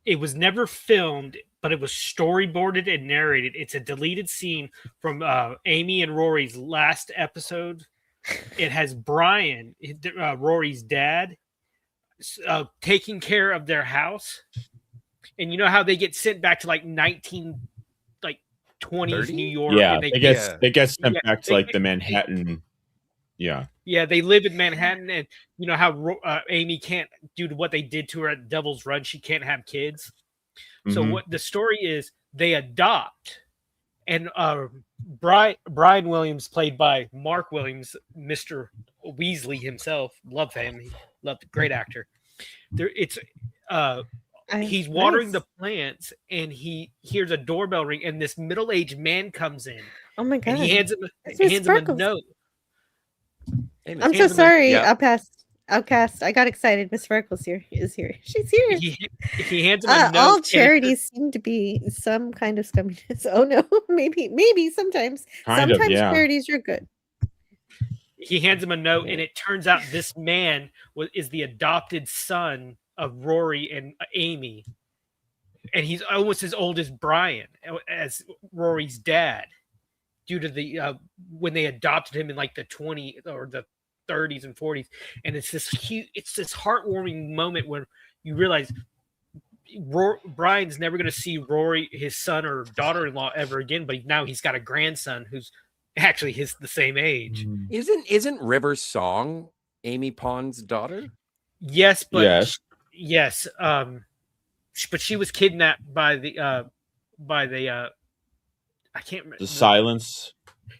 It was never filmed, but it was storyboarded and narrated. It's a deleted scene from Amy and Rory's last episode. It has Brian, Rory's dad, taking care of their house, and you know how they get sent back to like 20s New York. Yeah, and they get sent back to like the Manhattan. Yeah, they live in Manhattan, and you know how Amy can't, due to what they did to her at Devil's Run, she can't have kids. So what the story is, they adopt, and Brian Williams, played by Mark Williams, Mr. Weasley himself, love him, great actor. He's watering the plants, and he hears a doorbell ring, and this middle-aged man comes in. Oh my god! And he hands him a note. I'm so sorry, Outcast. I got excited. Miss Sparkles is here. She's here. He hands him a note. All charities seem to be some kind of scumminess. Oh no, maybe sometimes. Sometimes charities are good. He hands him a note, and it turns out this man is the adopted son of Rory and Amy, and he's almost as old as Brian, as Rory's dad, due to the when they adopted him in like the 20s or the 30s and 40s. And it's this heartwarming moment when you realize Brian's never going to see Rory, his son or daughter-in-law, ever again, but now he's got a grandson who's actually the same age. Isn't River's Song Amy Pond's daughter? Yes, but yes, but she was kidnapped by the I can't remember the Silence.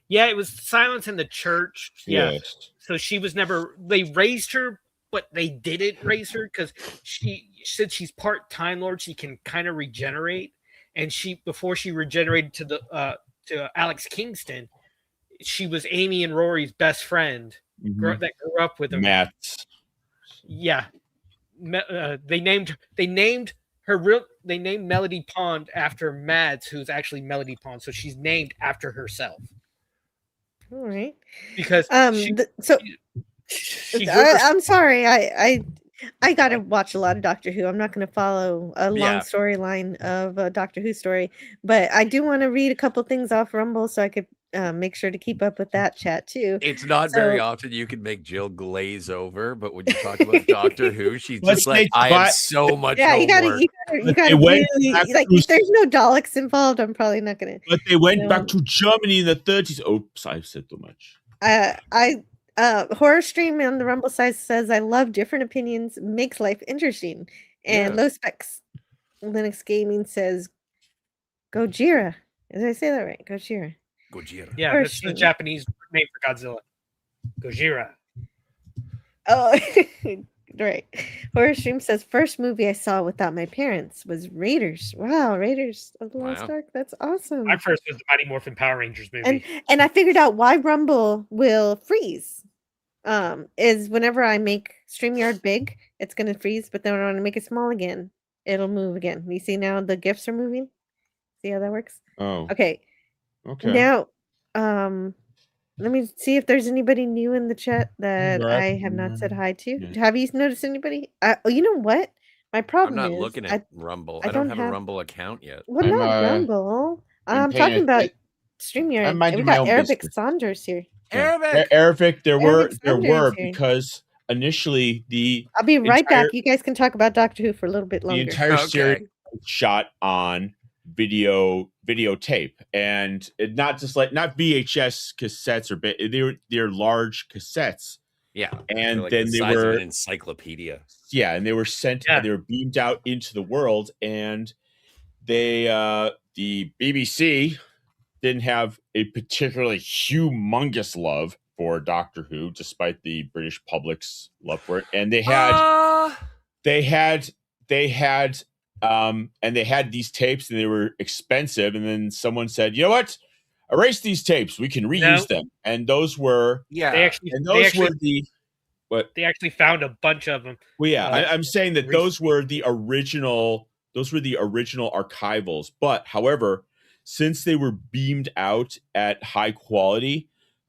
Yeah, it was Silence in the church. Yeah. Yes. So she was never. They raised her, but they didn't raise her because since she's part Time Lord, she can kind of regenerate. And before she regenerated to Alex Kingston, she was Amy and Rory's best friend that grew up with them. Matt. Yeah. They named Melody Pond after Mads, who's actually Melody Pond. So she's named after herself. All right. Because I'm sorry. I got to watch a lot of Doctor Who. I'm not going to follow a long storyline of a Doctor Who story, but I do want to read a couple things off Rumble so I could make sure to keep up with that chat too. It's not very often you can make Jill glaze over, but when you talk about Doctor Who, she's just like, I have so much homework. You gotta really, like, if there's no Daleks involved, I'm probably not gonna. But they went back to Germany in the 30s. Oops, I've said too much. Horror Stream on the Rumble side says, I love different opinions, makes life interesting. And Low Specs Linux Gaming says, Gojira. Did I say that right? Gojira. Yeah, that's the Japanese name for Godzilla. Gojira. Oh, right. Horror Stream says, first movie I saw without my parents was Raiders. Wow, Raiders of the Lost Ark. That's awesome. My first was the Mighty Morphin Power Rangers movie. And I figured out why Rumble will freeze. Is whenever I make StreamYard big, it's going to freeze, but then when I want to make it small again, it'll move again. You see now the GIFs are moving? See how that works? Oh. Okay. Now, let me see if there's anybody new in the chat that I have not said hi to. Have you noticed anybody? You know what? My problem is I'm not looking at Rumble. I don't have a Rumble account yet. Well, not Rumble. I'm talking about StreamYard. I'm minding We my got own Arabic business. Sanders here. Arabic. Arabic. There were Sanders here. because initially the I'll be right entire, back. You guys can talk about Doctor Who for a little bit the longer. entire series Okay. was shot on videotape, and it not VHS cassettes or they're large cassettes. Yeah. And like then the they size of were an encyclopedia. Yeah, and they were sent. They were beamed out into the world, and they the BBC didn't have a particularly humongous love for Doctor Who, despite the British public's love for it. And they had these tapes, and they were expensive. And then someone said, "You know what? Erase these tapes. We can reuse them." And those were They actually found a bunch of them. Well, yeah, I'm saying that those were the original archivals. But however, since they were beamed out at high quality,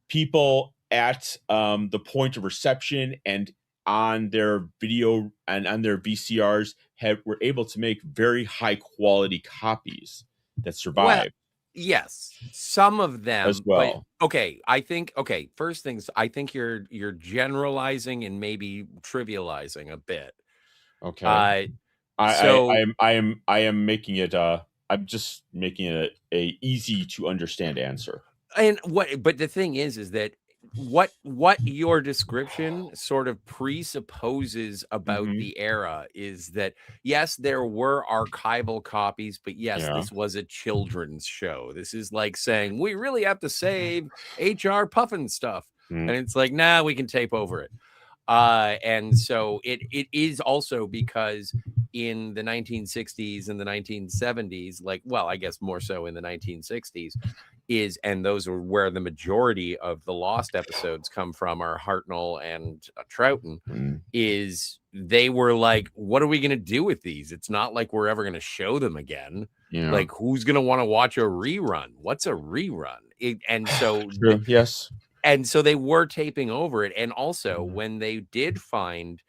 people at the point of reception and on their video and on their VCRs were able to make very high quality copies that survived. Yes, some of them as well. But, I think first things, I think you're generalizing and maybe trivializing a bit. Okay. I am making it I'm just making it a easy to understand answer. But the thing is that what your description sort of presupposes about the era is that yes, there were archival copies, but yes, this was a children's show. This is like saying we really have to save HR Puffin stuff, and it's like, nah, we can tape over it. And so it is also because in the 1960s and the 1970s, I guess more so in the 1960s, and those are where the majority of the Lost episodes come from, are Hartnell and Troughton, is they were like, what are we going to do with these? It's not like we're ever going to show them again. Yeah. Like, who's going to want to watch a rerun? What's a rerun? And so, True. Yes. And so they were taping over it. And also when they did find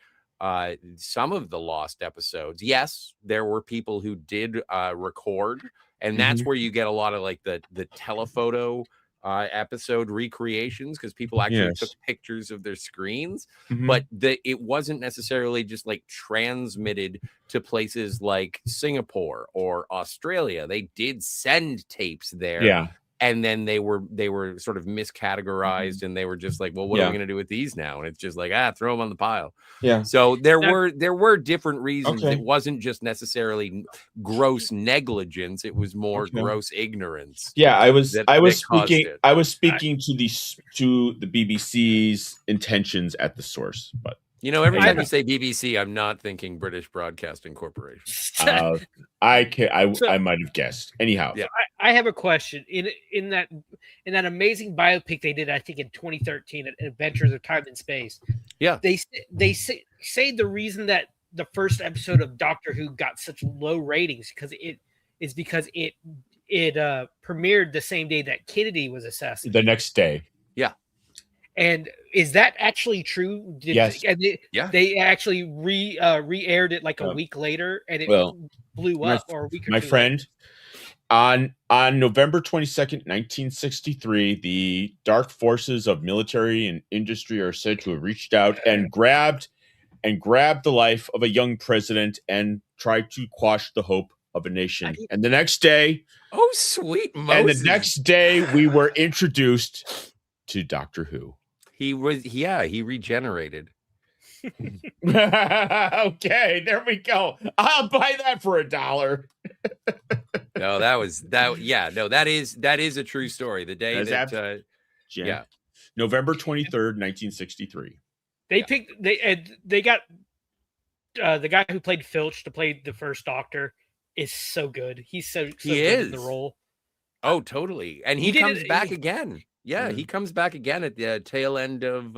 some of the Lost episodes, yes, there were people who did record. And that's where you get a lot of like the telephoto episode recreations, because people actually took pictures of their screens, but it wasn't necessarily just like transmitted to places like Singapore or Australia. They did send tapes there. Yeah. And then they were sort of miscategorized, and they were just like, well, what are we going to do with these now? And it's just like, throw them on the pile. Yeah. So there were different reasons. It wasn't just necessarily gross negligence. It was more gross ignorance. Yeah, I was speaking to the BBC's intentions at the source, but every time you say BBC, I'm not thinking British Broadcasting Corporation. I might have guessed. Anyhow, yeah. I have a question. In that amazing biopic they did, I think in 2013, Adventures of Time and Space. Yeah, they say the reason that the first episode of Doctor Who got such low ratings because it premiered the same day that Kennedy was assassinated. The next day. Yeah. And is that actually true? Yes. They actually re-aired it like a week later, and it blew up. Or a week or my two friend, later. On November 22nd, 1963, the dark forces of military and industry are said to have reached out and grabbed the life of a young president and tried to quash the hope of a nation. And the next day, oh sweet Moses. And the next day, we were introduced to Doctor Who. He regenerated. Okay, there we go. I'll buy that for $1. No, that is a true story. The day November 23rd, 1963. They got the guy who played Filch to play the first Doctor is so good. He's so good in the role. Oh, totally. And he comes back again. Yeah, he comes back again at the tail end of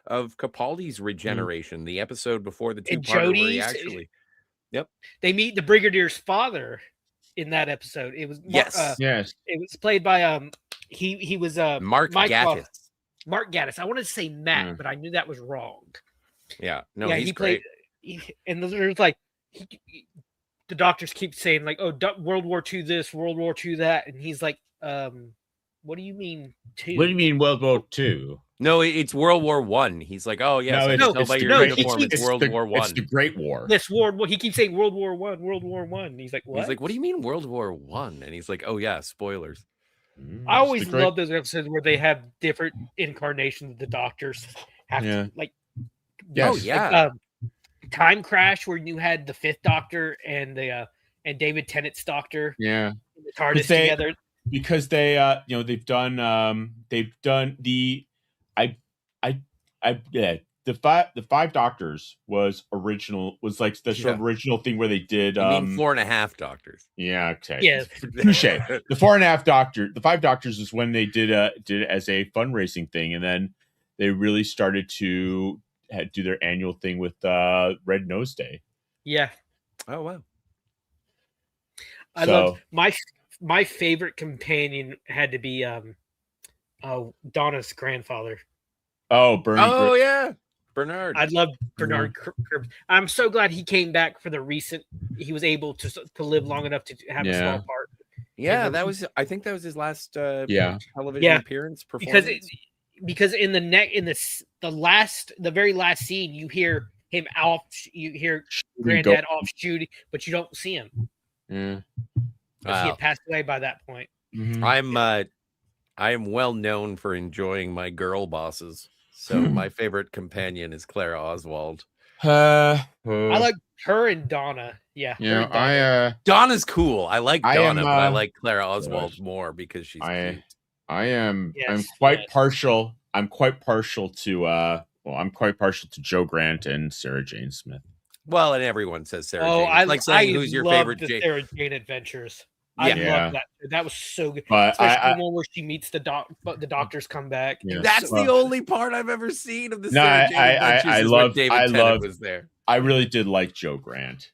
Capaldi's regeneration, the episode before the two-parter where he actually. Yep. They meet the Brigadier's father in that episode. It was yes. It was played by he was Mark Gatiss. Mark Gatiss. I wanted to say Matt, but I knew that was wrong. Yeah. No, yeah, he played. And there's like the doctors keep saying like, "Oh, World War II this, World War II that," and he's like, What do you mean two? What do you mean World War II? No, it's World War One. He's like, oh yes, I can tell by your uniform, it's World War One. It's the Great War. This World War. He keeps saying World War One, World War One. He's like, what? He's like, what do you mean World War One? And he's like, oh yeah, spoilers. I always love those episodes where they have different incarnations of the Doctors. Have to, like, yes. Oh yeah, like, Time Crash, where you had the Fifth Doctor and the and David Tennant's Doctor. Yeah, in the TARDIS together. Because they they've done the the five Doctors was like the original thing where they did you mean 4.5 Doctors. Yeah, okay. Yeah. Touche. The 4.5 Doctor, the 5 Doctors is when they did it as a fundraising thing, and then they really started to do their annual thing with Red Nose Day. Yeah. Oh wow. I love my favorite companion had to be Donna's grandfather. Oh, Bernie. Oh yeah, Bernard. I love Bernard. I'm so glad he came back for the recent. He was able to live long enough to have a small part. Yeah, I think that was his last television appearance performance. Because in the very last scene, you hear him off. You hear Granddad off shooting, but you don't see him. Yeah. He had passed away by that point. Mm-hmm. I am well known for enjoying my girl bosses. So my favorite companion is Clara Oswald. I like her and Donna. Yeah. Donna's cool. I like Donna, but I like Clara Oswald more because she's cute. I'm quite partial. I'm quite partial to Joe Grant and Sarah Jane Smith. Well, and everyone says Sarah Jane. I like saying who's your favorite Sarah Jane adventures. I love that. That was so good. But especially the one where she meets the doctors come back. Yeah. That's the only part I've ever seen of the Sarah Jane adventures. I love David Tennant was there. I really did like Joe Grant.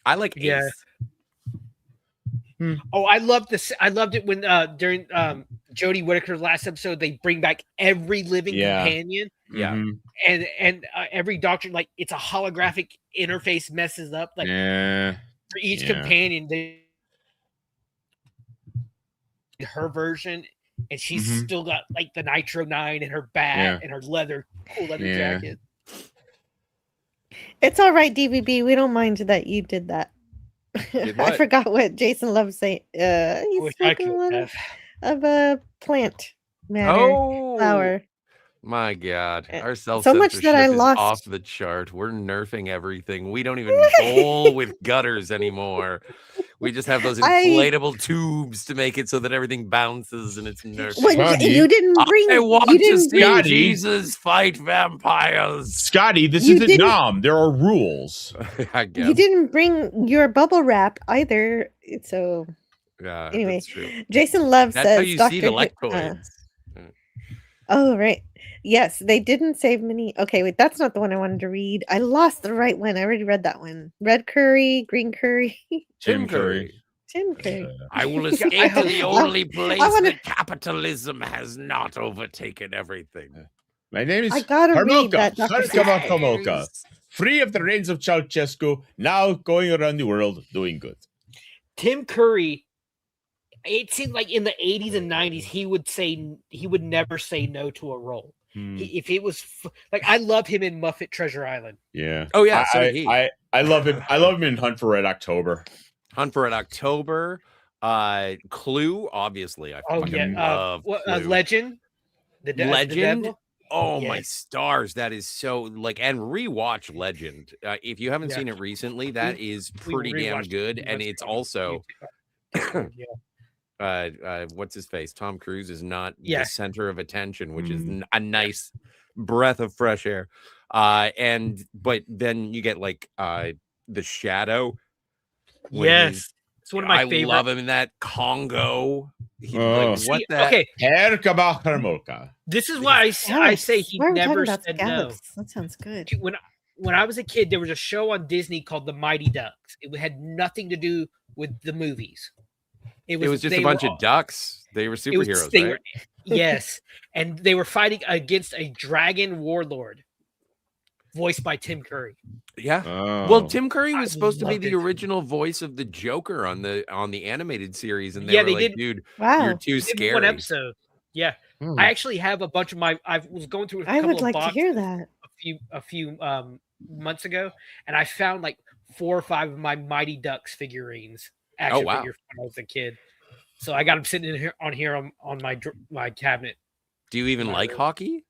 I like Ace. Oh, I loved this. I loved it when during Jodie Whittaker's last episode, they bring back every living companion. Yeah. Mm-hmm. And every doctor, like, it's a holographic interface messes up. Like for each companion, her version, and she's still got like the Nitro 9 and her bat and her leather jacket. It's all right, DVB. We don't mind that you did that. I forgot what Jason loves saying. He's speaking of a plant matter flower. My God, our so much that I lost off the chart. We're nerfing everything. We don't even bowl with gutters anymore. We just have those inflatable tubes to make it so that everything bounces and it's nerfed. You didn't bring. I want to see Jesus fight vampires. Scotty, this isn't Nom. There are rules. I guess. You didn't bring your bubble wrap either. So anyway, that's true. Jason Love that's says how you see the lectoids. Oh, right. Yes, they didn't save many. Okay, wait, that's not the one I wanted to read. I lost the right one. I already read that one. Red curry, green curry. Tim Curry. Tim Curry. I will escape to the only place that capitalism has not overtaken everything. My name is Harmoka. Free of the reins of Ceausescu, now going around the world doing good. Tim Curry. It seemed like in the 80s and 90s, he would never say no to a role. If it was like, I love him in Muppet Treasure Island. Yeah. Oh yeah. I love him. I love him in Hunt for Red October. Clue, obviously. I love Legend. Legend. Oh my stars! That is so and rewatch Legend. If you haven't seen it recently, that is pretty damn good, and it's also. What's his face? Tom Cruise is not the center of attention, which is a nice breath of fresh air. But then you get the Shadow. Yes, it's one of my favorite. I love him in that Congo. What that? Okay, Harmoka. This is why I say he never said no. That sounds good. When I was a kid, there was a show on Disney called The Mighty Ducks. It had nothing to do with the movies. It was just a bunch of ducks. They were superheroes, right? Yes, and they were fighting against a dragon warlord. voiced by Tim Curry. Yeah. Oh. Well, Tim Curry was I supposed to be loved the it. original voice of the Joker on the animated series, and Yeah, they were they like, did- "Dude, Wow. you're too They did one scary." episode. Yeah, I actually have a bunch of my. I was going through a I couple would of like to boxes hear that. a few months ago, and I found like 4 or 5 of my Mighty Ducks figurines, action wow. figures when I was a kid. So I got them sitting in here on my cabinet. Do you even like hockey?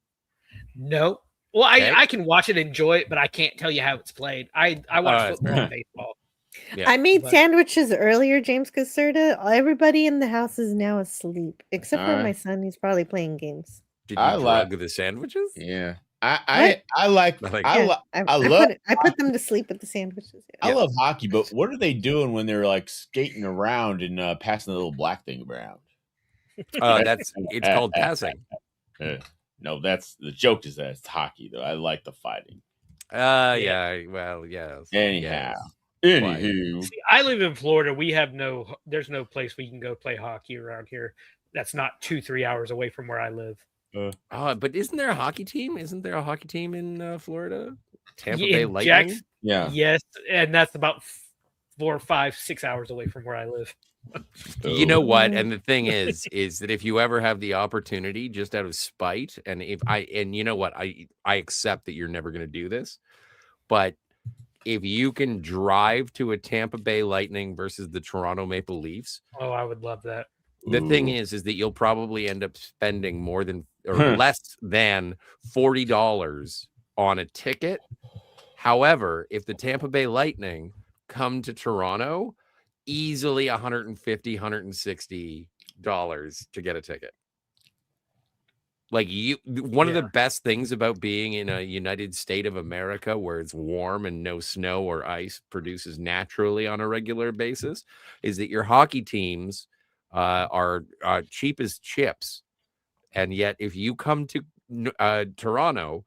No. Well, Okay. I can watch it, enjoy it, but I can't tell you how it's played. I watch football and baseball. Yeah. I made But- sandwiches earlier, James Caserta. Everybody in the house is now asleep, except for Alright. my son. He's probably playing games. Did you I drug like- the sandwiches? Yeah. I like Like- I, Yeah, lo- I love put them to sleep with the sandwiches. I love hockey, but what are they doing when they're like skating around and passing the little black thing around? It's called passing. No, that's the joke. Is that it's hockey though? I like the fighting. Yeah. Well, yes. Anyhow, yes. anywho, See, I live in Florida. There's no place we can go play hockey around here. That's not 2-3 hours away from where I live. But isn't there a hockey team? Isn't there a hockey team in Florida? Tampa Yeah, Bay in Lightning. yeah. Yes, and that's about 4, 5, 6 hours away from where I live. You know what? And the thing is that if you ever have the opportunity, just out of spite, and you know what, I accept that you're never going to do this, but if you can drive to a Tampa Bay Lightning versus the Toronto Maple Leafs, Oh, I would love that. the thing is that you'll probably end up spending more than or less than $40 on a ticket. However, if the Tampa Bay Lightning come to Toronto, easily $150, $160 to get a ticket. Like one of the best things about being in a United State of America where it's warm and no snow or ice produces naturally on a regular basis is that your hockey teams are cheap as chips. And yet if you come to Toronto,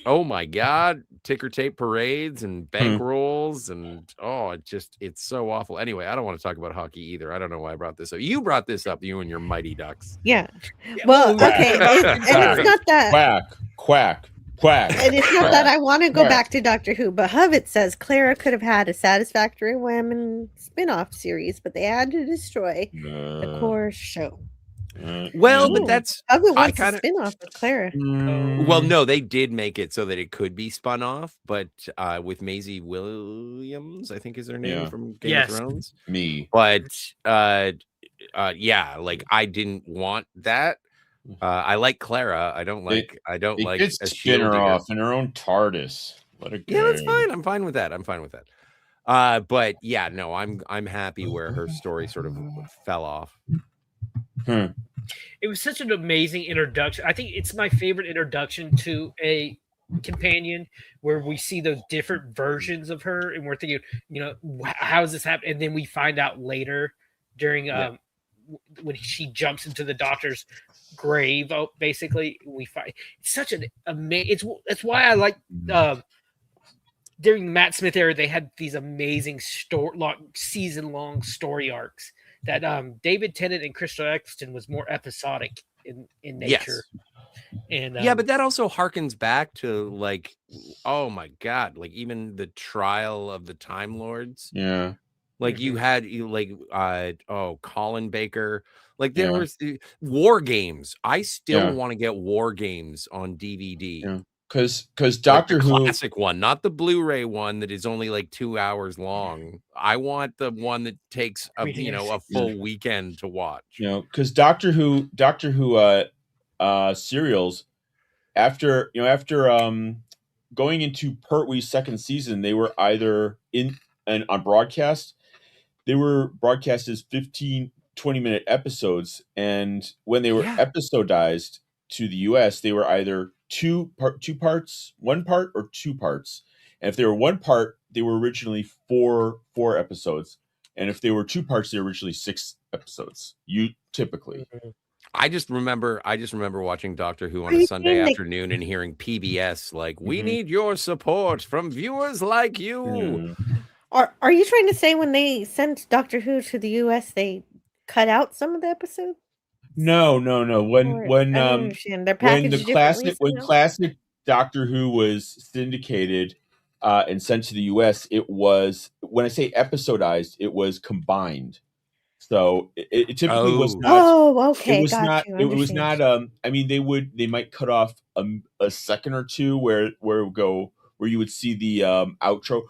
oh my God, ticker tape parades and bank rolls and it's so awful. Anyway, I don't want to talk about hockey either. I don't know why I brought this up. You brought this up, you and your Mighty Ducks. Yeah. Well, okay. And it's not that. Quack. And it's not that I want to go back to Doctor Who, but Hovett says Clara could have had a satisfactory women spin-off series, but they had to destroy the core show. Well, but that's Hovett wants a spin-off of Clara. Well, no, they did make it so that it could be spun off, but with Maisie Williams, I think is her name from Game of Thrones. But like I didn't want that. I like Clara. I don't like a spin her off in her own TARDIS. What a yeah, that's fine. I'm fine with that. But yeah, no, I'm happy where her story sort of fell off. It was such an amazing introduction. I think it's my favorite introduction to a companion where we see those different versions of her and we're thinking, how does this happen? And then we find out later during when she jumps into the doctor's grave, basically we find it's such an amazing. That's why I like during the Matt Smith era they had these amazing season-long story arcs that David Tennant and Crystal Eccleston was more episodic in nature. And but that also harkens back to like, oh my God, like even the trial of the Time Lords. Yeah. Like you had Colin Baker. Like there was War Games. I still want to get War Games on DVD. Yeah. Because Doctor Who classic one, not the Blu-ray one that is only like 2 hours long. I want the one that takes a full weekend to watch. Because Doctor Who serials after going into Pertwee's second season, they were either on broadcast. They were broadcast as 15-20 minute episodes, and when they were episodized to the US, they were either one part or 2 parts. And if they were 1 part, they were originally four episodes. And if they were 2 parts, they were originally 6 episodes. Typically. I just remember watching Doctor Who on a Sunday afternoon and hearing PBS like, we need your support from viewers like you. Are you trying to say when they sent Doctor Who to the US, they cut out some of the episodes? No. When Doctor Who was syndicated and sent to the US, it was, when I say episodized, it was combined. So it typically was not. Oh, okay, It was got not. you. It was Understand. not. I mean, they might cut off a second or two where it would go, where you would see the outro,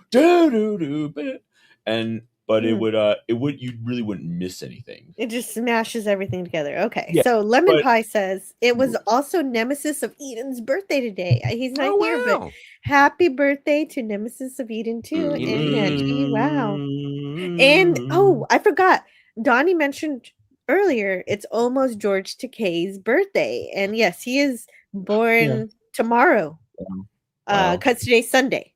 but it would, you really wouldn't miss anything. It just smashes everything together. Okay, Yeah, so Lemon but- Pie says it was also Nemesis of Eden's birthday today. He's not here, but happy birthday to Nemesis of Eden too. And Angie, wow. And I forgot. Donnie mentioned earlier it's almost George Takei's birthday, and yes, he is born tomorrow. Because today's Sunday.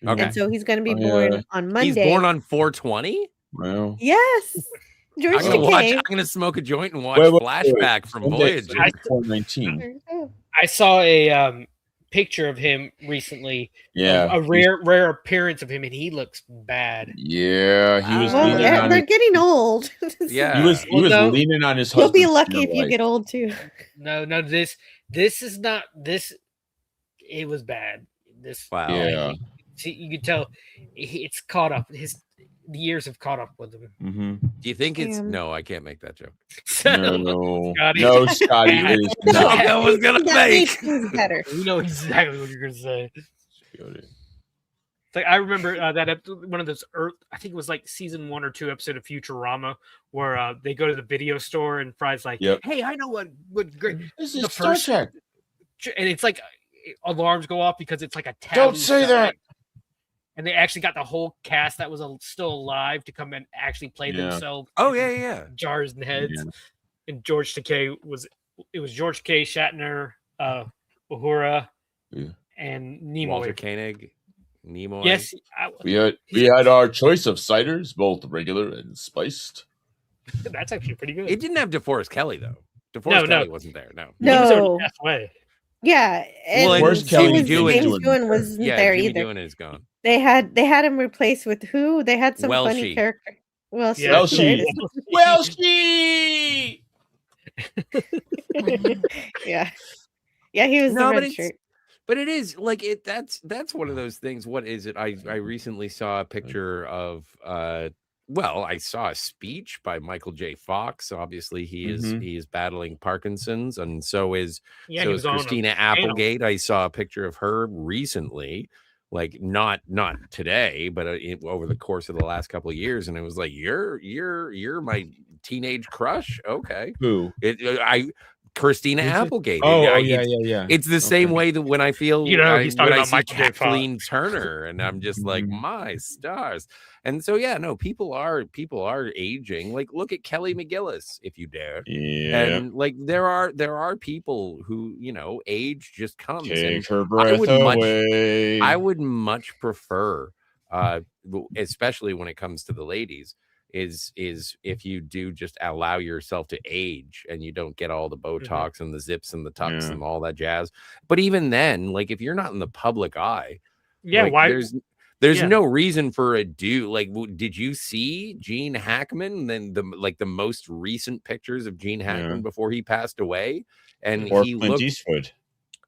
Okay. And so he's going to be born on Monday. He's born on 420? Well, yes. George Takei. I'm going to smoke a joint and watch Flashback from Voyager. 419. I saw a picture of him recently. Yeah. A rare appearance of him, and he looks bad. Yeah, he was. They're getting old. Yeah, he was leaning on his husband. You'll be lucky if you get old too. No, this is not this. It was bad. This. Wow. Yeah. See, you could tell it's caught up. The years have caught up with him. Mm-hmm. Do you think it's no? I can't make that joke. No, Scotty. no, Scotty is not. I was gonna make. Better. You know exactly what you're gonna say. It's like I remember that one of those. I think it was like season 1 or 2 episode of Futurama where they go to the video store and Fry's like, "Hey, I know what great This the is Star Trek." And it's like alarms go off because it's like a taboo. Don't say that. And they actually got the whole cast that was still alive to come and actually play themselves. Oh yeah. Jars and heads. Yeah. And George Takei was George Takei, Shatner, Uhura, and Nimoy. Walter Koenig, Nimoy. Yes, we had our choice of ciders, both regular and spiced. That's actually pretty good. It didn't have DeForest Kelly though. DeForest Kelly wasn't there. No. He was already passed away. Yeah, and James Doohan wasn't there Jimmy either. Doohan is gone. They had him replaced with who? They had some funny character. Welshie. Yeah, he was the red shirt. But it is like it. That's one of those things. What is it? I recently saw a picture of. I saw a speech by Michael J. Fox. Obviously, he is battling Parkinson's, and so is Christina Applegate. I saw a picture of her recently, like not today, but over the course of the last couple of years, and it was like you're my teenage crush. Okay, who Christina Applegate. Yeah. It's the same way that when I feel he's talking about see Kathleen Turner, and I'm just like, my stars. And so people are aging. Like, look at Kelly McGillis, if you dare. Yeah. And like there are people who age just comes. Take her breath away. I would much prefer, especially when it comes to the ladies, is if you do just allow yourself to age and you don't get all the Botox and the zips and the tucks and all that jazz. But even then, like if you're not in the public eye, why there's no reason for a dude. Like, did you see Gene Hackman? Then the most recent pictures of Gene Hackman before he passed away, and or he Clint looked Eastwood.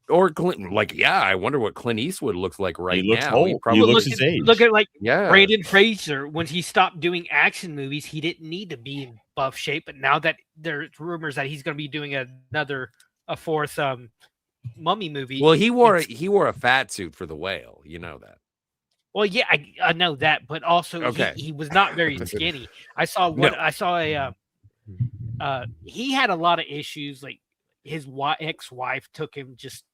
Or Clint, I wonder what Clint Eastwood looks like right now. Old. He probably looks his age. Look at Brandon Fraser. When he stopped doing action movies, he didn't need to be in buff shape. But now that there's rumors that he's going to be doing a fourth Mummy movie. Well, he wore a fat suit for The Whale. You know that. Well, yeah, I know that, but also he was not very skinny. I saw he had a lot of issues. Like his ex-wife took him just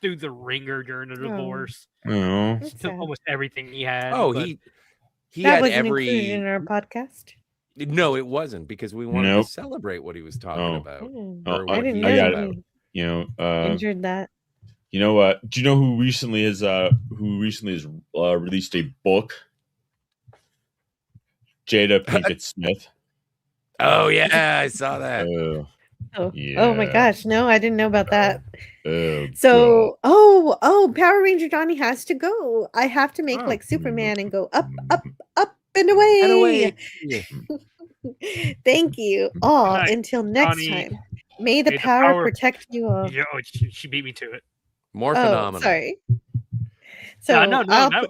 through the ringer during the divorce. Took almost everything he had. Oh, he that had wasn't included in our podcast. No, it wasn't, because we wanted to celebrate what he was talking about. I didn't know. Injured that. You know what? Do you know who recently has released a book? Jada Pinkett Smith. Oh yeah, I saw that. Oh my gosh, no, I didn't know about that. So Power Ranger Johnny has to go. I have to make like Superman and go up, up, up and away. Thank you all. Until next time. May the power protect you all. Yeah, she beat me to it. More phenomenal. Sorry. So no,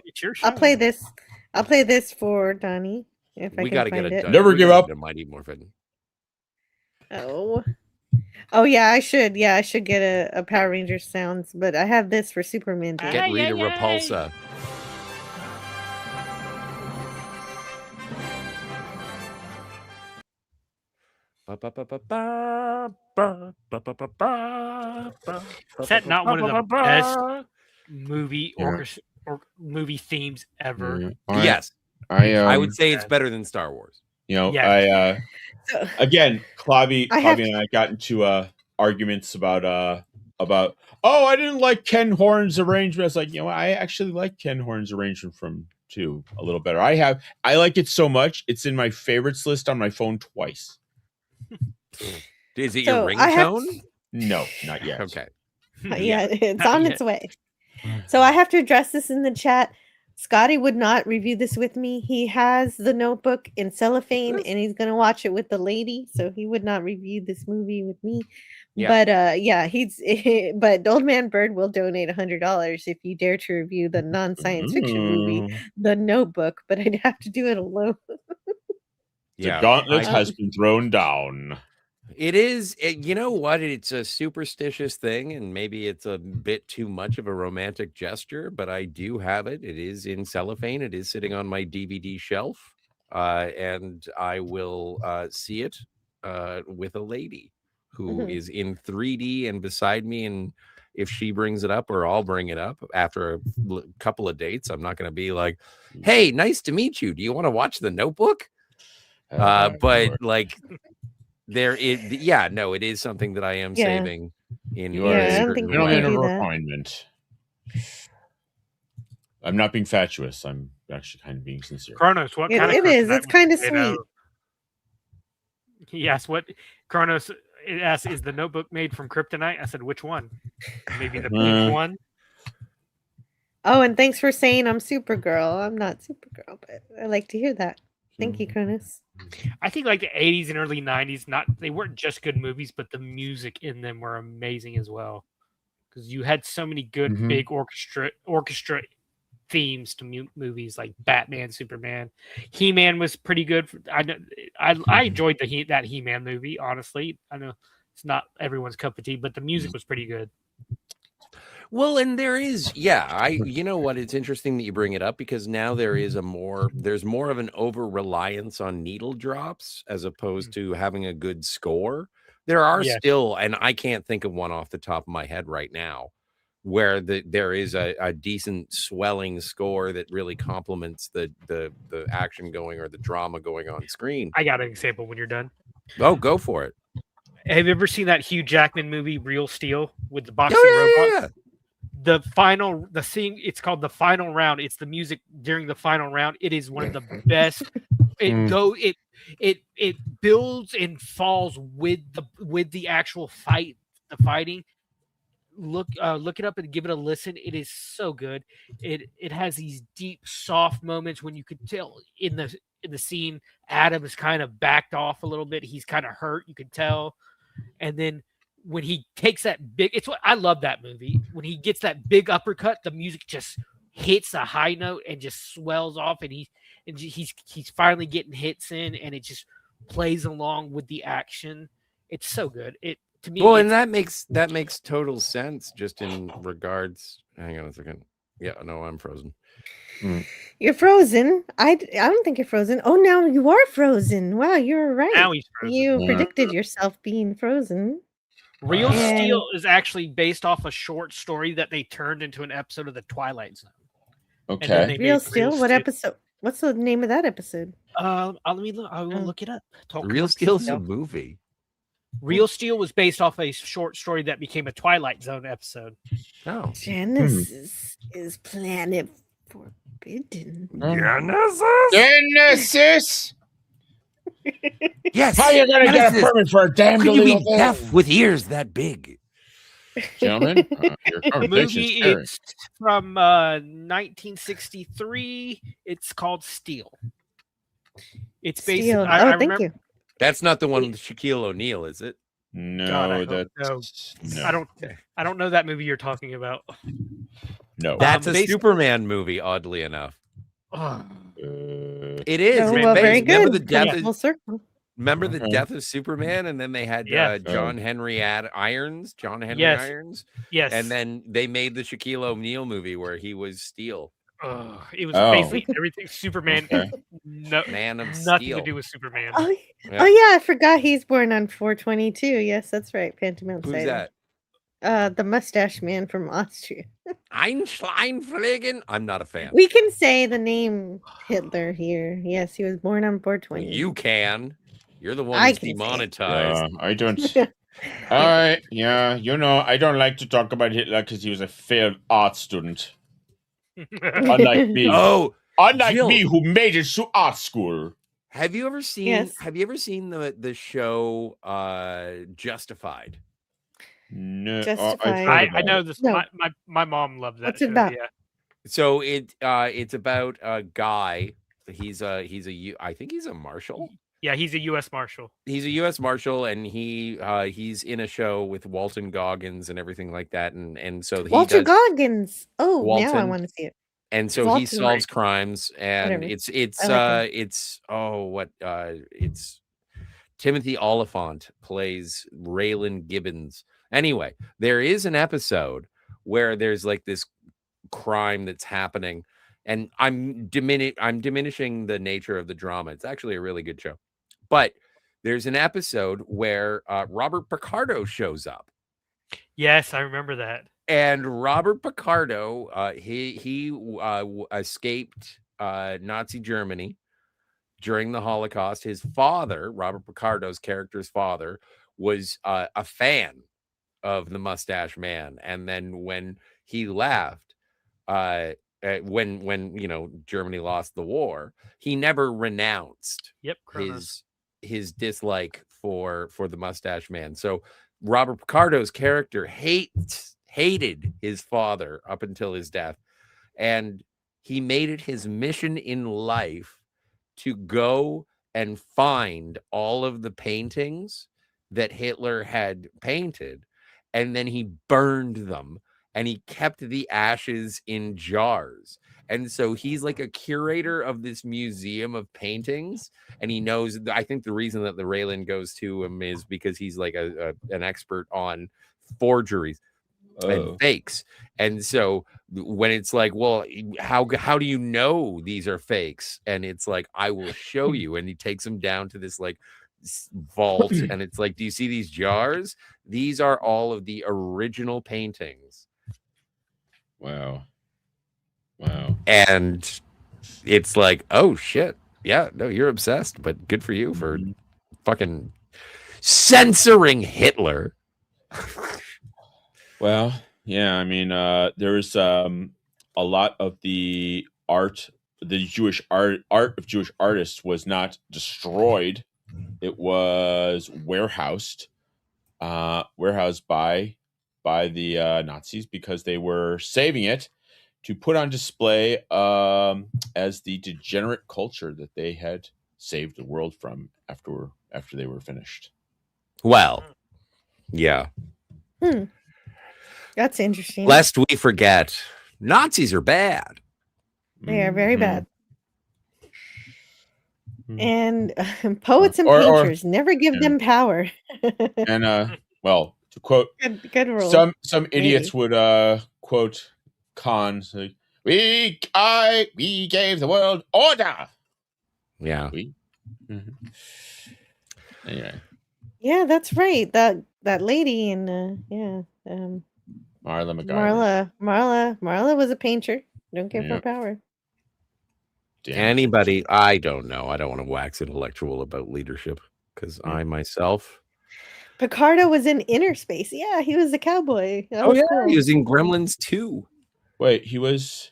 it's your show. I'll play this. I'll play this for Donnie if I We can got to find get it. Never give up. Mighty Morphin. Oh yeah, I should. Yeah, I should get a Power Rangers sounds, but I have this for Superman. Day. Get Rita Repulsa. Is that not one of the best movie orchestra or movie themes ever? Yes, I would say it's better than Star Wars. You know, again, Clavi and I got into arguments about oh, I didn't like Ken Horn's arrangement. I was like, I actually like Ken Horn's arrangement from 2 a little better. I like it so much. It's in my favorites list on my phone twice. Is it your ringtone? No, not yet. Okay. Yeah, it's on its way. So I have to address this in the chat. Scotty would not review this with me. He has The Notebook in cellophane, and he's going to watch it with the lady. So he would not review this movie with me. Yeah. But but Old Man Bird will donate $100 if you dare to review the non-science fiction movie, The Notebook. But I'd have to do it alone. The gauntlet has been thrown down. It is. You know what? It's a superstitious thing, and maybe it's a bit too much of a romantic gesture, but I do have it. It is in cellophane. It is sitting on my DVD shelf, and I will see it with a lady who is in 3D and beside me. And if she brings it up, or I'll bring it up after a couple of dates, I'm not going to be like, "Hey, nice to meet you. Do you want to watch The Notebook?" But like. It is something that I am saving in refinement. I'm not being fatuous. I'm actually kind of being sincere. Kronos, what kind of it is? It's kind of sweet. Yes, what Kronos asked, is The Notebook made from kryptonite? I said, which one? Maybe the pink one. Oh, and thanks for saying I'm Supergirl. I'm not Supergirl, but I like to hear that. Thank you, Kronos. I think like the 80s and early 90s, they weren't just good movies, but the music in them were amazing as well. Because you had so many good big orchestra themes to movies like Batman, Superman. He-Man was pretty good. I enjoyed that He-Man movie, honestly. I know it's not everyone's cup of tea, but the music was pretty good. Well, and there is, you know what? It's interesting that you bring it up, because now there's more of an over reliance on needle drops as opposed to having a good score. There are still, and I can't think of one off the top of my head right now, where there is a decent swelling score that really complements the action going or the drama going on screen. I got an example when you're done. Oh, go for it. Have you ever seen that Hugh Jackman movie, Real Steel, with the boxing robots? The scene, it's called The Final Round. It's the music during the final round. It is one of the best. It builds and falls with the actual fight, the fighting. Look it up and give it a listen. It is so good. It has these deep, soft moments when you could tell in the scene Adam is kind of backed off a little bit. He's kind of hurt, you could tell. And then when he takes that big, it's what I love that movie. When he gets that big uppercut, the music just hits a high note and just swells off, and he's finally getting hits in, and it just plays along with the action. It's so good. To me, and that makes total sense just in regards. Hang on a second. Yeah, no, I'm frozen. You're frozen. I don't think you're frozen. Oh, now you are frozen. Wow, you're right. Now he's frozen. You predicted yourself being frozen. Real Steel is actually based off a short story that they turned into an episode of The Twilight Zone. Okay. Real Steel? What episode? What's the name of that episode? Let me look. I will look it up. Real Steel is a movie. Real Steel was based off a short story that became a Twilight Zone episode. Oh. Genesis is Planet Forbidden. Genesis. Yes. How are you going to get a permit for a damn Could you be illegal deaf thing? with ears that big? Gentlemen, your The movie conversation is from 1963. It's called Steel. It's based. Steel. I Thank remember, you. That's not the one with Shaquille O'Neal, is it? No, God, I hope that's no. I don't know that movie you're talking about. No, That's a Superman movie. Oddly enough, it is. Oh, It's well, very based. Remember good. the death. Come full circle. Remember the death of Superman, and then they had John Henry Irons. John Henry Irons. Yes. And then they made the Shaquille O'Neal movie where he was Steel. It was basically everything Superman. Man of nothing Steel. to do with Superman. Oh yeah, I forgot he's born on 4/22. Yes, that's right. Phantom Outsider. Who's that? The mustache man from Austria. Einschleinfliegen. I'm not a fan. We can say the name Hitler here. Yes, he was born on 4/20. You can. You're the one I who's can say it. demonetized. I don't. All right, yeah, I don't like to talk about Hitler because he was a failed art student. Unlike me. Unlike Jill. me, who made it to art school. Have you ever seen? Yes. Have you ever seen the show Justified? No, Justified. I know this. No. My mom loved that. What's it show, about? Yeah. So it's about a guy. I think he's a marshal. Yeah, he's a U.S. Marshal. He's a U.S. Marshal, and he's in a show with Walton Goggins and everything like that, and so he Walter does, Goggins. Oh, now I Walton. want to see it. and so he Walton, solves right. crimes, and Whatever. it's I like it's Timothy Oliphant plays Raylan Gibbons. Anyway, there is an episode where there's like this crime that's happening, and I'm diminishing the nature of the drama. It's actually a really good show. But there's an episode where Robert Picardo shows up. Yes, I remember that. And Robert Picardo, he escaped Nazi Germany during the Holocaust. His father, Robert Picardo's character's father, was a fan of the Mustache Man. And then when he left, when Germany lost the war, he never renounced his dislike for the Mustache Man. So Robert Picardo's character hated his father up until his death, and he made it his mission in life to go and find all of the paintings that Hitler had painted, and then he burned them, and he kept the ashes in jars. And so he's like a curator of this museum of paintings, and he knows. I think the reason that the Raylan goes to him is because he's like an expert on forgeries and fakes. And so when it's like, well, how do you know these are fakes? And it's like, I will show you. And he takes him down to this like vault, and it's like, do you see these jars? These are all of the original paintings. Wow. And it's like, oh shit, yeah, no, you're obsessed, but good for you for fucking censoring Hitler. Well, yeah, I mean, there's a lot of the Jewish art of Jewish artists was not destroyed. It was warehoused by the Nazis because they were saving it to put on display as the degenerate culture that they had saved the world from after they were finished. Well, yeah. That's interesting. Lest we forget, Nazis are bad. They are very bad. And poets and painters, never give them power. And well, to quote good rule. Some idiots would quote Khan's like, we gave the world order. Yeah. Anyway. Yeah, that's right. That lady and Marla McGuire. Marla was a painter. Don't give her power. Damn. Anybody, I don't know. I don't want to wax intellectual about leadership because I myself. Picardo was in Inner Space. Yeah, he was a cowboy. Cool. He was in Gremlins 2. Wait, he was.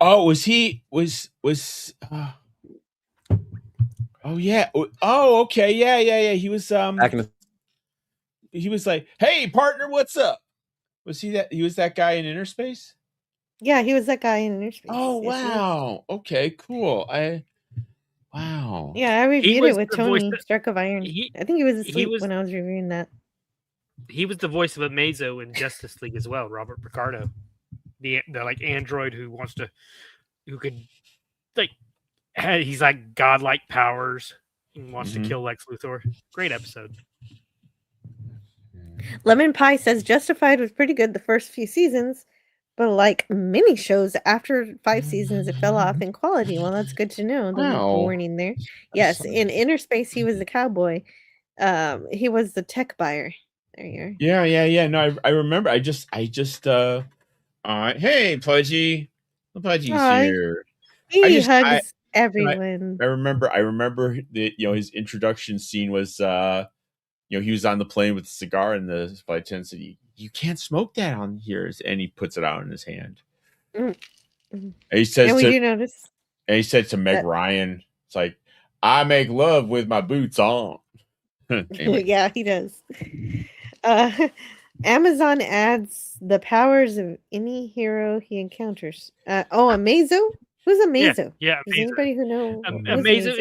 Oh, was he? Was. Oh yeah. Oh, okay. Yeah. He was. He was like, "Hey, partner, what's up?" Was he that? He was that guy in Inner Space. Yeah, he was that guy in Inner Space. Oh wow. Okay, cool. Wow. Yeah, I reviewed it with Tony Struck of Iron. He- I think he was he asleep was- when I was reviewing that. He was the voice of Amazo in Justice League as well, Robert Picardo, the like android who could like he's like godlike powers and wants to kill Lex Luthor. Great episode. Lemon Pie says Justified was pretty good the first few seasons, but like many shows, after 5 seasons, it fell off in quality. Well, that's good to know. The warning there. Yes, in Inner Space, he was the cowboy. He was the tech buyer. There you are. Yeah. No, I remember. I just hey, Pudgy. Pudgy's here. He hugs everyone. I remember that, his introduction scene was he was on the plane with a cigar, and the flight attendant said, you can't smoke that on here, and he puts it out in his hand. And he says and he said to Meg Ryan, it's like, I make love with my boots on. Anyway. Yeah, he does. Amazon adds the powers of any hero he encounters. Amazo? Who's Amazo? Yeah. Does anybody who know? Amazo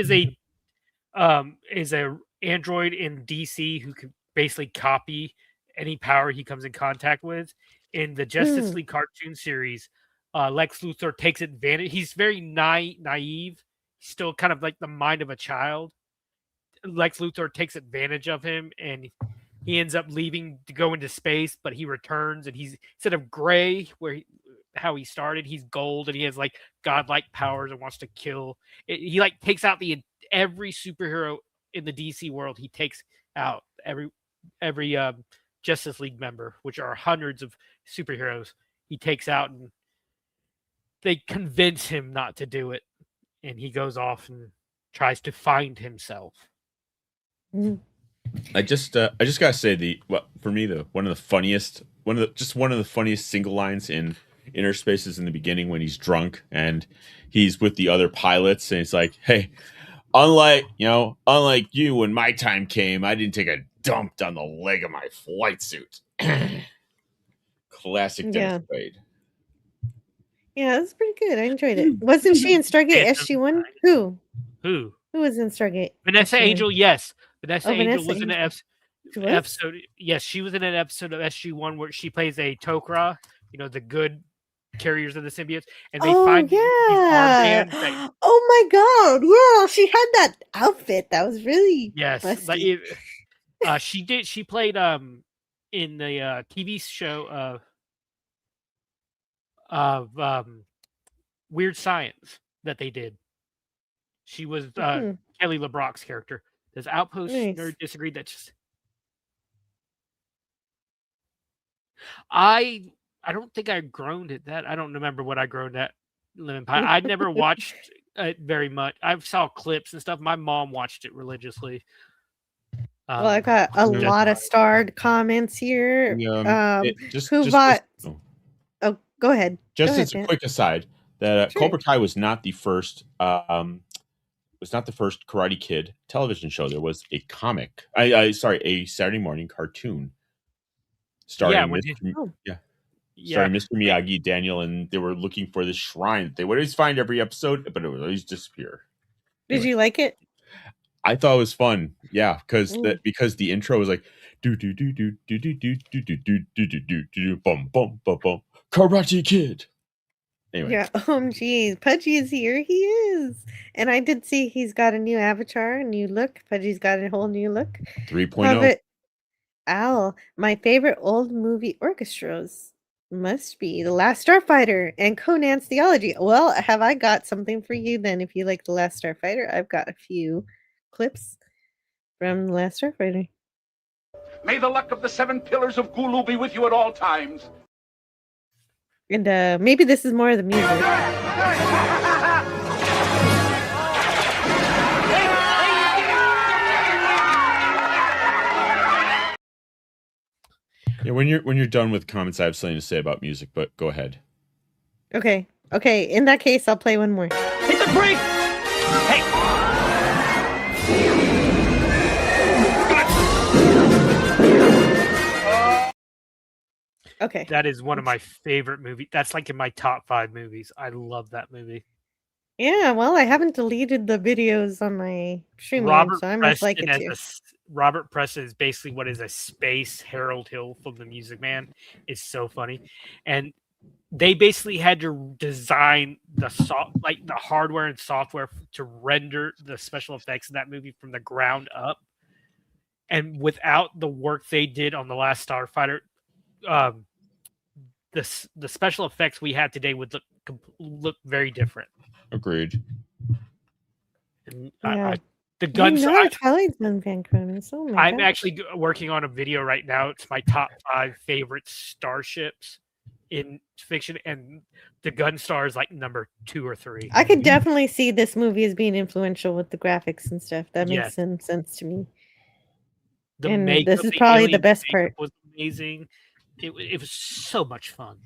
is a android in DC who can basically copy any power he comes in contact with. In the Justice League cartoon series, Lex Luthor takes advantage. He's very naive, still kind of like the mind of a child. Lex Luthor takes advantage of him, and he ends up leaving to go into space, but he returns, and he's, instead of gray, how he started, he's gold, and he has like godlike powers and wants to kill. He like takes out every superhero in the DC world. He takes out every Justice League member, which are hundreds of superheroes. He takes out, and they convince him not to do it, and he goes off and tries to find himself. I just gotta say for me one of the funniest single lines in Inner Space is in the beginning when he's drunk and he's with the other pilots, and he's like, hey, unlike you, when my time came, I didn't take a dump down the leg of my flight suit. Classic Dennis Quaid. Yeah, that's pretty good. I enjoyed it. Wasn't she in Stargate SG-1? Who was in Stargate? Vanessa Angel, yes. Vanessa Angel was in an Angel. episode. Yes, she was in an episode of SG-1 where she plays a Tok'ra, the good carriers of the symbiotes, and they find these armbands that, oh my god, yeah, she had that outfit that was really she played in the TV show of Weird Science that they did. She was Kelly LeBrock's character. Does Outpost Nerd disagree? I don't think I groaned at that. I don't remember what I groaned at Lemon Pie. I never watched it very much. I saw clips and stuff. My mom watched it religiously. Well, I got a lot of starred comments here. Oh, go ahead. As a quick aside, that Cobra Kai was not the first. Was not the first Karate Kid television show. There was a comic. a Saturday morning cartoon starring Mr. Miyagi, Daniel, and they were looking for this shrine. They would always find every episode, but it would always disappear. Did you like it? I thought it was fun. Yeah, because the intro was like do do do do do do do do do do do do do bum bum bum bum Karate Kid. Anyway. Yeah, geez. Pudgy is here. He is. And I did see he's got a new avatar, a new look. Pudgy's got a whole new look. 3.0. Al, my favorite old movie orchestras must be The Last Starfighter and Conan's Theology. Well, have I got something for you then if you like The Last Starfighter? I've got a few clips from The Last Starfighter. May the luck of the 7 pillars of Gulu be with you at all times. And maybe this is more of the music. Yeah, when you're done with comments, I have something to say about music, but go ahead. Okay. In that case, I'll play one more. Hit the brake! Hey! Okay. That is one of my favorite movies. That's like in my top 5 movies. I love that movie. Yeah, well, I haven't deleted the videos on my stream, so I must like it too. Robert Preston is basically what is a space Harold Hill from The Music Man. It's so funny, and they basically had to design the hardware and software to render the special effects in that movie from the ground up. And without the work they did on The Last Starfighter, the special effects we have today would look very different. Agreed. And Yeah. the guns. Twilight Zone fan chronos. Oh my I'm gosh. actually working on a video right now. It's my top 5 favorite starships in fiction, and the Gunstar is like number 2 or 3. I could definitely see this movie as being influential with the graphics and stuff. That makes some sense to me. And this is probably the best part. Was amazing. It was so much fun.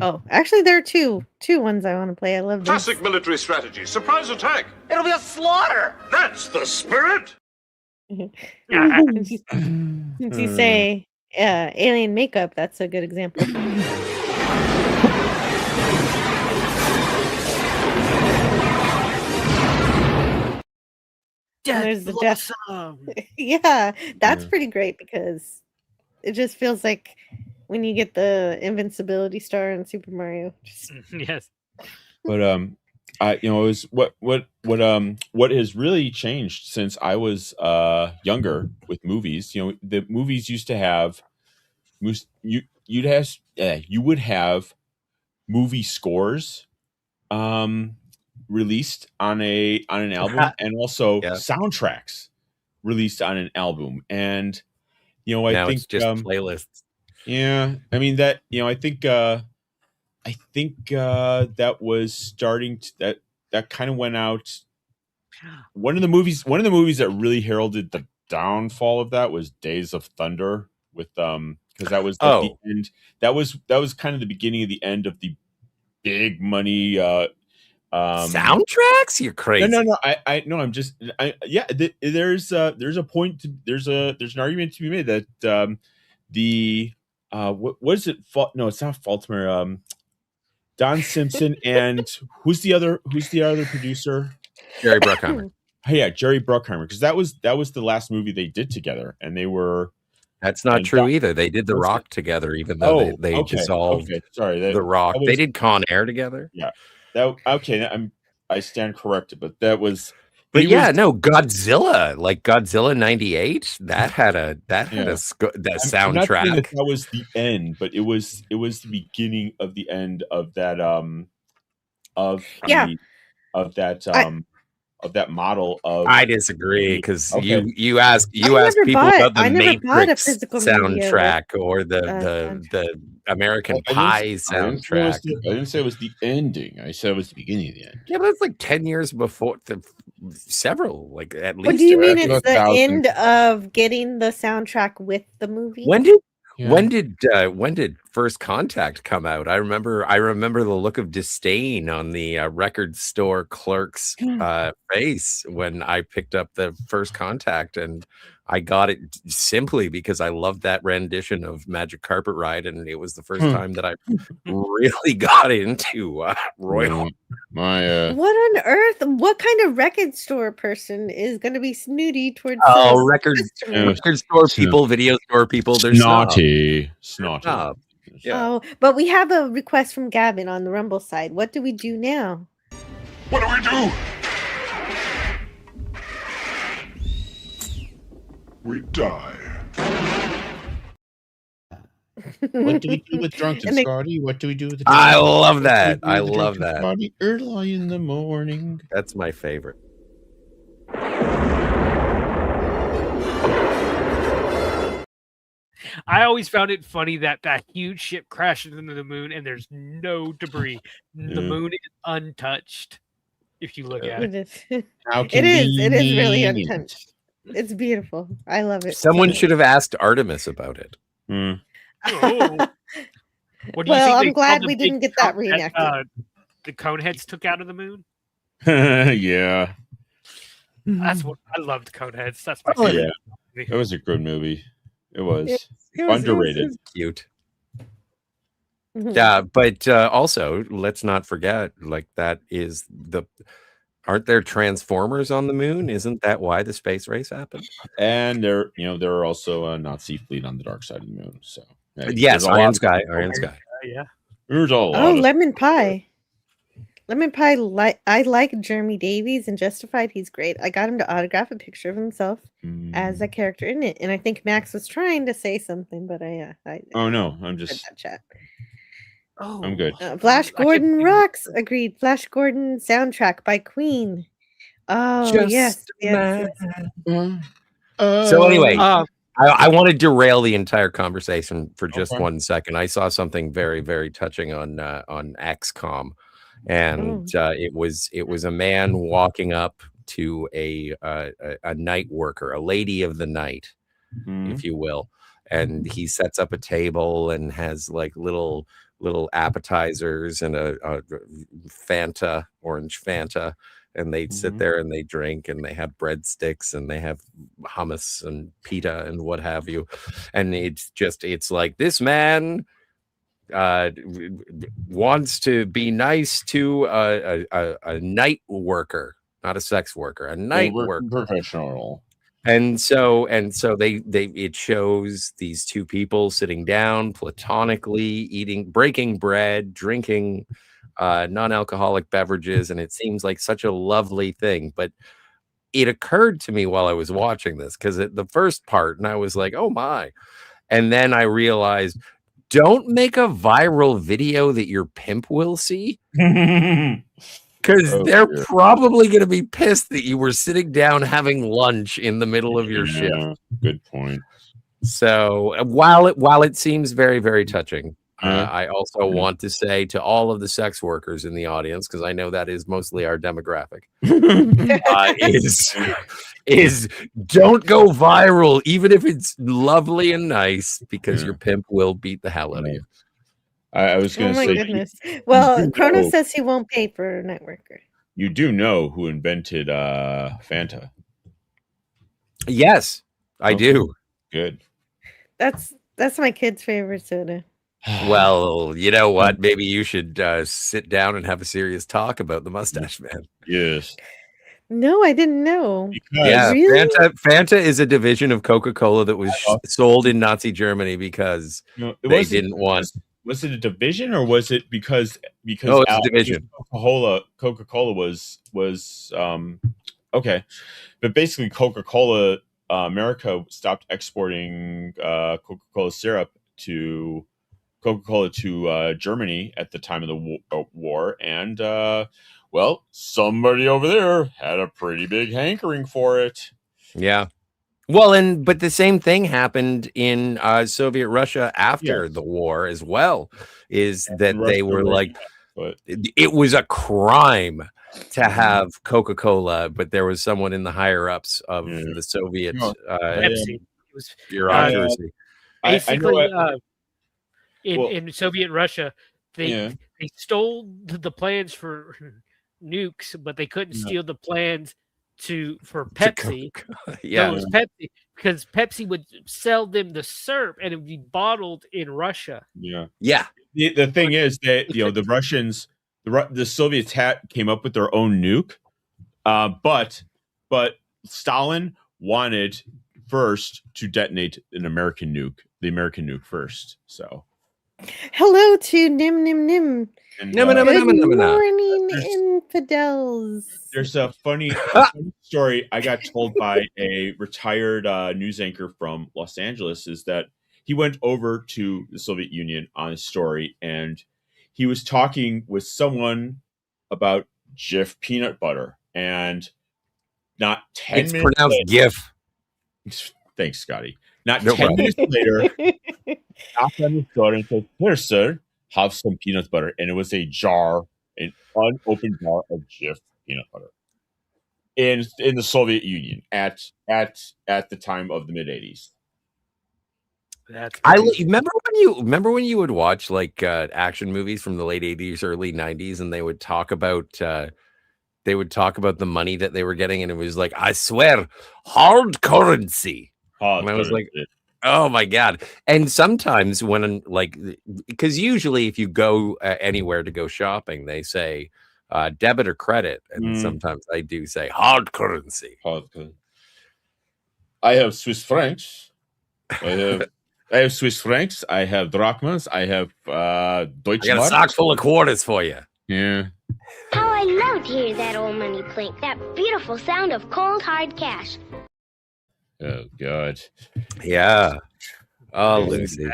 Oh, actually, there are two ones I want to play. I love this. Classic military strategy. Surprise attack. It'll be a slaughter. That's the spirit. Since you say alien makeup, that's a good example. There's the death. Yeah, that's pretty great because it just feels like when you get the invincibility star in Super Mario. Yes. But it was what has really changed since I was younger with movies. The movies used to have you would have movie scores released on an album and also soundtracks released on an album. And I now think it's just playlists. Yeah, I mean that. I think that was starting to, that kind of went out. One of the movies that really heralded the downfall of that was Days of Thunder with because that was the end. That was kind of the beginning of the end of the big money soundtracks. You're crazy. No. I'm just there's a point to, there's an argument to be made that what is it? No, it's not Faulkner. Don Simpson and who's the other producer? Jerry Bruckheimer. Yeah, Jerry Bruckheimer, because that was the last movie they did together, and they were. That's not true either. They did The Rock together, even though they dissolved. Okay, sorry, The Rock. They did Con Air together. Yeah, I stand corrected, but that was. But Godzilla, like Godzilla '98, that had a soundtrack. I'm not saying that was the end, but it was the beginning of the end of that of that model of. I disagree because you ask people about the Matrix soundtrack or the American Pie soundtrack. I didn't say it was the ending. I said it was the beginning of the end. Yeah, but it's like 10 years before several, like at least. What do you mean it's the end of getting the soundtrack with the movie? When did First Contact come out? I remember the look of disdain on the record store clerk's face when I picked up the First Contact, and I got it simply because I loved that rendition of Magic Carpet Ride, and it was the first time that I really got into Roy. What on earth? What kind of record store person is going to be snooty towards? Record store people, video store people. They're snotty. Yeah. Oh, but we have a request from Gavin on the Rumble side. What do we do now? What do we do? We die. What do we do with Drunken Scotty? What do we do with the I love that. I love that. Scotty early in the morning. That's my favorite. I always found it funny that huge ship crashes into the moon and there's no debris. The moon is untouched. If you look at it, it is really untouched. It's beautiful. I love it. Someone should have asked Artemis about it. What do you think I'm glad we didn't get that reenacted. The Coneheads took out of the moon. Yeah, that's what I loved. Coneheads. That's my favorite. Yeah. It was a good movie. It was underrated. It was cute. Yeah, but also let's not forget, like that is the. Aren't there Transformers on the moon? Isn't that why the space race happened? And there are also a Nazi fleet on the dark side of the moon. So yes, Iron Sky. Yeah. There's a lot. Oh, of Lemon Pie. Lemon Pie. I like Jeremy Davies in Justified. He's great. I got him to autograph a picture of himself as a character in it, and I think Max was trying to say something, but I Oh no, I'm just that chat. Oh, I'm good. Flash Gordon rocks. Agreed. Flash Gordon soundtrack by Queen. Oh yes. So anyway, I want to derail the entire conversation for just 1 second. I saw something very, very touching on XCOM, and it was a man walking up to a night worker, a lady of the night, if you will, and he sets up a table and has like little appetizers and a Fanta, orange Fanta. And they sit there and they drink and they have breadsticks and they have hummus and pita and what have you. And it's like this man wants to be nice to a night worker, not a sex worker, a night worker, professional. And so it shows these two people sitting down platonically, breaking bread, drinking non-alcoholic beverages, and it seems like such a lovely thing. But it occurred to me while I was watching this, because the first part, and I was like, oh my, and then I realized, don't make a viral video that your pimp will see, because they're probably going to be pissed that you were sitting down having lunch in the middle of your shift. Good point. So while it seems very, very touching, I also want to say to all of the sex workers in the audience, because I know that is mostly our demographic, is don't go viral, even if it's lovely and nice, because your pimp will beat the hell out of you. I was going to say. Oh my goodness. Well, Chrono says he won't pay for a night worker. You do know who invented Fanta? Yes, I do. Good. That's my kid's favorite soda. Well, you know what? Maybe you should sit down and have a serious talk about the Mustache Man. Yes. No, I didn't know. Yeah, really? Fanta is a division of Coca-Cola that was sold in Nazi Germany because they didn't want. Was it a division, or was it because oh, it's a division. Coca-Cola was okay, but basically Coca-Cola America stopped exporting Coca-Cola syrup to Germany at the time of the war, and well, somebody over there had a pretty big hankering for it. Yeah. Well, but the same thing happened in Soviet Russia after the war as well, is that they were like, it was a crime to have Coca-Cola, but there was someone in the higher ups of the Soviet bureaucracy. Basically, in Soviet Russia, they stole the plans for nukes, but they couldn't steal the plans for Pepsi. Yeah, it was Pepsi, because Pepsi would sell them the syrup and it would be bottled in Russia. Yeah. The thing is that the Russians, the Soviets came up with their own nuke, but Stalin wanted first to detonate the American nuke first. So, hello to Nim Nim Nim. Good morning, infidels. There's a funny story I got told by a retired news anchor from Los Angeles, is that he went over to the Soviet Union on a story, and he was talking with someone about Jif peanut butter, and not 10 it's minutes pronounced later, GIF. Thanks, Scotty. Not 10 minutes later, knocked on the door and said, "Here, sir, have some peanut butter." And it was an unopened jar of Jif peanut butter in the Soviet Union at the time of the mid 80s. I remember when you would watch like action movies from the late 80s, early 90s, and they would talk about the money that they were getting, and it was like, I swear, hard currency. And I was like, Oh my God. And sometimes when like, because usually if you go anywhere to go shopping, they say debit or credit. And sometimes I do say hard currency. I have Swiss francs. I have Swiss francs. I have drachmas. I have Deutsche I got a Mark. sock full of quarters for you. Yeah. How I love to hear that old money clink, that beautiful sound of cold, hard cash. Oh God. Yeah. Oh, Lucy.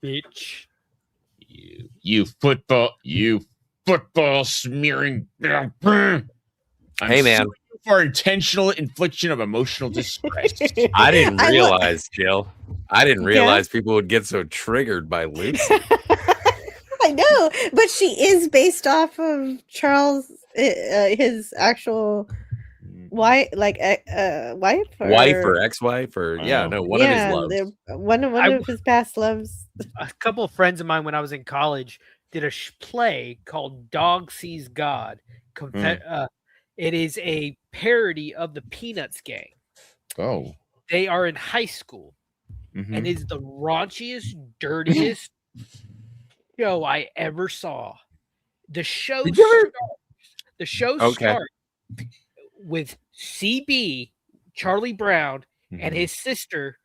Bitch. You football smearing. I'm Hey, man. suing you for intentional infliction of emotional distress. I didn't realize, Jill. I didn't realize people would get so triggered by Lucy. I know, but she is based off of Charles, his actual wife, like wife or ex-wife, or one of his loves. One of his past loves. A couple of friends of mine when I was in college did a play called Dog Sees God. It is a parody of the Peanuts gang. Oh. They are in high school, and it's the raunchiest, dirtiest show I ever saw. The show starts with CB, Charlie Brown, and his sister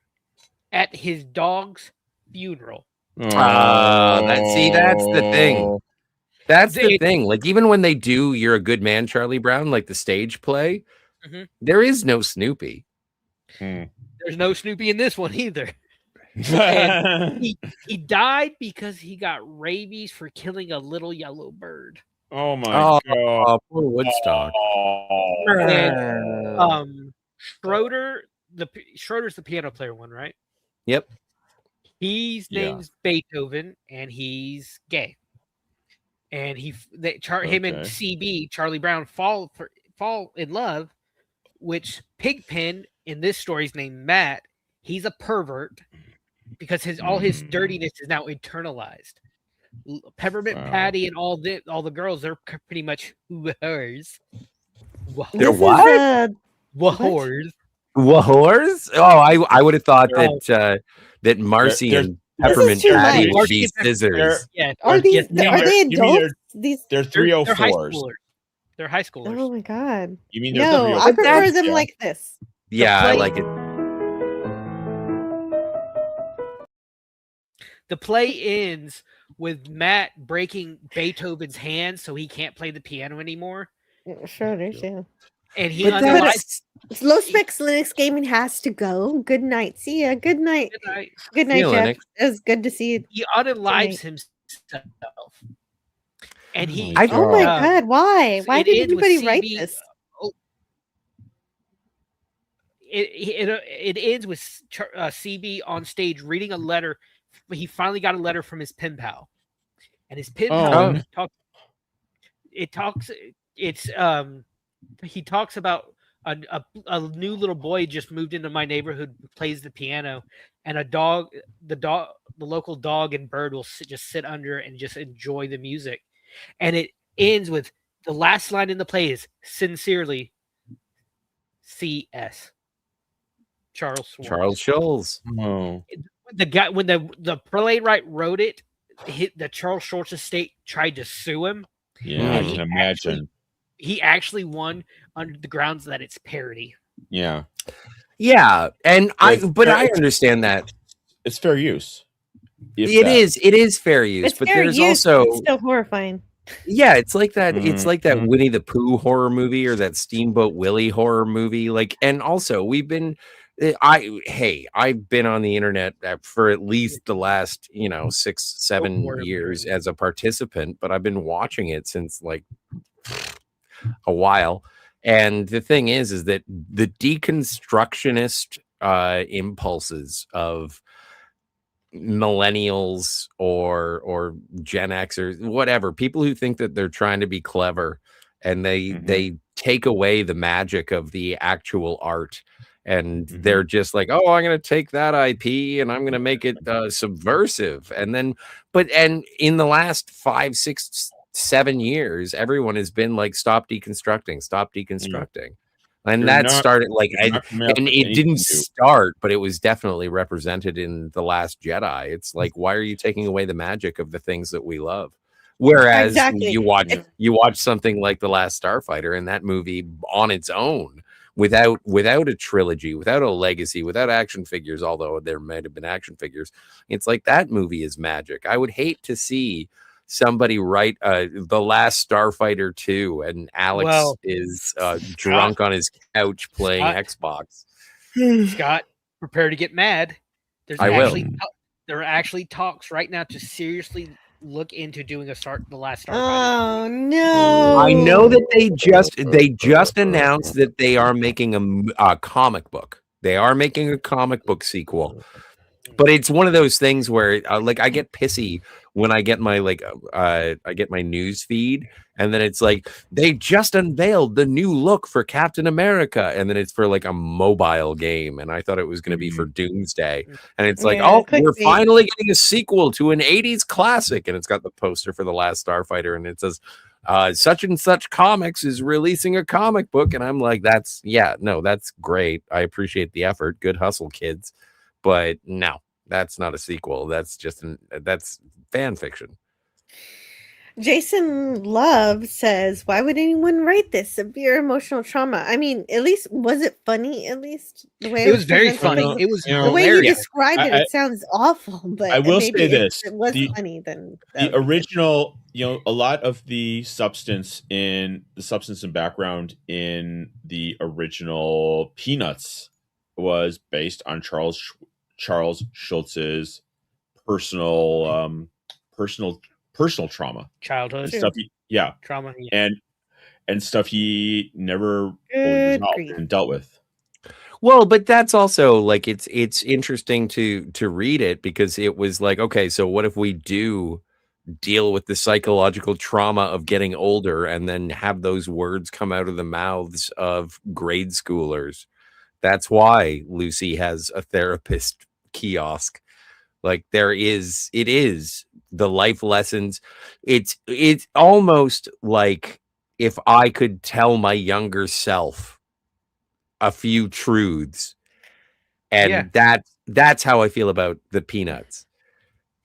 at his dog's funeral. That's the thing. That's the thing. Like, even when they do You're a Good Man, Charlie Brown, like the stage play, there is no Snoopy. There's no Snoopy in this one either. And he died because he got rabies for killing a little yellow bird. Oh my God. Poor Woodstock. And, Schroeder's the piano player one, right? Yep. His name's Beethoven, and he's gay. And him and CB, Charlie Brown, fall in love, which Pigpen in this story is named Matt. He's a pervert because all his dirtiness is now internalized. Peppermint Patty and all the girls, they're pretty much whores. They're what? Whores. Whores? Oh, I would have thought that Marcy and Peppermint Patty would be scissors. Are they adults? They're 304s. They're high schoolers. Oh my God. You mean no? I prefer them like this. Yeah, I like it. The play ends with Matt breaking Beethoven's hand so he can't play the piano anymore. Sure, yeah. And he Low Specs Linux Gaming has to go. Good night. See ya. Good night. Good night, Jeff. It was good to see you. He unalives himself. And oh my God, why? Why did anybody write this? It ends with CB on stage reading a letter. He finally got a letter from his pen pal, and his pen pal he talks about a new little boy just moved into my neighborhood who plays the piano, and the local dog and bird will just sit under and just enjoy the music. And it ends with the last line in the play is sincerely C.S. Charles Schulz. Oh. The guy when the playwright wrote it, the Charles Schulz estate tried to sue him. Yeah, I can imagine. He actually won under the grounds that it's parody. Yeah. Yeah, and I understand that it's fair use. It is fair use, but there's also still horrifying. Yeah, it's like that. It's like that Winnie the Pooh horror movie or that Steamboat Willie horror movie. Like, and also I've been on the internet for at least the last 6-7 years as a participant, but I've been watching it since like a while. And the thing is that the deconstructionist impulses of millennials or Gen X or whatever, people who think that they're trying to be clever and they take away the magic of the actual art, and they're just like, oh, I'm going to take that IP and I'm going to make it subversive. And in the last 5, 6, 7 years, everyone has been like, stop deconstructing. And They're that not- started like, they're not coming out and with it anything didn't new. start, but it was definitely represented in The Last Jedi. It's like, why are you taking away the magic of the things that we love? Whereas Exactly. you watch something like The Last Starfighter, and that movie on its own, without a trilogy, without a legacy, without action figures, although there might have been action figures, it's like that movie is magic. I would hate to see somebody write The Last Starfighter 2 and Alex is drunk on his couch playing Xbox. Scott, prepare to get mad. There are actually talks right now to seriously look into doing The Last Starfighter. Oh no! I know that they just announced that they are making a comic book. They are making a comic book sequel. But it's one of those things where like I get pissy when I get my I get my news feed, and then it's like they just unveiled the new look for Captain America, and then it's for like a mobile game, and I thought it was going to be for Doomsday, and it's like, oh, we're finally getting a sequel to an 80s classic, and it's got the poster for The Last Starfighter, and it says such and such comics is releasing a comic book, and I'm like, that's great. I appreciate the effort. Good hustle, kids. But no, that's not a sequel. That's just that's fan fiction. Jason Love says, why would anyone write this? Severe emotional trauma. I mean, at least, was it funny? At least the way it was very funny. It was the way you described it. It sounds awful, but I will maybe say this: if it was funny, then the original, a lot of the substance and background in the original Peanuts was based on Charles Schultz's personal trauma, childhood and stuff. Trauma, and stuff he never fully resolved and dealt with. Well, but that's also like it's interesting to read it, because it was like, okay, so what if we do deal with the psychological trauma of getting older and then have those words come out of the mouths of grade schoolers? That's why Lucy has a therapist kiosk. Like it is the life lessons. It's almost like if I could tell my younger self a few truths, and that's how I feel about the Peanuts.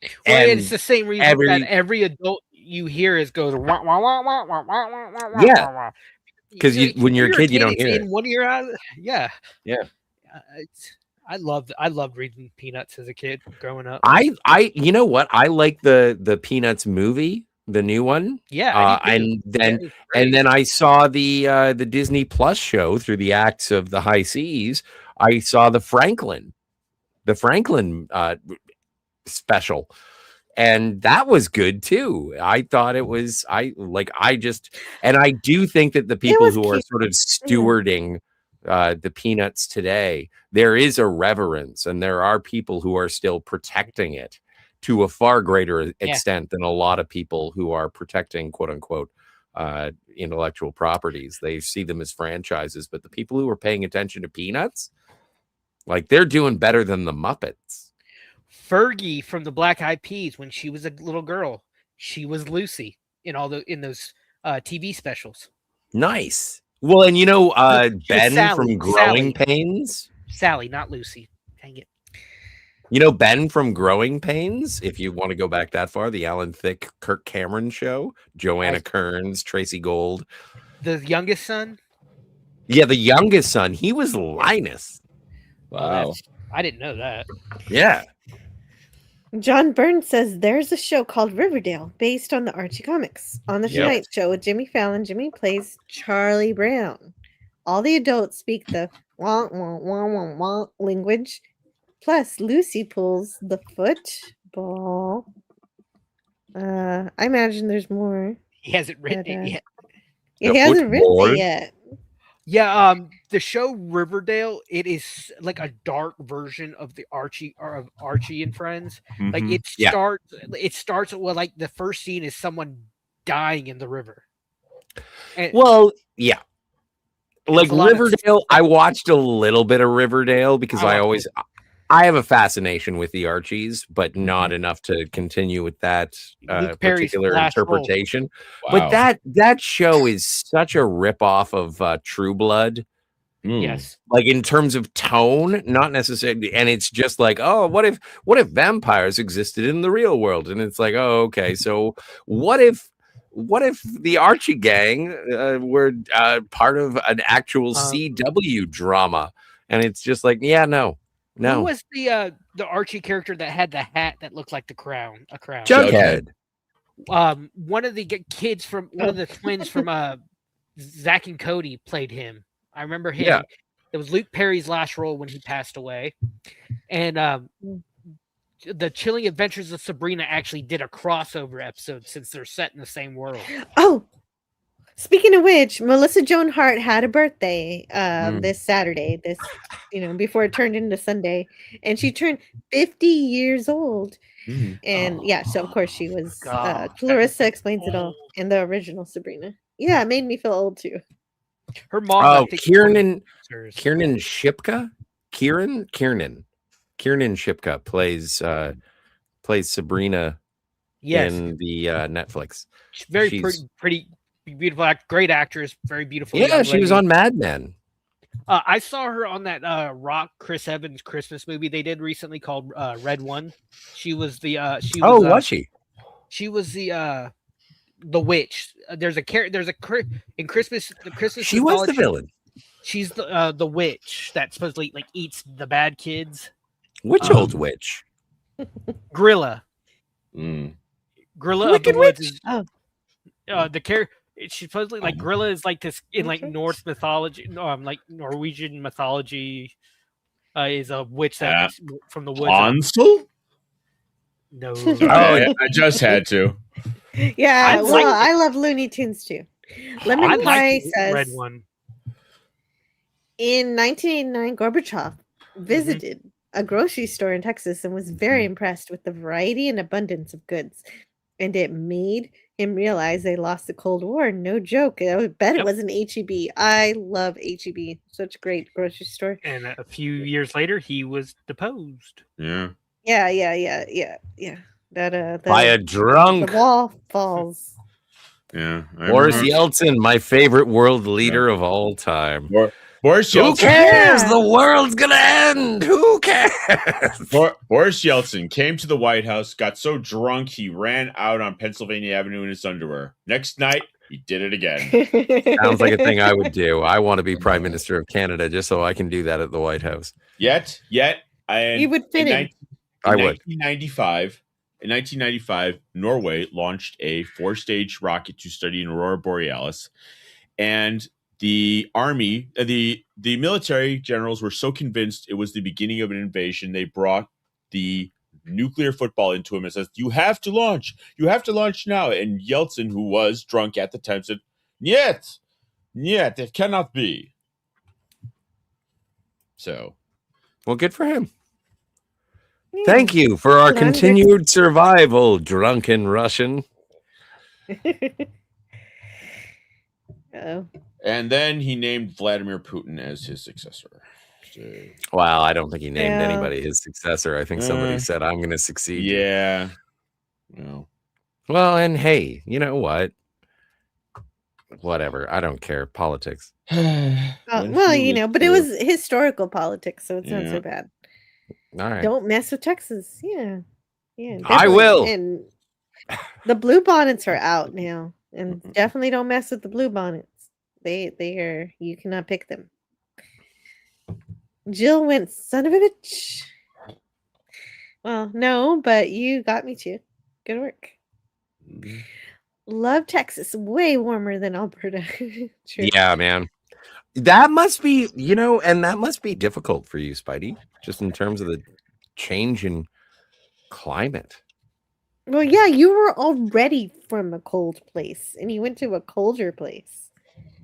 Well, and it's the same reason that every adult you hear goes wah, wah, wah, wah, wah, wah, wah, wah, yeah, wah. Because when you're a kid, you don't hear it. In 1 year out, yeah. I loved reading Peanuts as a kid growing up. I you know what? I like the Peanuts movie, the new one. Yeah, and then I saw the Disney Plus show through the acts of the High Seas. I saw the Franklin special, and that was good too. I thought it was I do think that the people who are sort of stewarding the Peanuts today, there is a reverence, and there are people who are still protecting it to a far greater extent than a lot of people who are protecting quote unquote intellectual properties. They see them as franchises, but the people who are paying attention to Peanuts, like, they're doing better than the Muppets. Fergie from the Black Eyed Peas, when she was a little girl, she was Lucy in those TV specials. Nice. Well, and Ben Sally, from Growing Pains. Sally, not Lucy. Dang it. Ben from Growing Pains, if you want to go back that far, the Alan Thicke, Kirk Cameron show, Joanna Kearns, Tracy Gold. The youngest son? Yeah, the youngest son. He was Linus. Wow. I didn't know that. Yeah. John Burns says there's a show called Riverdale based on the Archie comics. On the Tonight Show with Jimmy Fallon, Jimmy plays Charlie Brown. All the adults speak the wah, wah, wah, wah, wah language. Plus, Lucy pulls the football. I imagine there's more. He hasn't written it yet. He hasn't written it yet. Yeah, the show Riverdale, it is like a dark version of the Archie and Friends. Mm-hmm. Like it starts with like the first scene is someone dying in the river. Like Riverdale, I watched a little bit of Riverdale because I have a fascination with the Archies, but not enough to continue with that particular interpretation. Wow. But that show is such a ripoff of True Blood Yes. Like in terms of tone, not necessarily. And it's just like, oh, what if vampires existed in the real world? And it's like, oh, okay. So what if the Archie gang were part of an actual CW drama? And it's just like, yeah, no. Who was the Archie character that had the hat that looked like a crown? Jughead. One of the kids from one of the twins from Zach and Cody played him. I remember him. Yeah. It was Luke Perry's last role when he passed away. And the Chilling Adventures of Sabrina actually did a crossover episode since they're set in the same world. Oh, speaking of which, Melissa Joan Hart had a birthday this Saturday, before it turned into Sunday, and she turned 50 years old. And so of course she was Clarissa Explains It All in the original Sabrina. Yeah, it made me feel old too. Her mom. Oh, Kiernan Shipka. Kiernan Shipka plays Sabrina in the Netflix. She's pretty beautiful, great actress, very beautiful. Yeah, she was on Mad Men. I saw her on that Rock Chris Evans Christmas movie they did recently called Red One. She was the was she? She was the witch. There's a in Christmas. The Christmas. She was the villain. She's the witch that supposedly eats the bad kids. Which old witch? Grilla. Grilla of the Woods. The character. She's supposedly Grilla is this in Norse mythology, like Norwegian mythology. Is a witch that from the woods. Hansel? No. I just had to. Yeah, I love Looney Tunes too. Lemon Pie says Red One. In 1989, Gorbachev visited a grocery store in Texas and was very impressed with the variety and abundance of goods. And it made him realize they lost the Cold War. No joke. I bet it was an HEB. I love HEB. Such a great grocery store. And a few years later, he was deposed. Yeah. Yeah. That by a drunk. The wall falls. Yeah. Boris Yeltsin, my favorite world leader of all time. Boris Yeltsin. Who cares? The world's gonna end. Who cares? Boris Yeltsin came to the White House, got so drunk he ran out on Pennsylvania Avenue in his underwear. Next night, he did it again. Sounds like a thing I would do. I want to be Prime Minister of Canada just so I can do that at the White House. Yet, you would fit in. I would. In 1995, Norway launched a 4-stage rocket to study an aurora borealis, and the army, the military generals were so convinced it was the beginning of an invasion, they brought the nuclear football into him and says, you have to launch now. And Yeltsin, who was drunk at the time, said, Yet, it cannot be. So. Well, good for him. Yeah. Thank you for our continued survival, drunken Russian. Oh. And then he named Vladimir Putin as his successor. So, well, I don't think he named anybody his successor. I think somebody said, I'm going to succeed. Yeah. No. Well, and hey, you know what? Whatever. I don't care. Politics. Well, but it was historical politics, so it's not so bad. All right. Don't mess with Texas. Yeah. I will. And the blue bonnets are out now. And definitely don't mess with the blue bonnets. They are, you cannot pick them. Jill went, son of a bitch. Well, no, but you got me too. Good work. Love Texas. Way warmer than Alberta. Yeah, man. That must be, and that must be difficult for you, Spidey, just in terms of the change in climate. Well, yeah, you were already from a cold place, and you went to a colder place.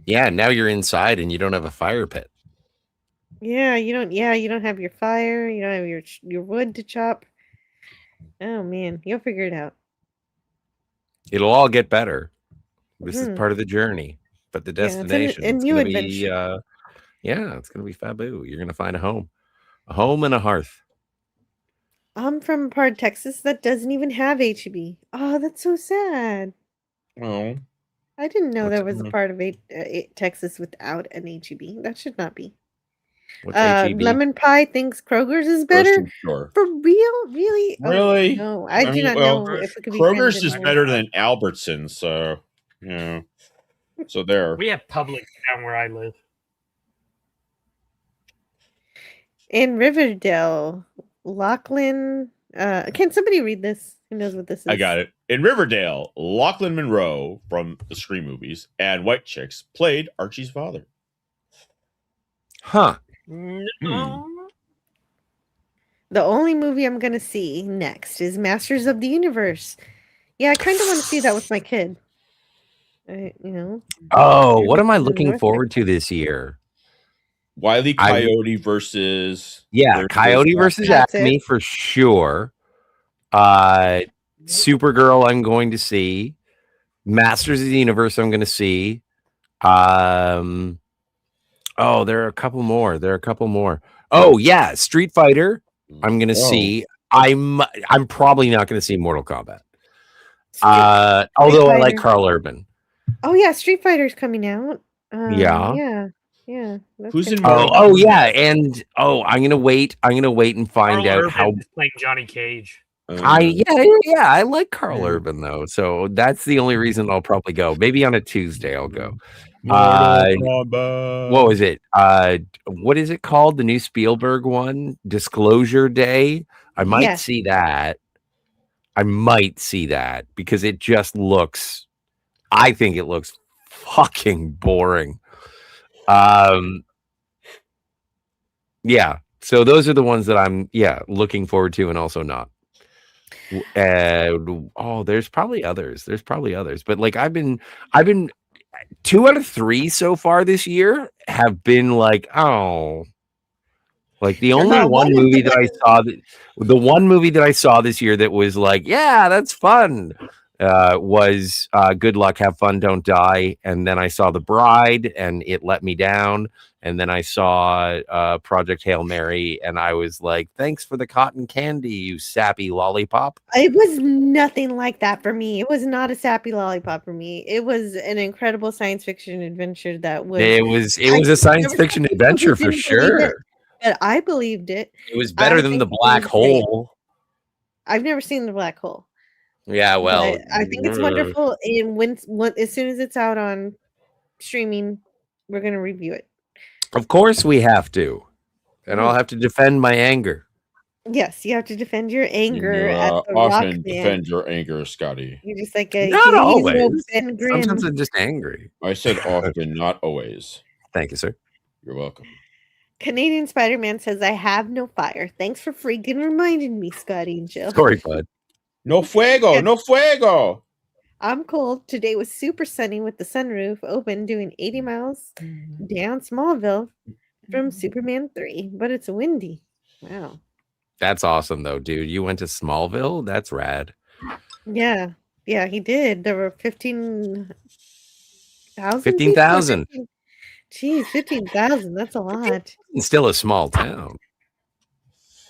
Yeah, now you're inside, and you don't have a fire pit. Yeah, you don't have your fire. You don't have your wood to chop. Oh man, you'll figure it out. It'll all get better. This is part of the journey, but the destination. It's a new adventure. It's gonna be faboo. You're gonna find a home and a hearth. I'm from a part of Texas that doesn't even have HEB. Oh, that's so sad. Oh, I didn't know there was a part of Texas without an HEB. That should not be. What's HEB? Lemon Pie thinks Kroger's is better. Grocery store. For real? Really? Really? Oh, no, I do mean, not well, know if it could be Kroger's found is anywhere. better than Albertsons, so so there. We have Publix down where I live. In Riverdale, Lachlan. Can somebody read this? Who knows what this is? I got it. In Riverdale, Lachlan Monroe from the Scream movies and White Chicks played Archie's father. Huh. The only movie I'm gonna see next is Masters of the Universe. Yeah, I kind of want to see that with my kid. Oh, what am I looking forward to this year? Wile E. Coyote versus Coyote versus Acme for sure. Supergirl, I'm going to see. Masters of the Universe, I'm going to see. There are a couple more. Oh yeah, Street Fighter, I'm going to see. I'm probably not going to see Mortal Kombat. Although I like Carl Urban. Oh yeah, Street Fighter's coming out. Yeah. Yeah. Who's in? Oh yeah, and I'm gonna wait. I'm gonna wait and find Carl out Urban how. is playing Johnny Cage. I like Carl Urban though, so that's the only reason I'll probably go. Maybe on a Tuesday I'll go. What was it? What is it called? The new Spielberg one, Disclosure Day. I might see that. Because it just looks. I think it looks fucking boring. So those are the ones that I'm looking forward to and also not. There's probably others, but like I've been 2 out of 3 so far this year have been like the only one movie that I saw the one movie that I saw this year that was like that's fun was Good Luck, Have Fun, Don't Die. And then I saw The Bride and it let me down. And then I saw Project Hail Mary and I was like, thanks for the cotton candy, you sappy lollipop. It was nothing like that for me. It was not a sappy lollipop for me. It was an incredible science fiction adventure that was. It was a science fiction adventure for sure. But I believed it. It was better than The Black Hole. I've never seen The Black Hole. Yeah, well, but I think it's wonderful. And when as soon as it's out on streaming, we're gonna review it. Of course, we have to, and I'll have to defend my anger. Yes, you have to defend your anger. At the often defend your anger, Scotty. You're just like not always. Sometimes I'm just angry. I said often, not always. Thank you, sir. You're welcome. Canadian Spider-Man says, "I have no fire. Thanks for freaking reminding me, Scotty and Jill." Sorry, bud. No fuego, no fuego. I'm cold. Today was super sunny with the sunroof open, doing 80 miles down Smallville from Superman 3, but it's windy. Wow. That's awesome, though, dude. You went to Smallville? That's rad. Yeah, he did. There were 15,000. 15,000. Jeez, 15,000. That's a lot. It's still a small town.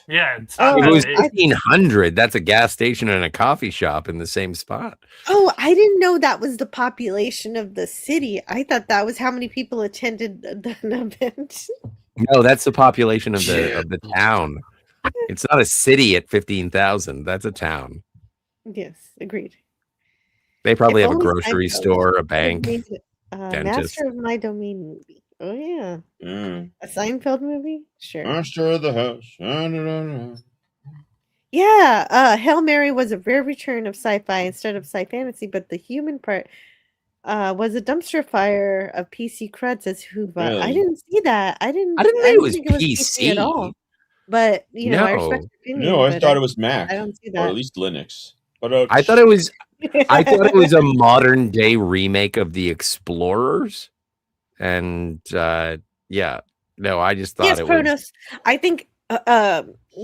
Yeah, it was 1,500. That's a gas station and a coffee shop in the same spot. Oh, I didn't know that was the population of the city. I thought that was how many people attended the event. No, that's the population of the town. It's not a city at 15,000. That's a town. Yes, agreed. They probably have a grocery store, a bank, dentist. Master of My Domain movie. Oh yeah, a Seinfeld movie. Sure. Master of the House. Yeah, Hail Mary was a rare return of sci-fi instead of sci-fantasy, but the human part was a dumpster fire of PC crud, says Hoover. Really? I didn't see that. I didn't think it was PC at all. But I respect your opinion. No, I thought it was Mac. I don't see or that. at least Linux. But I thought it was. I thought it was a modern day remake of the Explorers, and I just thought it Kronos. was. I think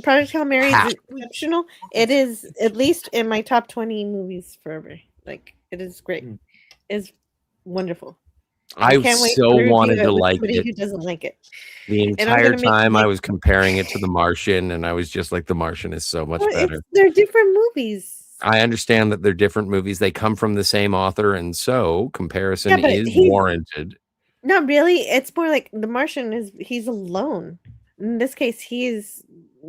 Project Hail Mary is exceptional. It is at least in my top 20 movies forever. Like it is great. It's wonderful. I so wanted to like it. Who doesn't like it? The entire time I was comparing it to The Martian, and I was just like, The Martian is so much better. They're different movies. I understand that they're different movies. They come from the same author, and so comparison is warranted. Not really. It's more like The Martian he's alone. In this case, he is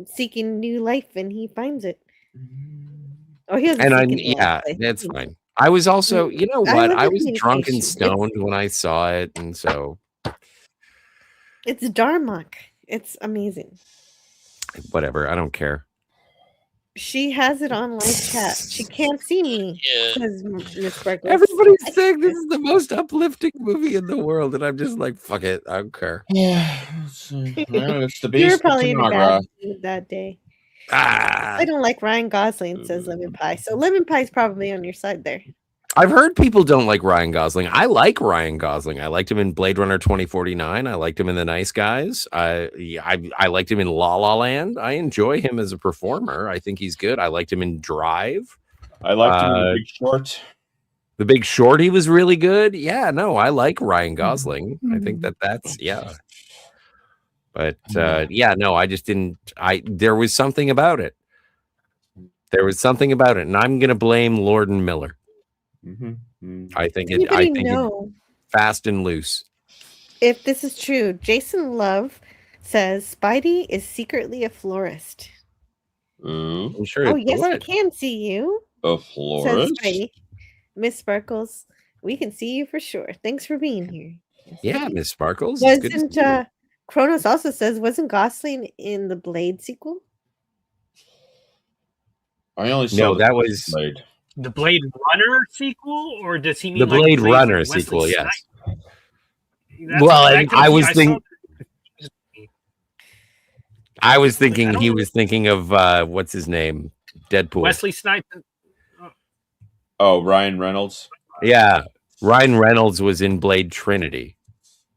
seeking new life and he finds it. Oh, he doesn't seek new life. But that's fine. I was also, you know I what? love I the was drunk and communication. stoned when I saw it, and so It's Darmok. It's amazing. whatever. I don't care. She has it on live chat. She can't see me, says Miss Sparkles. Everybody's saying this is the most uplifting movie in the world, and I'm just like, fuck it. I don't care. Yeah. It's the You were beast of probably in a Tanagra. bad mood that day. Ah. I don't like Ryan Gosling, says Lemon Pie. So Lemon Pie's probably on your side there. I've heard people don't like Ryan Gosling. I like Ryan Gosling. I liked him in Blade Runner 2049. I liked him in The Nice Guys. I liked him in La La Land. I enjoy him as a performer. I think he's good. I liked him in Drive. I liked him in The Big Short. The Big Short, he was really good. Yeah, no, I like Ryan Gosling. I think that's yeah. But yeah, no, I just didn't. There was something about it. There was something about it, and I'm gonna blame Lord and Miller. I think it. I think it, Fast and Loose. If this is true, Jason Love says Spidey is secretly a florist. I'm sure. Oh yes, I can see you. A Says florist? Spidey. Miss Sparkles, we can see you for sure. Thanks for being here. Yeah, Miss Sparkles. It's good to see Wasn't you. Kronos also says wasn't Gosling in the Blade sequel? I only saw No, that was Blade. The Blade Runner sequel, or does he mean the like Blade Blade Runner Wesley sequel. Yes. Snipes? That's- Well, that and could I be- was saw- thinking. I was thinking he was thinking of what's his name, Deadpool. Wesley Snipes. Oh, Ryan Reynolds. Yeah, Ryan Reynolds was in Blade Trinity.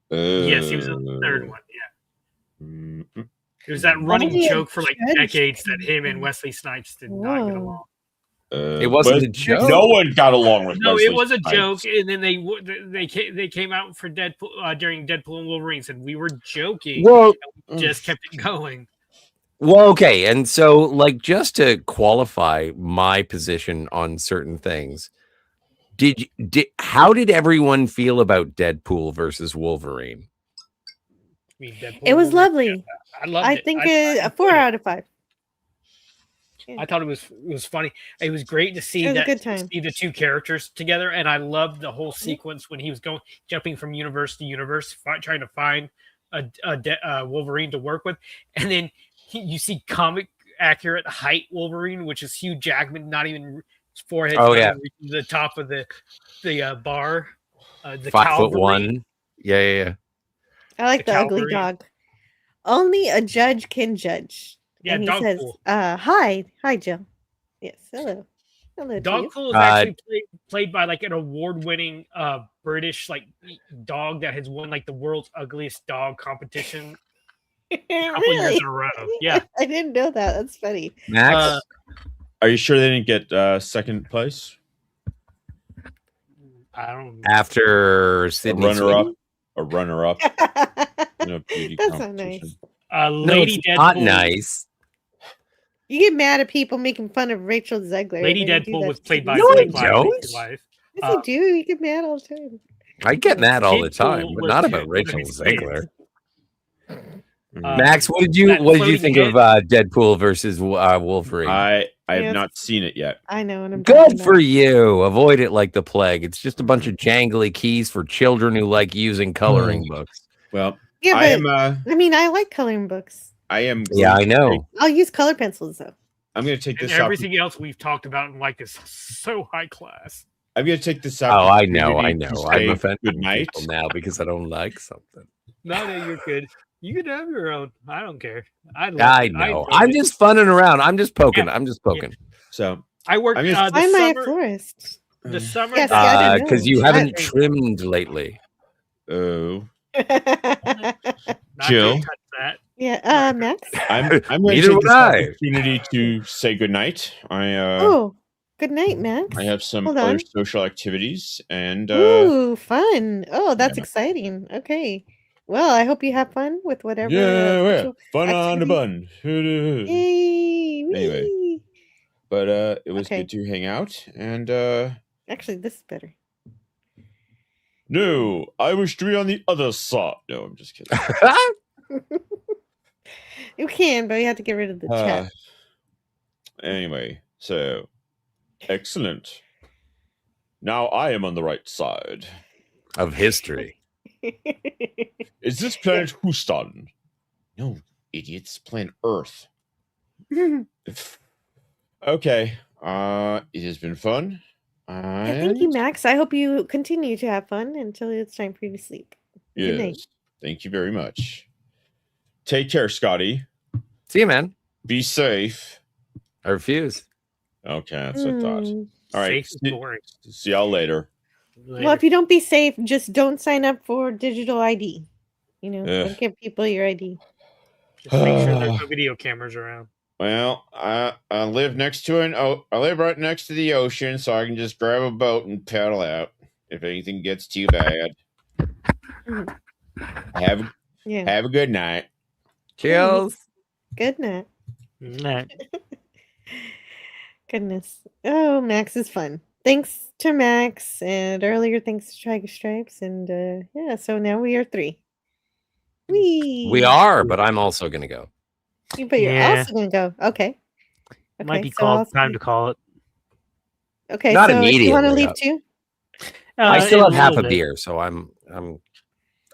Yes, he was in the third one. Yeah. It was that running Only a joke for like judge decades that him and Wesley Snipes did not get along. It wasn't a joke. No one got along with. No, Wesley it was a Snipes. joke, and then they came out for Deadpool during Deadpool and Wolverine, said we were joking. Well- and we just kept it going. Well, okay, and so like just to qualify my position on certain things, how did everyone feel about Deadpool versus Wolverine? I mean, Deadpool It was and Wolverine, lovely. I loved I it. think I a 4 out of 5. I thought it was funny. It was great to see It was a that good time. see the two characters together, and I loved the whole sequence when he was jumping from universe to universe, trying to find a Wolverine to work with, and then you see comic accurate height Wolverine, which is Hugh Jackman, not even his forehead. Oh, yeah. reaching the top of the bar. The 5'1". Yeah. I like the ugly cavalry. dog. Only a judge can judge. Yeah, and he dog says, pool. hi, Jill. Yes, hello. Hello to you. Dogpool is actually played by like an award-winning British like dog that has won like the world's ugliest dog competition a couple years Really? in a row. Yeah, I didn't know that. That's funny. Max, Are you sure they didn't get second place? I don't. after Sydney runner-up. Sweeney? A runner-up in a beauty That's not competition. nice. No, Lady it's Deadpool. not nice. You get mad at people making fun of Rachel Zegler. Lady and then you do Deadpool that was to played by people. No, I Blake Lively's don't. wife. Yes, you do. You get mad all the time. I get mad all the Deadpool time, but was not two about of Rachel his Zegler. Mm. Max, what did you that think floating of Deadpool versus Wolverine? I have Yes. not seen it yet. I know what I'm Good talking for about. you. Avoid it like the plague. It's just a bunch of jangly keys for children who like using coloring books. Well, Yeah, I but am. I mean, I like coloring books. I am. Yeah, I going to know. take- I'll use color pencils though. I'm going to take And this. everything else we've talked about in like is so high class. I'm going to take this. Oh, I opportunity know. to I'm say offended Good night. people now because I don't like something. No, you're good. You can have your own. I don't care. I I enjoyed know. I'm it. just funning around. I'm just poking. Yeah. I'm just poking. So I worked I'm just- the Why am I a summer. florist? The summer. Yes, that- I didn't know. Because you haven't I- trimmed lately. Oh, not Jill. gonna touch that. Yeah, Max. I'm going to Neither take would this I. opportunity to say good night. Oh, good night, Max. I have some Hold other on. social activities, and Ooh, fun. Oh, that's yeah. exciting. Okay. Well, I hope you have fun with whatever. yeah, social fun on the activity- bun. Yay! Anyway. whee. But it was Okay. good to hang out, and Actually, this is better. no, I wish to be on the other side. No, I'm just kidding. You can, but you have to get rid of the chat. Anyway, so excellent. Now I am on the right side of history. Is this planet Houston? No, idiots. Planet Earth. Okay. It has been fun. Thank you, Max. I hope you continue to have fun until it's time for you to sleep. Good night. Yes. Thank you very much. Take care, Scotty. See you, man. Be safe. I refuse. Okay, that's what I thought. All right. Safe is boring. See y'all later. Well, if you don't be safe, just don't sign up for digital ID. You know, don't give people your ID. Just make sure there's no video cameras around. Well, I live next to I live right next to the ocean, so I can just grab a boat and paddle out if anything gets too bad. Have a good night. Cheers. Good night. Night. Goodness. Oh, Max is fun. Thanks to Max, and earlier thanks to Tiger Stripes, and yeah, so now we are 3. We are, but I'm also gonna go. But you're also gonna go. Okay. Might be so time to call it. Okay, Not so immediately. you want to leave too? I still have half a bit. beer, so I'm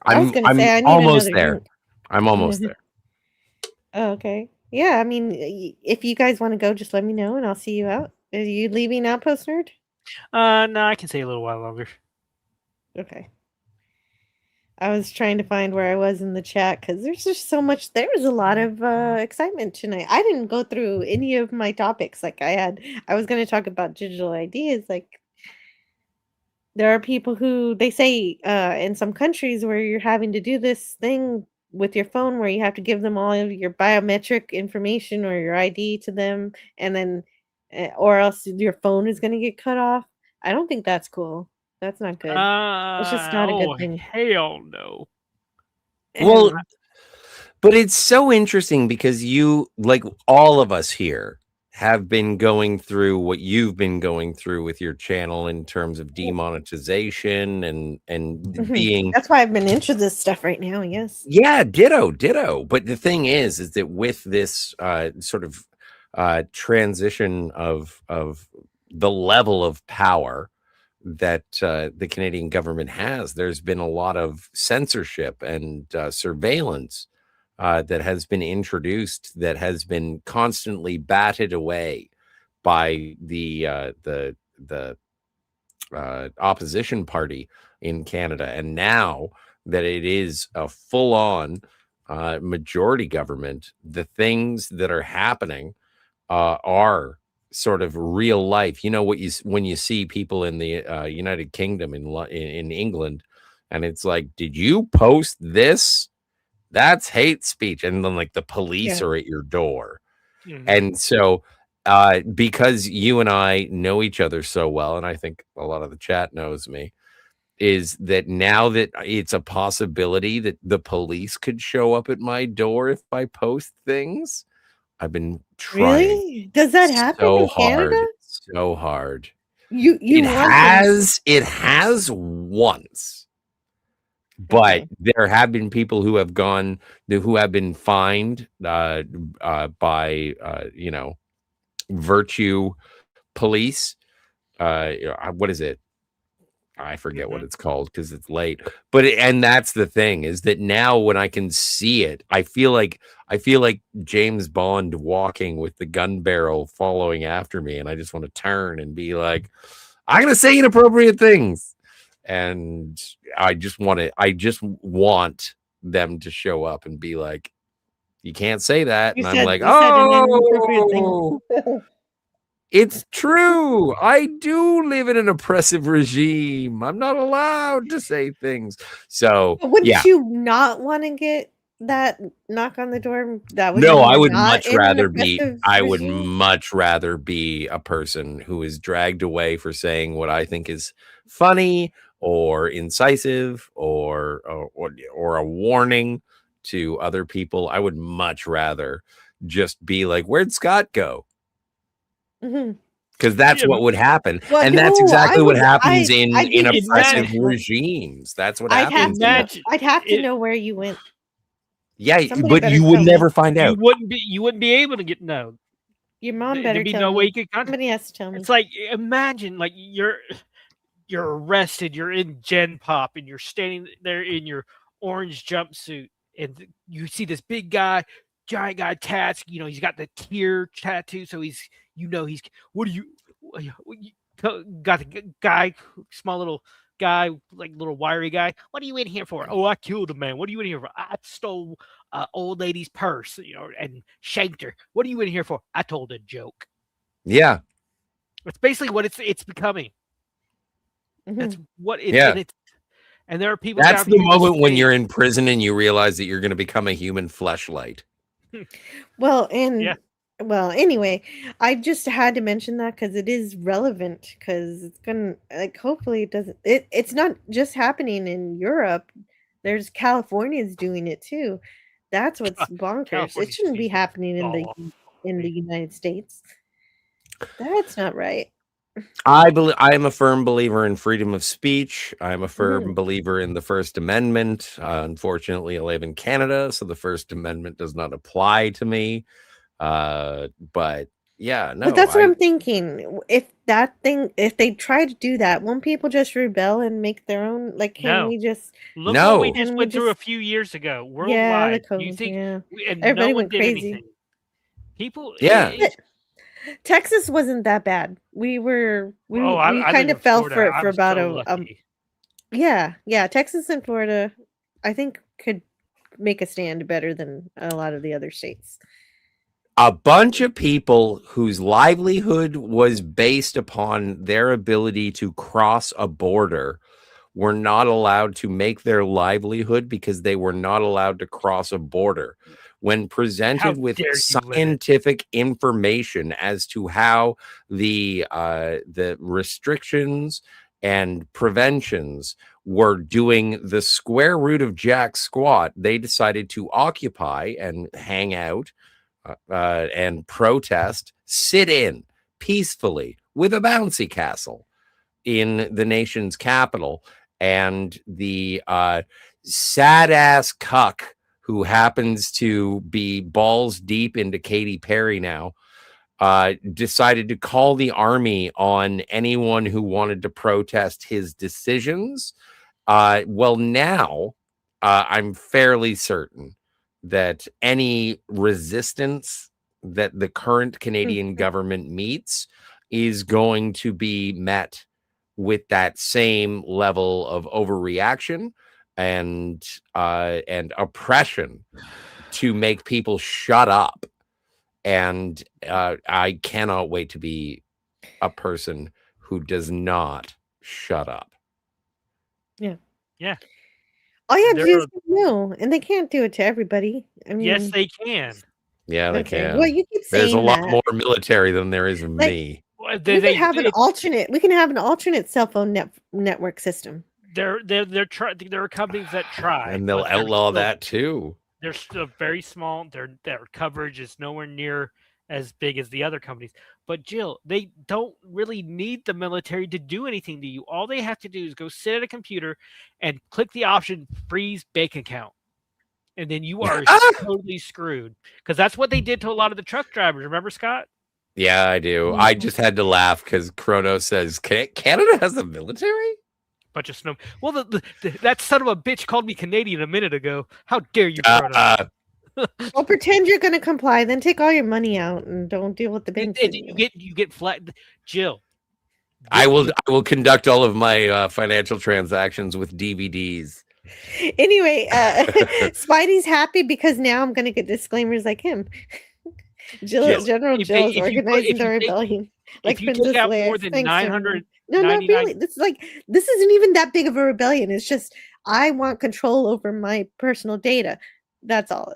I was gonna say, I need almost another there. drink. I'm almost there. Oh, okay. Yeah, I mean, if you guys want to go, just let me know, and I'll see you out. Are you leaving Outpost Nerd? No, I can stay a little while longer. Okay. I was trying to find where I was in the chat because there's just so much. There was a lot of excitement tonight. I didn't go through any of my topics like I was going to talk about digital ideas. Like, there are people who they say in some countries where you're having to do this thing with your phone where you have to give them all of your biometric information or your ID to them, and then or else your phone is going to get cut off. I don't think that's cool. That's not good. It's just not a good thing. Hell no. Well, but it's so interesting because you, like all of us here, have been going through what you've been going through with your channel in terms of demonetization and being. That's why I've been into this stuff right now. Yes. Yeah, ditto. But the thing is that with this sort of transition of the level of power that the Canadian government has, there's been a lot of censorship and surveillance that has been introduced, that has been constantly batted away by the opposition party in Canada. And now that it is a full-on majority government, the things that are happening are sort of real life. You know what when you see people in the United Kingdom in England, and it's like, did you post this? That's hate speech. And then like the police are at your door. And so because you and I know each other so well, and I think a lot of the chat knows me, is that now that it's a possibility that the police could show up at my door if I post things. I've been trying. Really? Does that happen so in Canada? hard, so hard. It has once, but there have been people who have been fined by virtue police. What is it? I forget what it's called because it's late. But and that's the thing, is that now when I can see it, I feel like James Bond walking with the gun barrel following after me, and I just want to turn and be like, I'm gonna say inappropriate things, and I just want them to show up and be like, you can't say that, and I'm like, oh. It's true. I do live in an oppressive regime. I'm not allowed to say things. So, wouldn't you not want to get that knock on the door? I would much rather be. I would much rather be a person who is dragged away for saying what I think is funny or incisive or a warning to other people. I would much rather just be like, "Where'd Scott go?" Because that's what would happen, and that's exactly what happens in oppressive regimes. That's what happens. I'd have to know where you went. Yeah, Somebody but better you tell would me. never find You out. wouldn't be able to get no. Your mom better There'd be tell no me. way you could contact. Somebody has to tell me. It's like, imagine, like, you're arrested, you're in Gen Pop, and you're standing there in your orange jumpsuit, and you see this big guy, giant guy, tats. You know, he's got the tear tattoo, so he's what do you got the guy, small little guy, like little wiry guy. What are you in here for? Oh, I killed a man. What are you in here for? I stole old lady's purse, and shanked her. What are you in here for? I told a joke. Yeah. It's basically what it's becoming. That's what it, Yeah. and there are people. That's down the here moment when saying, you're in prison and you realize that you're going to become a human fleshlight. Well, anyway, I just had to mention that because it is relevant. Because it's gonna, like, hopefully it doesn't. It's not just happening in Europe. There's Californians doing it too. That's what's bonkers. It shouldn't be happening in the United States. That's not right. I am a firm believer in freedom of speech. I'm a firm believer in the First Amendment. Unfortunately, I live in Canada, so the First Amendment does not apply to me. But yeah, no. But that's what I'm thinking. If they try to do that, won't people just rebel and make their own? Like, can we just? Look what we just went through a few years ago worldwide. Yeah, the You COVID, think and everybody no one went did crazy. anything. People, Texas wasn't that bad. We I kind live of in fell Florida. for I'm about so a lucky. yeah. Texas and Florida, I think, could make a stand better than a lot of the other states. A bunch of people whose livelihood was based upon their ability to cross a border were not allowed to make their livelihood because they were not allowed to cross a border. When presented with scientific information as to how the restrictions and preventions were doing the square root of jack squat, they decided to occupy and hang out and protest, sit in peacefully with a bouncy castle in the nation's capital. And the sad ass cuck who happens to be balls deep into Katy Perry now decided to call the army on anyone who wanted to protest his decisions. Well, now I'm fairly certain that any resistance that the current Canadian government meets is going to be met with that same level of overreaction and oppression to make people shut up. And I cannot wait to be a person who does not shut up. Yeah. All you have to do is say no, and they can't do it to everybody. I mean, Yes, they can. Yeah, they can. Well, you keep saying there's a lot that. more military than there is me. We can have an alternate. We can have an alternate cell phone network system. There are companies that try, And they'll outlaw that too. They're still very small. Their coverage is nowhere near as big as the other companies. But Jill, they don't really need the military to do anything to you. All they have to do is go sit at a computer and click the option freeze bank account. And then you are totally screwed. Because that's what they did to a lot of the truck drivers. Remember, Scott? Yeah, I do. I just had to laugh because Chrono says Canada has a military? Bunch of snow. Well, that son of a bitch called me Canadian a minute ago. How dare you, Chrono? Well, pretend you're going to comply, then take all your money out and don't deal with the bank. You get flat, Jill. I will conduct all of my financial transactions with DVDs. Anyway, Spidey's happy because now I'm going to get disclaimers like him. General Jill is organizing the rebellion. Like Princess Leia. More than 900. No, not really. This isn't even that big of a rebellion. It's just I want control over my personal data. That's all.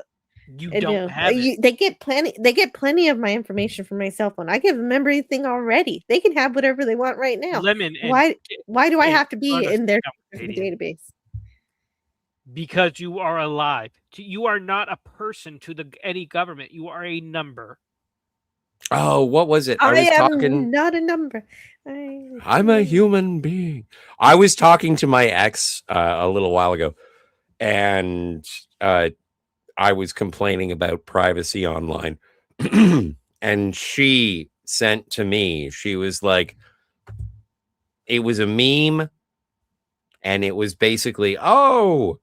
You don't have it. They get plenty of my information from my cell phone. I give them everything already. They can have whatever they want right now. Why do I have to be in their database? Because you are alive. You are not a person to any government. You are a number. Oh, what was it? I am not a number. I'm a human being. I was talking to my ex a little while ago, and I was complaining about privacy online. And she sent to me, she was like, it was a meme. And it was basically, oh,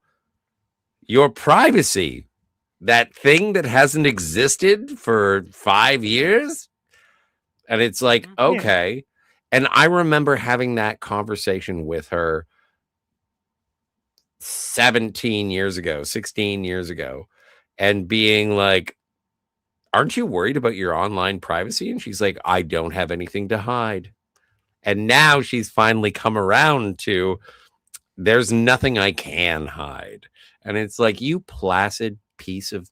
your privacy, that thing that hasn't existed for 5 years. And it's like, okay. And I remember having that conversation with her 17 years ago, 16 years ago, and being like, aren't you worried about your online privacy? And she's like, I don't have anything to hide. And now she's finally come around to, there's nothing I can hide. And it's like, you placid piece of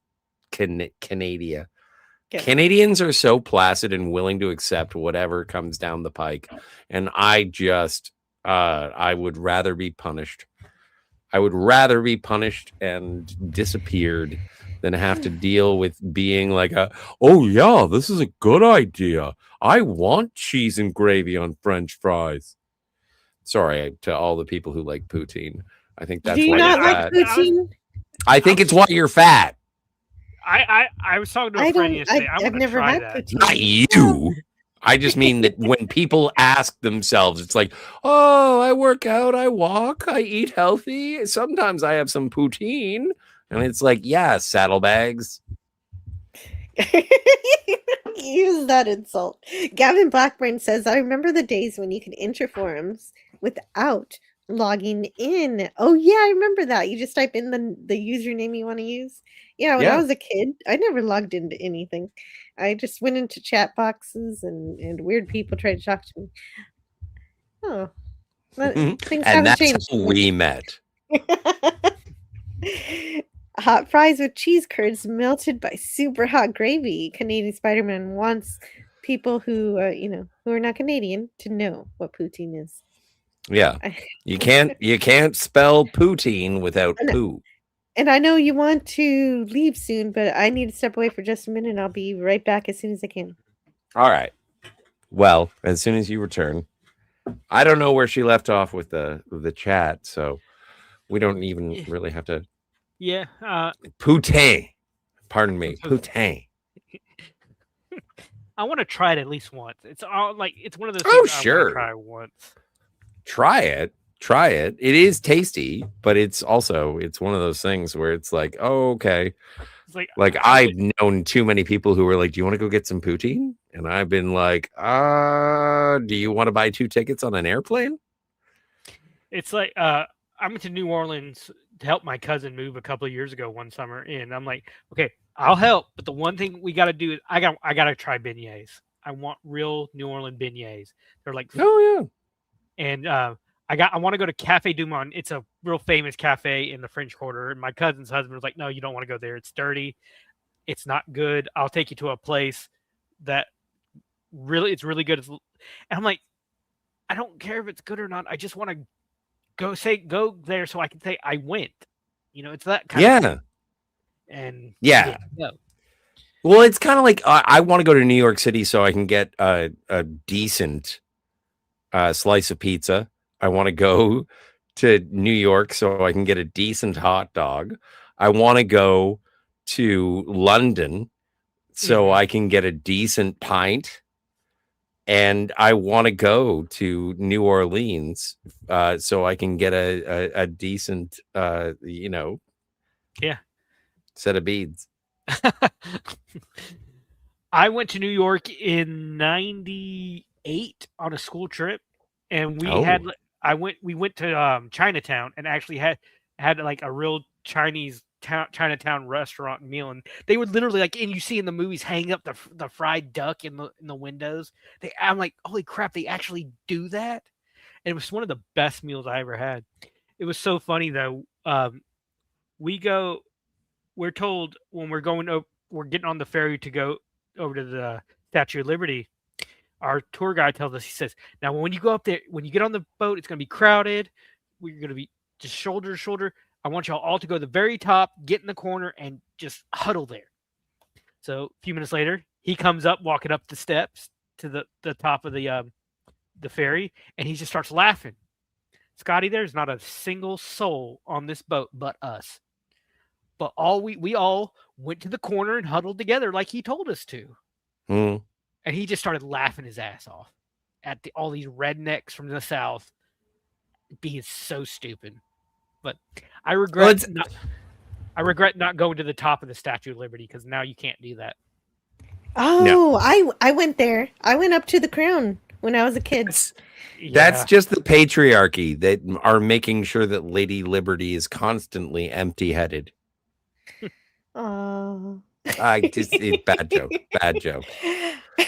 Canada. Canadians are so placid and willing to accept whatever comes down the pike. And I just, I would rather be punished. I would rather be punished and disappeared than have to deal with being like, oh yeah, this is a good idea. I want cheese and gravy on French fries. Sorry to all the people who like poutine. I think that's why you're fat. poutine? I think it's why you're fat. I was talking to a friend yesterday. I've never had poutine. Not you. I just mean that when people ask themselves, it's like, oh, I work out, I walk, I eat healthy. Sometimes I have some poutine. And it's like, yeah, saddlebags. Use that insult. Gavin Blackburn says, I remember the days when you could enter forums without logging in. Oh, yeah, I remember that. You just type in the username you want to use. Yeah, when I was a kid, I never logged into anything. I just went into chat boxes and weird people tried to talk to me. Oh, things And haven't that's changed. how we met. Hot fries with cheese curds melted by super hot gravy. Canadian Spider-Man wants people who who are not Canadian to know what poutine is. Yeah, you can't spell poutine without poo. And I know you want to leave soon, but I need to step away for just a minute. And I'll be right back as soon as I can. All right. Well, as soon as you return, I don't know where she left off with the chat, so we don't even really have to. Yeah. Poutine. Pardon me. Poutine. I want to try it at least once. It's all like it's one of those. Oh, things sure. I want to try once. Try it. It is tasty, but it's one of those things where it's like, oh, okay. It's like I've known too many people who were like, do you want to go get some poutine? And I've been like, do you want to buy 2 tickets on an airplane? It's like I went to New Orleans to help my cousin move a couple of years ago one summer, and I'm like, okay, I'll help, but the one thing we got to do is I got to try beignets. I want real New Orleans beignets. They're like, oh yeah, and I want to go to Cafe Du Monde. It's a real famous cafe in the French Quarter. And my cousin's husband was like, no, you don't want to go there. It's dirty. It's not good. I'll take you to a place that it's really good. And I'm like, I don't care if it's good or not. I just want to go there so I can say I went. It's that kind of thing. And yeah. Well, it's kind of like I want to go to New York City so I can get a decent slice of pizza. I want to go to New York so I can get a decent hot dog. I want to go to London so I can get a decent pint. And I want to go to New Orleans so I can get a decent, set of beads. I went to New York in '98 on a school trip, and we went to Chinatown and actually had like a real Chinese Chinatown restaurant meal, and they would literally and you see in the movies hang up the fried duck in the windows. I'm like, holy crap, they actually do that, and it was one of the best meals I ever had. It was so funny though. We're told when we're getting on the ferry to go over to the Statue of Liberty. Our tour guide tells us, he says, now when you go up there, when you get on the boat, it's going to be crowded. We're going to be just shoulder to shoulder. I want y'all all to go to the very top, get in the corner, and just huddle there. So a few minutes later, he comes up, walking up the steps to the top of the ferry, and he just starts laughing. Scotty, there's not a single soul on this boat but us. But we all went to the corner and huddled together like he told us to. Mm. And he just started laughing his ass off at all these rednecks from the South being so stupid. But I regret not going to the top of the Statue of Liberty because now you can't do that. Oh, no. I went there. I went up to the crown when I was a kid. That's just the patriarchy that are making sure that Lady Liberty is constantly empty-headed. Oh. Bad joke.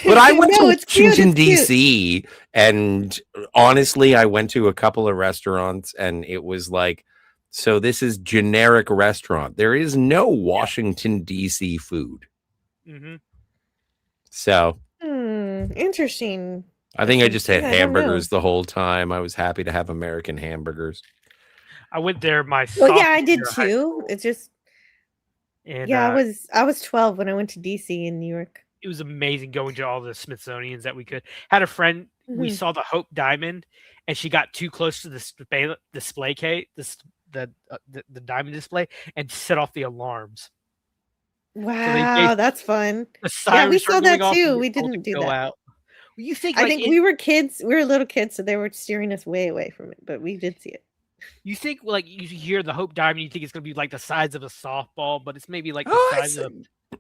But I went to Washington, D.C., and honestly, I went to a couple of restaurants, and it was like, so this is generic restaurant. There is no Washington, D.C. food. Mm-hmm. So. Interesting. I think I just had hamburgers the whole time. I was happy to have American hamburgers. I went there I did too. It's just. And, I was 12 when I went to DC in New York. It was amazing going to all the Smithsonians that we could. Had a friend, we saw the Hope Diamond, and she got too close to the display case, the diamond display, and set off the alarms. Wow, so that's fun. Yeah, we saw that too. We didn't do that. Out. Well, you think? I think we were kids. We were little kids, so they were steering us way away from it. But we did see it. You think like you hear the Hope Diamond, you think it's gonna be like the size of a softball, but it's maybe like the size of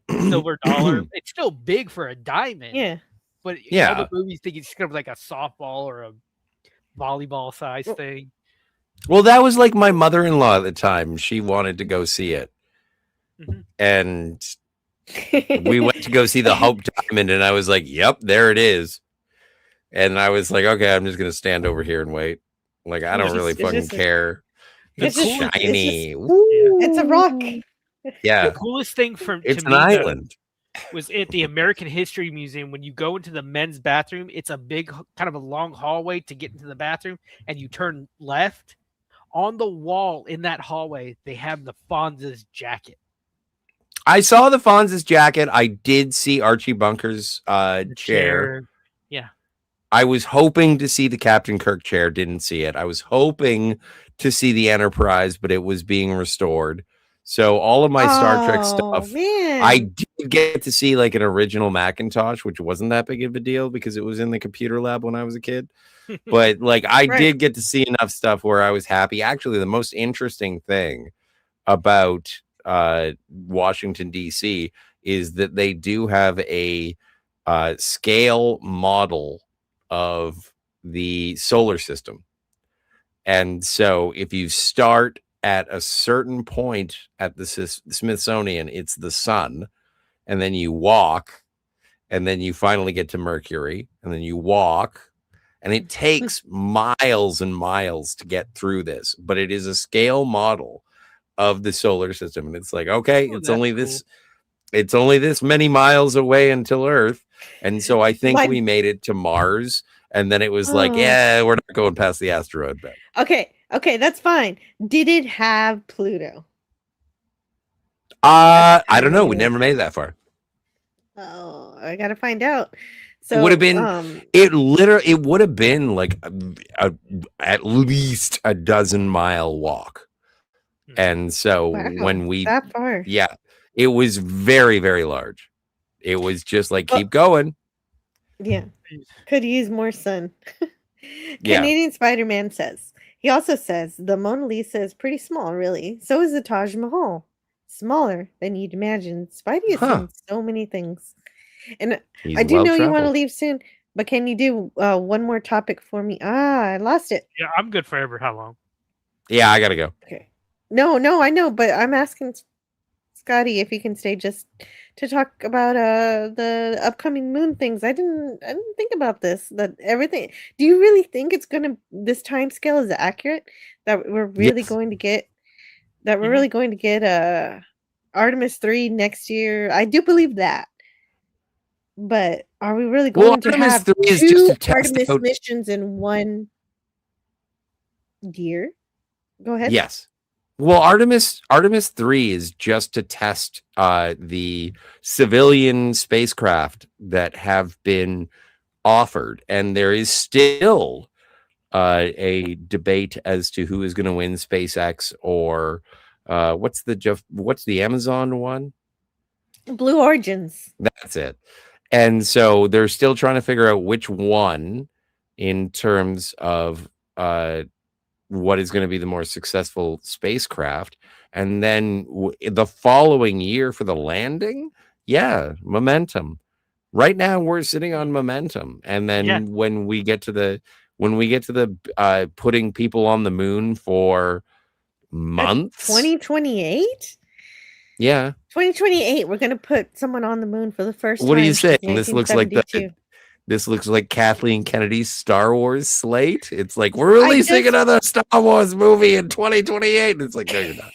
a silver dollar. It's still big for a diamond. Yeah. But all the movies think it's gonna be like a softball or a volleyball size thing. Well, that was like my mother-in-law at the time. She wanted to go see it. Mm-hmm. And we went to go see the Hope Diamond, and I was like, yep, there it is. And I was like, okay, I'm just gonna stand over here and wait. Like, I don't really fucking care. It's shiny. It's a rock. Yeah. The coolest thing it's an island. Was at the American History Museum. When you go into the men's bathroom, it's a big, kind of a long hallway to get into the bathroom, and you turn left. On the wall in that hallway, they have the Fonz's jacket. I saw the Fonz's jacket. I did see Archie Bunker's chair. Yeah. I was hoping to see the Captain Kirk chair. Didn't see it. I was hoping to see the Enterprise, but it was being restored. So all of my Star Trek stuff, I did get to see like an original Macintosh, which wasn't that big of a deal because it was in the computer lab when I was a kid. But like I did get to see enough stuff where I was happy. Actually, the most interesting thing about Washington, D.C. is that they do have a scale model of the solar system. And so if you start at a certain point at the Smithsonian, it's the sun, and then you walk, and then you finally get to Mercury, and then you walk, and it takes miles and miles to get through this, but it is a scale model of the solar system. And it's like, okay, it's only this many miles away until Earth. And so I think we made it to Mars, and then it was like, yeah, we're not going past the asteroid belt. Okay, that's fine. Did it have Pluto? I don't know. We never made it that far. Oh, I gotta find out. So it would have been it would have been like at least a dozen-mile walk. And so when we that far, it was very, very large. It was just like, keep going. Yeah, could use more sun. Canadian Spider-Man says. He also says the Mona Lisa is pretty small, really. So is the Taj Mahal. Smaller than you'd imagine. Spidey has seen so many things. And I do know you want to leave soon, but can you do one more topic for me? I lost it. Yeah, I'm good forever. How long? Yeah, I gotta go. Okay. No, I know, but I'm asking Scotty if he can stay just to talk about the upcoming moon things. I didn't think about this. That everything. Do you really think it's this time scale is accurate? That we're really going to get Artemis 3 next year? I do believe that. But are we really going to have 3 is two just to Artemis missions in 1 year? Go ahead. Yes. Well, Artemis 3 is just to test the civilian spacecraft that have been offered, and there is still a debate as to who is going to win, SpaceX or what's the Amazon one? Blue Origins. That's it. And so they're still trying to figure out which one in terms of what is going to be the more successful spacecraft. And then the following year for the landing, Momentum. Right now we're sitting on Momentum. And then when we get to the putting people on the moon for months, 2028. Yeah. 2028, we're going to put someone on the moon for the first time. What are you saying? Since This looks like Kathleen Kennedy's Star Wars slate. It's like we're releasing another Star Wars movie in 2028. And it's like, no, you're not.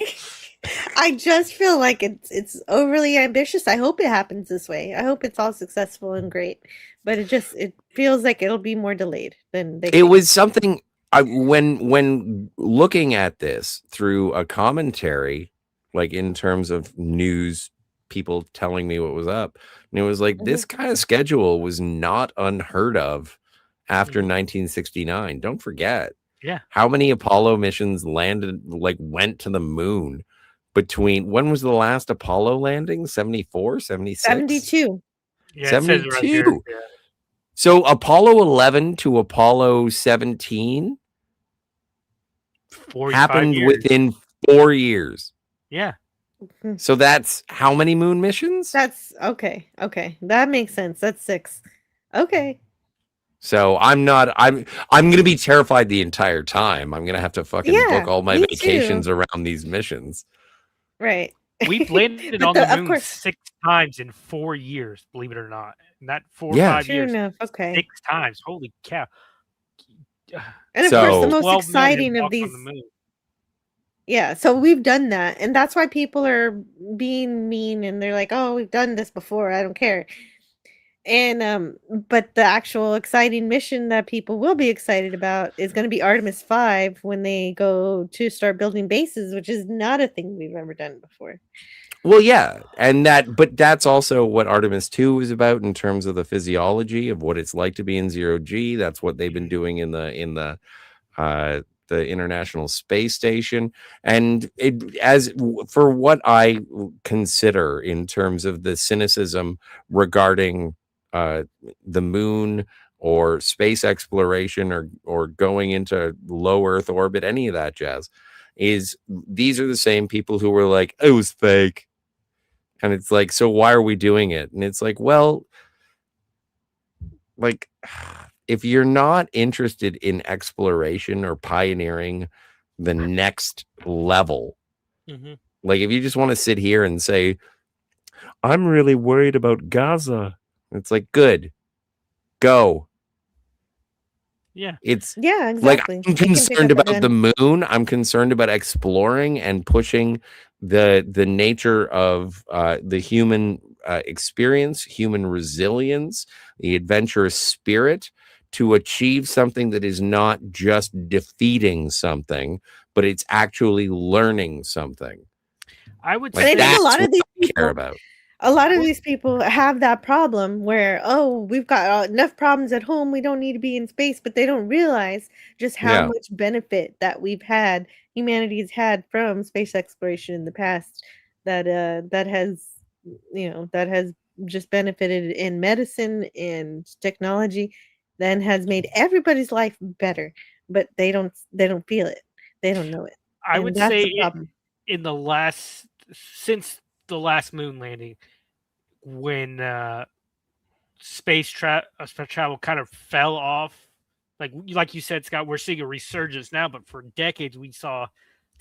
I just feel like it's overly ambitious. I hope it happens this way. I hope it's all successful and great. But it feels like it'll be more delayed than they. It was something when looking at this through a commentary, like in terms of news, people telling me what was up, and it was like this kind of schedule was not unheard of after 1969. Don't forget, how many Apollo missions went to the moon between when was the last Apollo landing? 74, 76? 72. 72. Right. So Apollo 11 to Apollo 17 happened within 4 years. Yeah. So that's how many moon missions? That's okay. Okay. That makes sense. That's 6. Okay. So I'm going to be terrified the entire time. I'm going to have to fucking book all my vacations around these missions. Right. We've landed on the moon 6 times in 4 years, believe it or not. And that 4 or 5 years. Enough. Okay. 6 times. Holy cow. And of course, the most exciting of these. Yeah, so we've done that. And that's why people are being mean and they're like, oh, we've done this before. I don't care. And but the actual exciting mission that people will be excited about is going to be Artemis 5 when they go to start building bases, which is not a thing we've ever done before. Well, yeah, but that's also what Artemis 2 is about in terms of the physiology of what it's like to be in 0G. That's what they've been doing in the International Space Station, and as for what I consider in terms of the cynicism regarding the moon or space exploration or going into low Earth orbit, any of that jazz, is these are the same people who were like, it was fake. And it's like, so why are we doing it? And it's like, well, like, if you're not interested in exploration or pioneering the next level, like if you just want to sit here and say, I'm really worried about Gaza, it's like, good, go. Yeah. Exactly. Like, I'm concerned about the moon. I'm concerned about exploring and pushing the nature of the human experience, human resilience, the adventurous spirit to achieve something that is not just defeating something, but it's actually learning something. I would like say that's a lot of what these I care about. A lot of these people have that problem where, we've got enough problems at home. We don't need to be in space, but they don't realize just how much benefit that humanity's had from space exploration in the past. That has just benefited in medicine and technology, then has made everybody's life better. But they don't feel it. They don't know it. I would say since the last moon landing, when space travel kind of fell off, like you said, Scott, we're seeing a resurgence now, but for decades we saw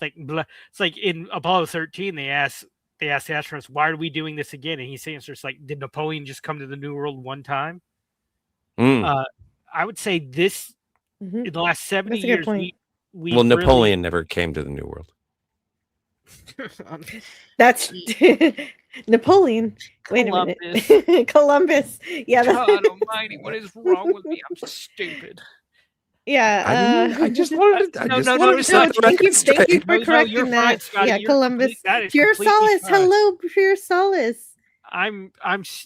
it's like in Apollo 13 they asked the astronauts, why are we doing this again? And he answers like, did Napoleon just come to the New World one time? I would say this in the last 70 years Napoleon never came to the New World. That's Napoleon. Wait a minute. Columbus. Yeah. God almighty, what is wrong with me? I'm stupid. Yeah. I just wanted to. Thank you for correcting that. Scotty, Columbus. Pure Solace. Fine. Hello, Pure Solace. I'm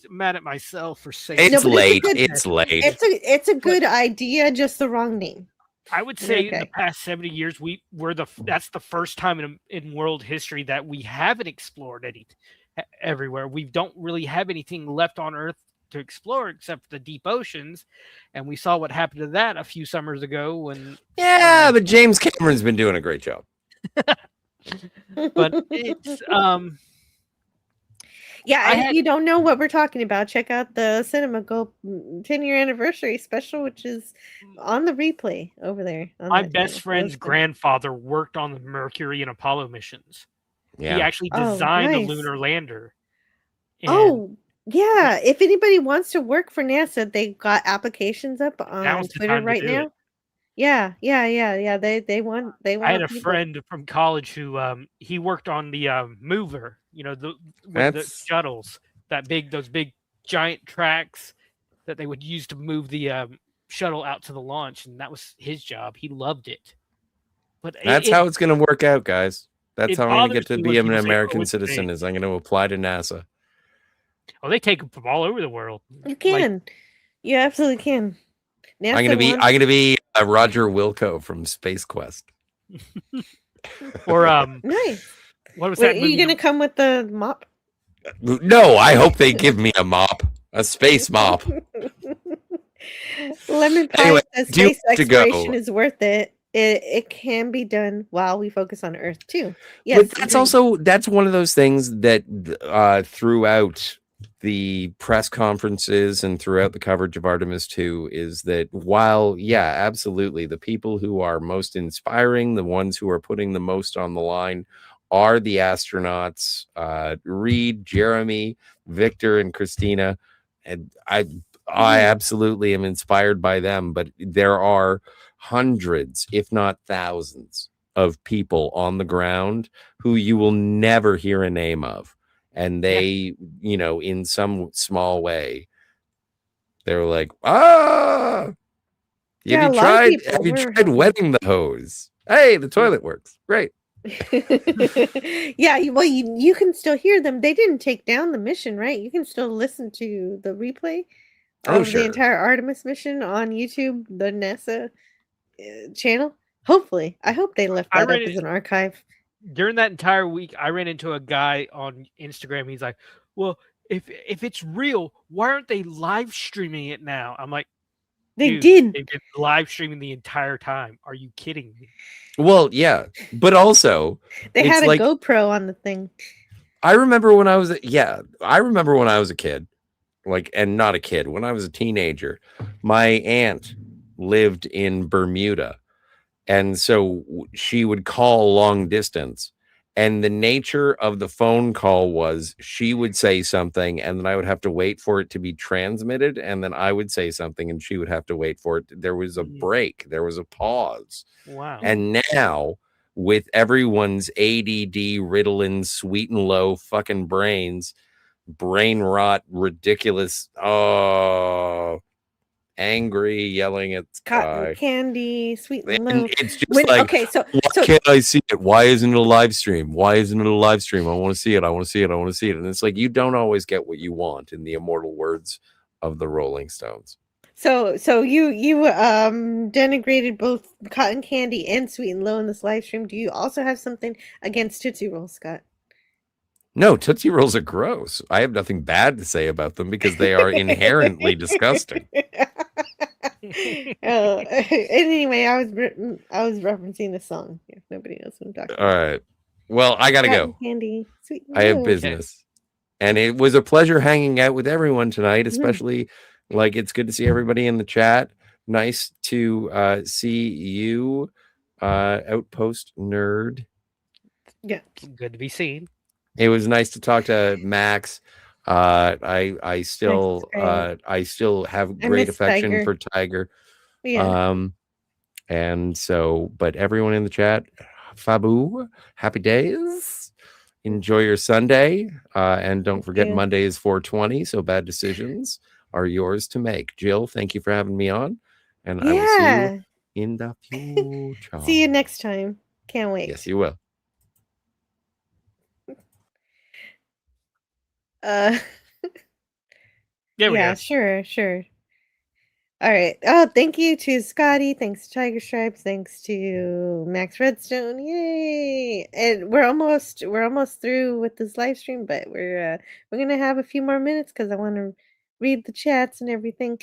mad at myself for saying it's late. It's late. It's a good idea, just the wrong name. I would say in the Okay. past 70 years, that's the first time in world history that we haven't explored everywhere. We don't really have anything left on Earth to explore except the deep oceans, and we saw what happened to that a few summers ago when. Yeah, but James Cameron's been doing a great job. But it's Yeah, if you don't know what we're talking about, check out the Cinema Go 10-year anniversary special, which is on the replay over there. My best friend's grandfather worked on the Mercury and Apollo missions. Yeah. He actually designed the lunar lander. Oh, yeah. If anybody wants to work for NASA, they got applications up on Twitter right now. Yeah. They want. I had a friend from college who he worked on the mover. The shuttles. Those big giant tracks that they would use to move the shuttle out to the launch, and that was his job. He loved it. But that's how it's going to work out, guys. That's how I'm going to get to be an American say, citizen. Is I'm going to apply to NASA. Oh, they take them from all over the world. You can. You absolutely can. NASA I'm going to be a Roger Wilco from Space Quest. Or nice. What was Wait, that? Are you going to come with the mop? No, I hope they give me a mop, a space mop. Lemon Pie Anyway, says space exploration is worth it. It can be done while we focus on Earth too. Yes, but that's one of those things that throughout the press conferences and throughout the coverage of Artemis 2 is that while, yeah, absolutely, the people who are most inspiring, the ones who are putting the most on the line are the astronauts, Reed, Jeremy, Victor, and Christina. And I absolutely am inspired by them, but there are hundreds, if not thousands, of people on the ground who you will never hear a name of. And they, in some small way, they're like, have you tried wetting the hose? Hey, the toilet works. Great. Yeah, well, you can still hear them. They didn't take down the mission, right? You can still listen to the replay of the entire Artemis mission on YouTube, the NASA channel. Hopefully, I hope they left that up as an archive. During that entire week, I ran into a guy on Instagram. He's like, "Well, if it's real, why aren't they live streaming it now?" I'm like, They did. They've been live streaming the entire time. Are you kidding me? Well, yeah, but also they had a GoPro on the thing. I remember when I was a kid, and not a kid, when I was a teenager, my aunt lived in Bermuda. And so she would call long distance. And the nature of the phone call was she would say something and then I would have to wait for it to be transmitted. And then I would say something and she would have to wait for it. There was a break. There was a pause. Wow. And now with everyone's ADD, Ritalin, sweet and low fucking brains, brain rot, ridiculous, angry, yelling at cotton candy, sweet and low. It's just so can't I see it? Why isn't it a live stream? Why isn't it a live stream? I want to see it. I want to see it. I want to see it. And it's like you don't always get what you want, in the immortal words of the Rolling Stones. So you denigrated both cotton candy and sweet and low in this live stream. Do you also have something against Tootsie Rolls, Scott? No, Tootsie Rolls are gross. I have nothing bad to say about them because they are inherently disgusting. Anyway, I was referencing the song. If nobody knows what I'm talking about. All right. Well, I gotta go. Candy, sweet. I have business, and it was a pleasure hanging out with everyone tonight. Especially, it's good to see everybody in the chat. Nice to see you, Outpost Nerd. Yeah, good to be seen. It was nice to talk to Max. I still have great affection Tiger. for Tiger. Yeah. And so, but everyone in the chat, Fabu, happy days. Enjoy your Sunday. And don't forget Monday is 420. So bad decisions are yours to make. Jill, thank you for having me on. And I will see you in the future. See you next time. Can't wait. Yes, you will. Yeah, sure. All right. Oh, thank you to Scotty. Thanks to Tiger Stripes. Thanks to Max Redstone. Yay! And we're almost through with this live stream, but we're gonna have a few more minutes because I want to read the chats and everything.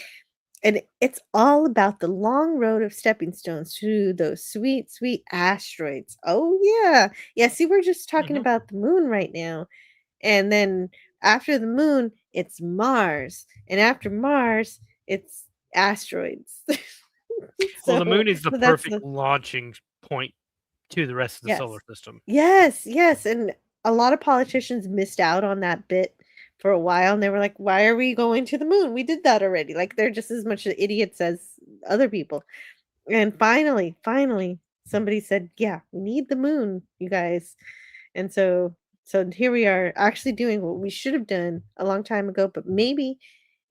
And it's all about the long road of stepping stones to those sweet, sweet asteroids. Oh yeah, yeah. See, we're just talking about the moon right now, and then after the moon, it's Mars, and after Mars, it's asteroids. Well, the moon is the that's perfect launching point to the rest of the yes. solar system. Yes, yes, and a lot of politicians missed out on that bit for a while, and they were like, "Why are we going to the moon? We did that already." Like they're just as much idiots as other people. And finally, somebody said, "Yeah, we need the moon, you guys." And so here we are actually doing what we should have done a long time ago, but maybe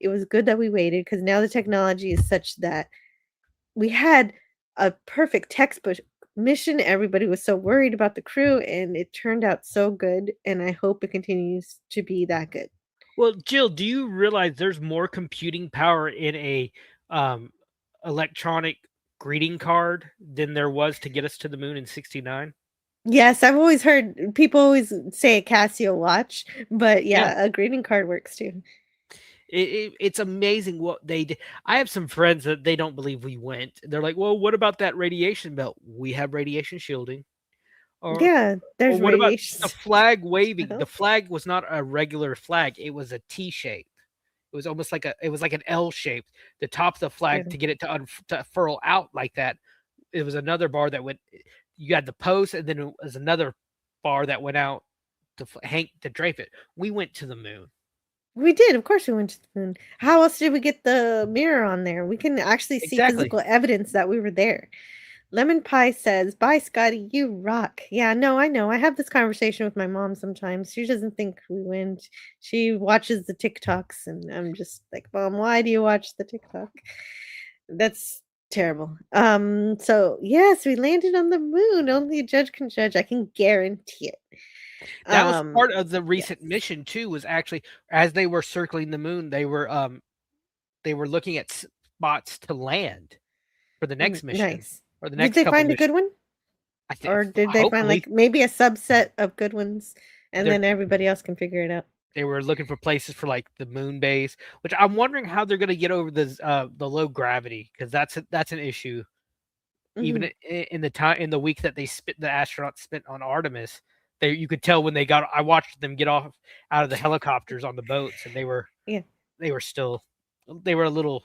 it was good that we waited because now the technology is such that we had a perfect textbook mission. Everybody was so worried about the crew, and it turned out so good. And I hope it continues to be that good. Well, Jill, do you realize there's more computing power in a electronic greeting card than there was to get us to the moon in '69? Yes, I've always heard people always say a Casio watch, but yeah, a greeting card works too. It's amazing what they did. I have some friends that they don't believe we went. They're like, "Well, what about that radiation belt? We have radiation shielding." Yeah, there's what about radiation. the flag waving? The flag was not a regular flag; it was a T shape. It was almost like an L shape. The top of the flag to get it to furl out like that. It was another bar that went. You had the post, and then it was another bar that went out to drape it. We went to the moon. We did, of course we went to the moon. How else did we get the mirror on there? We can actually see physical evidence that we were there. Lemon Pie says, "Bye, Scotty, you rock." Yeah, no, I know. I have this conversation with my mom sometimes. She doesn't think we went. She watches the TikToks, and I'm just like, "Mom, why do you watch the TikTok?" That's terrible. So yes, we landed on the moon. Only a judge can judge. I can guarantee it. That was part of the recent mission too, was actually as they were circling the moon, they were looking at spots to land for the next mission. Nice. Or the next Did they find missions. a good one? Or did they find like maybe a subset of good ones and then everybody else can figure it out? They were looking for places for like the moon base, which I'm wondering how they're going to get over the low gravity, because that's an issue. Even in the week that the astronauts spent on Artemis, you could tell when they got. I watched them get off out of the helicopters on the boats, and they were a little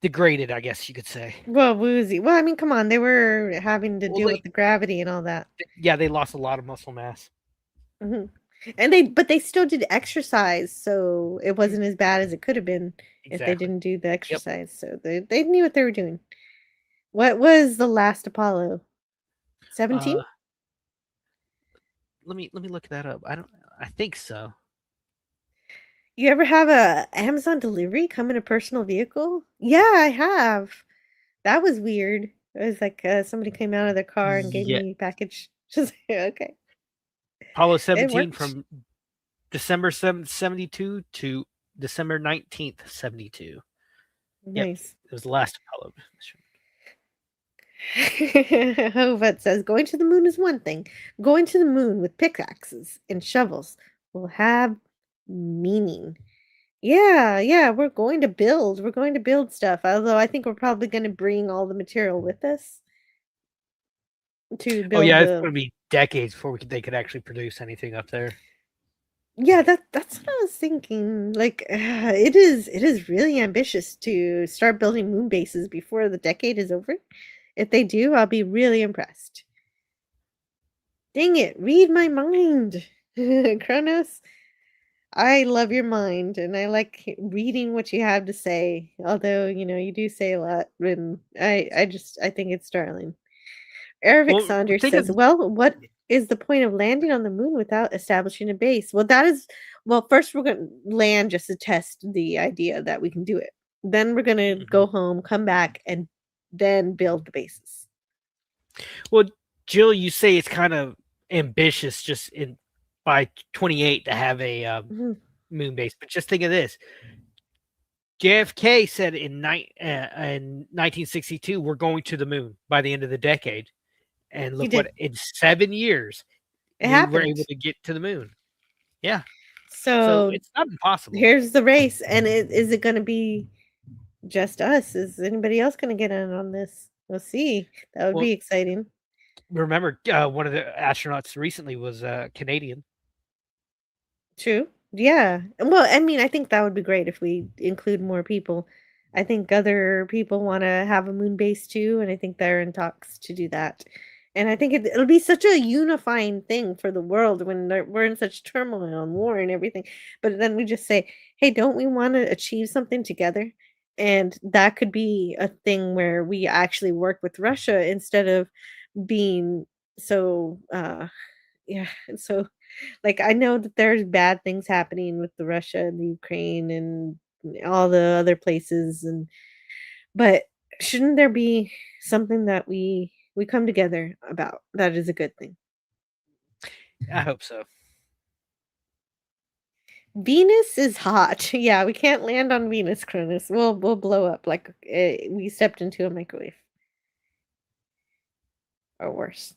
degraded, I guess you could say. Well, woozy. Well, I mean, come on, they were having to deal with the gravity and all that. Yeah, they lost a lot of muscle mass. And they still did exercise, so it wasn't as bad as it could have been if they didn't do the exercise. So they knew what they were doing. What was the last Apollo? 17? Let me look that up. I think so. You ever have a Amazon delivery come in a personal vehicle? Yeah, I have. That was weird. It was like somebody came out of their car and gave me a package. Just okay. Apollo 17 from December 7th, 72 to December 19th, 72. Nice. It was the last Apollo mission. Hovat says, "Going to the moon is one thing. Going to the moon with pickaxes and shovels will have meaning." Yeah, we're going to build. We're going to build stuff. Although I think we're probably going to bring all the material with us to build. It's going to be decades before they could actually produce anything up there. Yeah, that's what I was thinking. Like, it is really ambitious to start building moon bases before the decade is over. If they do, I'll be really impressed. Dang it, read my mind. Kronos, I love your mind, and I like reading what you have to say. Although, you do say a lot, and I think it's darling. Ervik Saunders says, "Well, what is the point of landing on the moon without establishing a base?" Well, first we're going to land just to test the idea that we can do it. Then we're going to go home, come back, and then build the bases. Well, Jill, you say it's kind of ambitious just by 28 to have a moon base, but just think of this. JFK said in 1962, we're going to the moon by the end of the decade. And look what, in 7 years, It we were happened. able to get to the moon. Yeah. So it's not impossible. Here's the race. And is it going to be just us? Is anybody else going to get in on this? We'll see. That would be exciting. Remember, one of the astronauts recently was Canadian. True. Yeah. Well, I mean, I think that would be great if we include more people. I think other people want to have a moon base too, and I think they're in talks to do that. And I think it'll be such a unifying thing for the world when we're in such turmoil and war and everything. But then we just say, hey, don't we want to achieve something together? And that could be a thing where we actually work with Russia instead of being so, yeah. So, like, I know that there's bad things happening with the Russia and the Ukraine and all the other places, but shouldn't there be something that we come together about? That is a good thing. I hope so. Venus is hot. Yeah, we can't land on Venus, Cronus. We'll blow up like we stepped into a microwave. Or worse.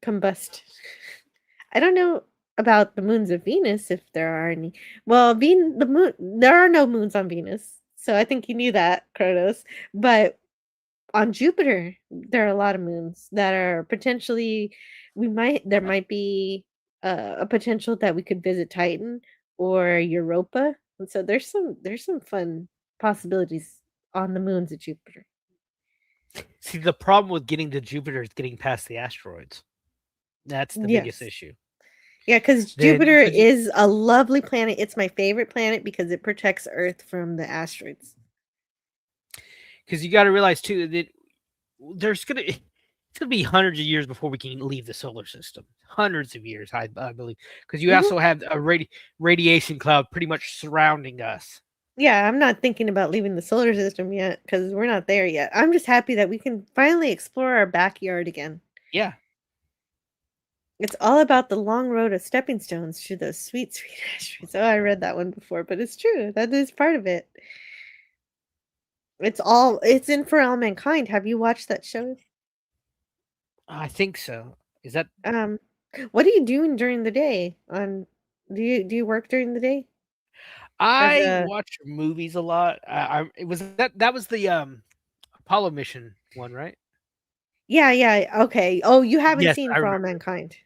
Combust. I don't know about the moons of Venus, if there are any. Well, there are no moons on Venus. So I think you knew that, Kronos. But on Jupiter, there are a lot of moons that are potentially there might be a potential that we could visit Titan or Europa. And so there's some fun possibilities on the moons of Jupiter. See, the problem with getting to Jupiter is getting past the asteroids. That's the biggest issue. Yeah, because Jupiter is a lovely planet. It's my favorite planet because it protects Earth from the asteroids. Because you got to realize too that it's gonna be hundreds of years before we can leave the solar system. Hundreds of years, I believe, because you also have a radiation cloud pretty much surrounding us. Yeah, I'm not thinking about leaving the solar system yet because we're not there yet. I'm just happy that we can finally explore our backyard again. Yeah. It's all about the long road of stepping stones to those sweet, sweet asteroids. Oh, I read that one before, but it's true. That is part of it. It's in For All Mankind. Have you watched that show? I think so. Is that what are you doing during the day? Do you work during the day? I watch movies a lot. It was that was the Apollo mission one, right? Yeah. Okay. Oh, you haven't Yes, seen I For All remember. Mankind.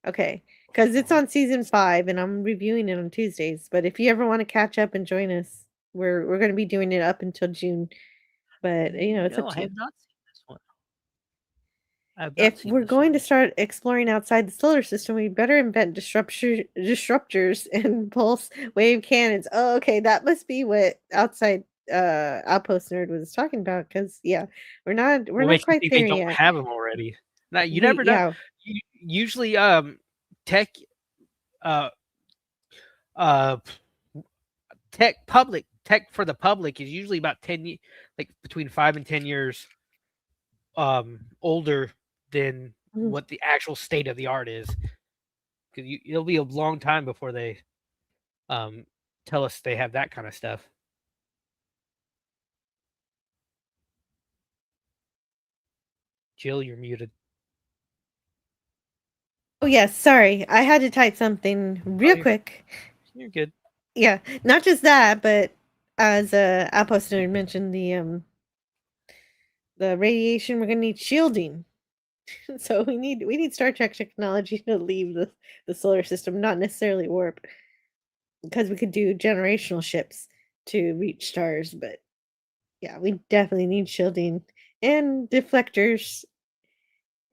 Okay. Because it's on season 5 and I'm reviewing it on Tuesdays. But if you ever want to catch up and join us, we're going to be doing it up until June. But it's No, up I to you. have not seen this one. If we're going to start exploring outside the solar system, we better invent disruptors and pulse wave cannons. Oh, okay, that must be what outside Outpost Nerd was talking about. Because we're not quite there they don't yet. have them already. Now you never know. Yeah. Usually, tech for the public is usually about 10 like between 5 and 10 years older than what the actual state of the art is, because it'll be a long time before they tell us they have that kind of stuff. Jill, you're muted. Oh yes, sorry. I had to type something real quick. You're good. Yeah, not just that, but as Outpost Nerd mentioned, the radiation, we're gonna need shielding. So we need Star Trek technology to leave the solar system, not necessarily warp, because we could do generational ships to reach stars. But yeah, we definitely need shielding and deflectors,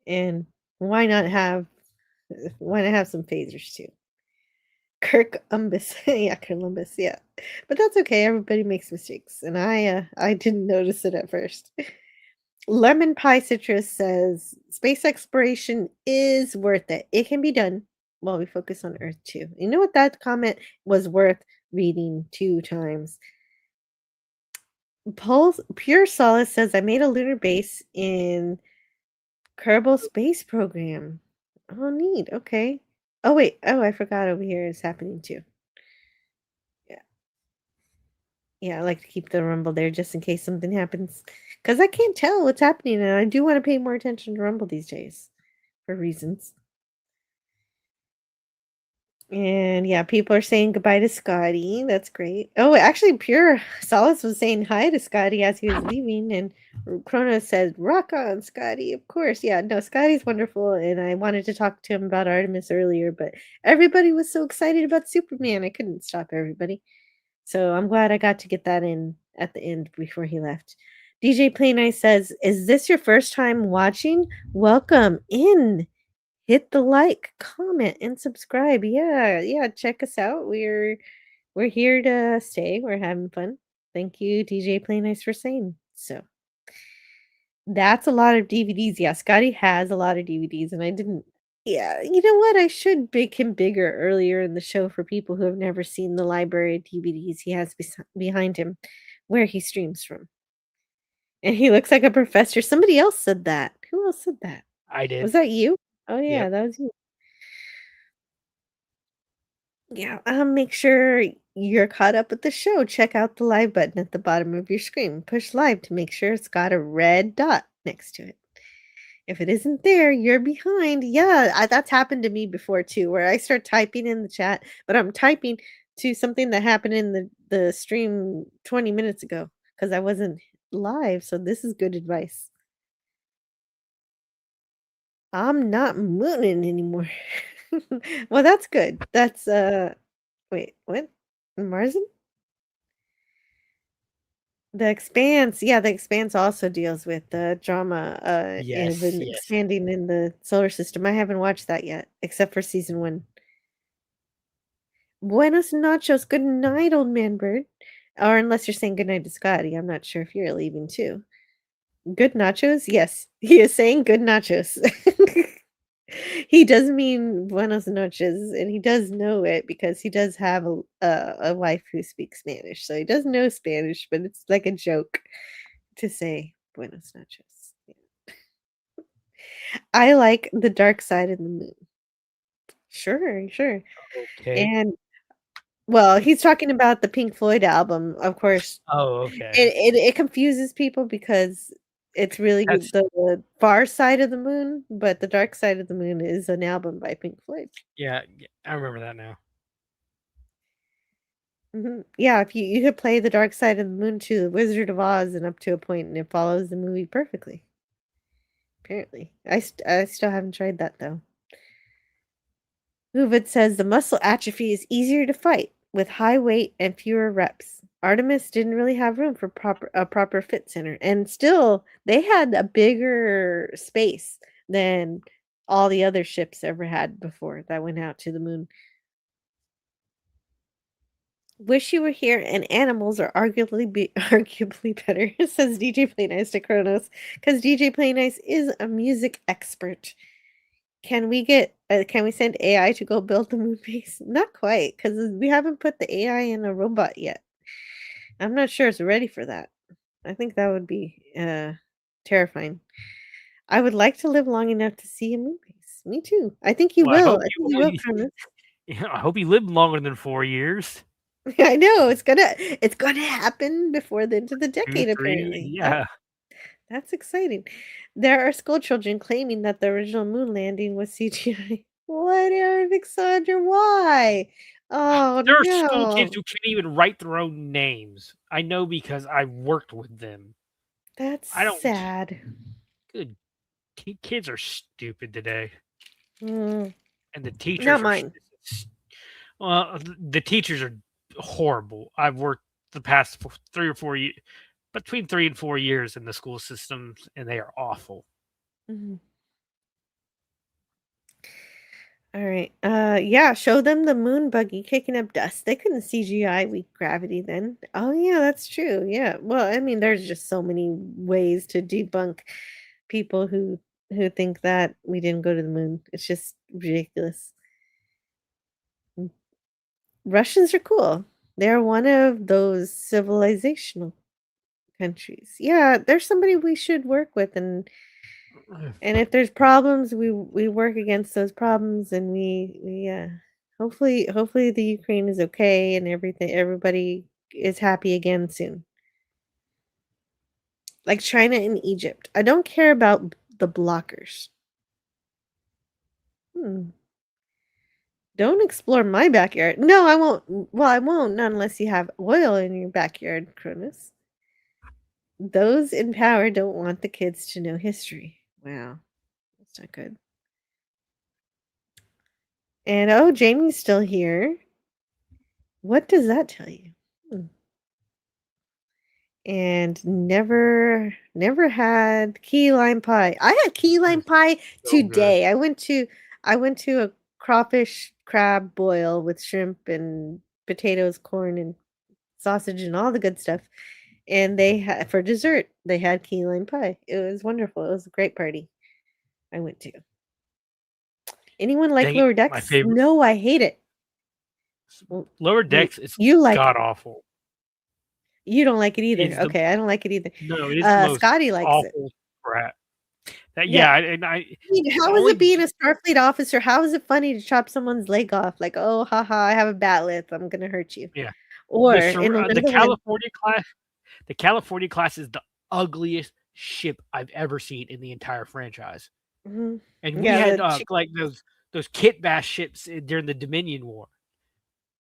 and why not have some phasers too? Columbus, yeah, but that's okay. Everybody makes mistakes, and I didn't notice it at first. Lemon Pie Citrus says space exploration is worth it. It can be done while we focus on Earth too. You know what? That comment was worth reading 2 times. Pure Solace says I made a lunar base in Kerbal Space Program. Oh, neat. Okay. Oh wait. Oh, I forgot over here is happening too. Yeah. Yeah, I like to keep the Rumble there just in case something happens. Because I can't tell what's happening, and I do want to pay more attention to Rumble these days for reasons. And yeah, people are saying goodbye to Scotty. That's great. Oh, actually, Pure Solace was saying hi to Scotty as he was leaving, and Kronos said, "Rock on, Scotty!" Of course, yeah. No, Scotty's wonderful, and I wanted to talk to him about Artemis earlier, but everybody was so excited about Superman, I couldn't stop everybody. So I'm glad I got to get that in at the end before he left. DJ Play Nice says, "Is this your first time watching? Welcome in. Hit the like, comment, and subscribe. Yeah, check us out. We're here to stay. We're having fun. Thank you, DJ Play Nice, for saying so. That's a lot of DVDs. Yeah, Scotty has a lot of DVDs, and I didn't. Yeah, you know what? I should make him bigger earlier in the show for people who have never seen the library of DVDs he has behind him, where he streams from. And he looks like a professor. Somebody else said that. Who else said that? I did. Was that you? Oh yeah, Yep. that was you. Yeah, make sure you're caught up with the show. Check out the live button at the bottom of your screen. Push live to make sure it's got a red dot next to it. If it isn't there, you're behind. Yeah, that's happened to me before too, where I start typing in the chat, but I'm typing to something that happened in the stream 20 minutes ago because I wasn't live. So this is good advice. I'm not mooning anymore. Well, that's good. That's wait, what? Marzen? The Expanse, yeah, The Expanse also deals with the drama Yes, and yes. expanding in the solar system. I haven't watched that yet, except for season 1. Buenos nachos. Good night, old man bird. Or unless you're saying good night to Scotty. I'm not sure if you're leaving too. Good nachos? Yes, he is saying good nachos. He does mean buenos noches, and he does know it because he does have a wife who speaks Spanish. So he does know Spanish, but it's like a joke to say buenos noches. Yeah. I like the dark side of the moon. Sure. Okay. And well, he's talking about the Pink Floyd album, of course. Oh, okay. It confuses people because it's really That's the far side of the moon, but the dark side of the moon is an album by Pink Floyd. yeah, I remember that now. Yeah, if you could play the dark side of the moon to the Wizard of Oz and up to a point, and it follows the movie perfectly. Apparently, I still haven't tried that though. Uvid says the muscle atrophy is easier to fight with high weight and fewer reps. Artemis didn't really have room for a proper fit center, and still they had a bigger space than all the other ships ever had before that went out to the moon. Wish you were here, and animals are arguably better, says DJ Play Nice to Kronos, because DJ Play Nice is a music expert. Can we send AI to go build the moon base? Not quite, because we haven't put the AI in a robot yet. I'm not sure it's ready for that. I think that would be terrifying. I would like to live long enough to see a moon base. Me too. I think you Well, I will. hope I you think you will, Kronos. yeah, I hope you live longer than 4 years. I know it's gonna happen before the end of the 2, decade, 3, apparently. yeah. That's exciting. There are school children claiming that the original moon landing was CGI. What, Alexander? Why? Oh There are school kids no. who can't even write their own names. I know because I worked with them. That's I don't sad. Good. Kids are stupid today. Mm, And the teachers not are mine. well, the teachers are horrible. I've worked the past 3 or 4 years, between 3 and 4 years in the school systems, and they are awful. Mhm. All right. Yeah, show them the moon buggy kicking up dust. They couldn't CGI weak gravity then. Oh yeah, that's true. Yeah. Well, I mean, there's just so many ways to debunk people who think that we didn't go to the moon. It's just ridiculous. Russians are cool. They're one of those civilizational countries. Yeah, there's somebody we should work with, and if there's problems, we work against those problems, and we hopefully the Ukraine is okay and everything. Everybody is happy again soon. Like China and Egypt. I don't care about the blockers. Don't explore my backyard. No, I won't. Well, I won't, not unless you have oil in your backyard, Cronus. Those in power don't want the kids to know history. Wow. That's not good. And oh, Jamie's still here. What does that tell you? And never had key lime pie. I had key lime pie today. I went to a crawfish crab boil with shrimp and potatoes, corn, and sausage and all the good stuff. And they had for dessert, they had key lime pie. It was wonderful. It was a great party I went to. Anyone like Lower Decks? My favorite. No, I hate it. Lower Decks is god awful. You don't like it either. Okay, I don't like it either. No, it is the most Scotty likes awful it. Crap. How is it being a Starfleet officer? How is it funny to chop someone's leg off? Like, oh, haha, I have a bat lip. I'm gonna hurt you. Yeah. Or the California class. The California class is the ugliest ship I've ever seen in the entire franchise. Mm-hmm. And we had like those kit bash ships during the Dominion War.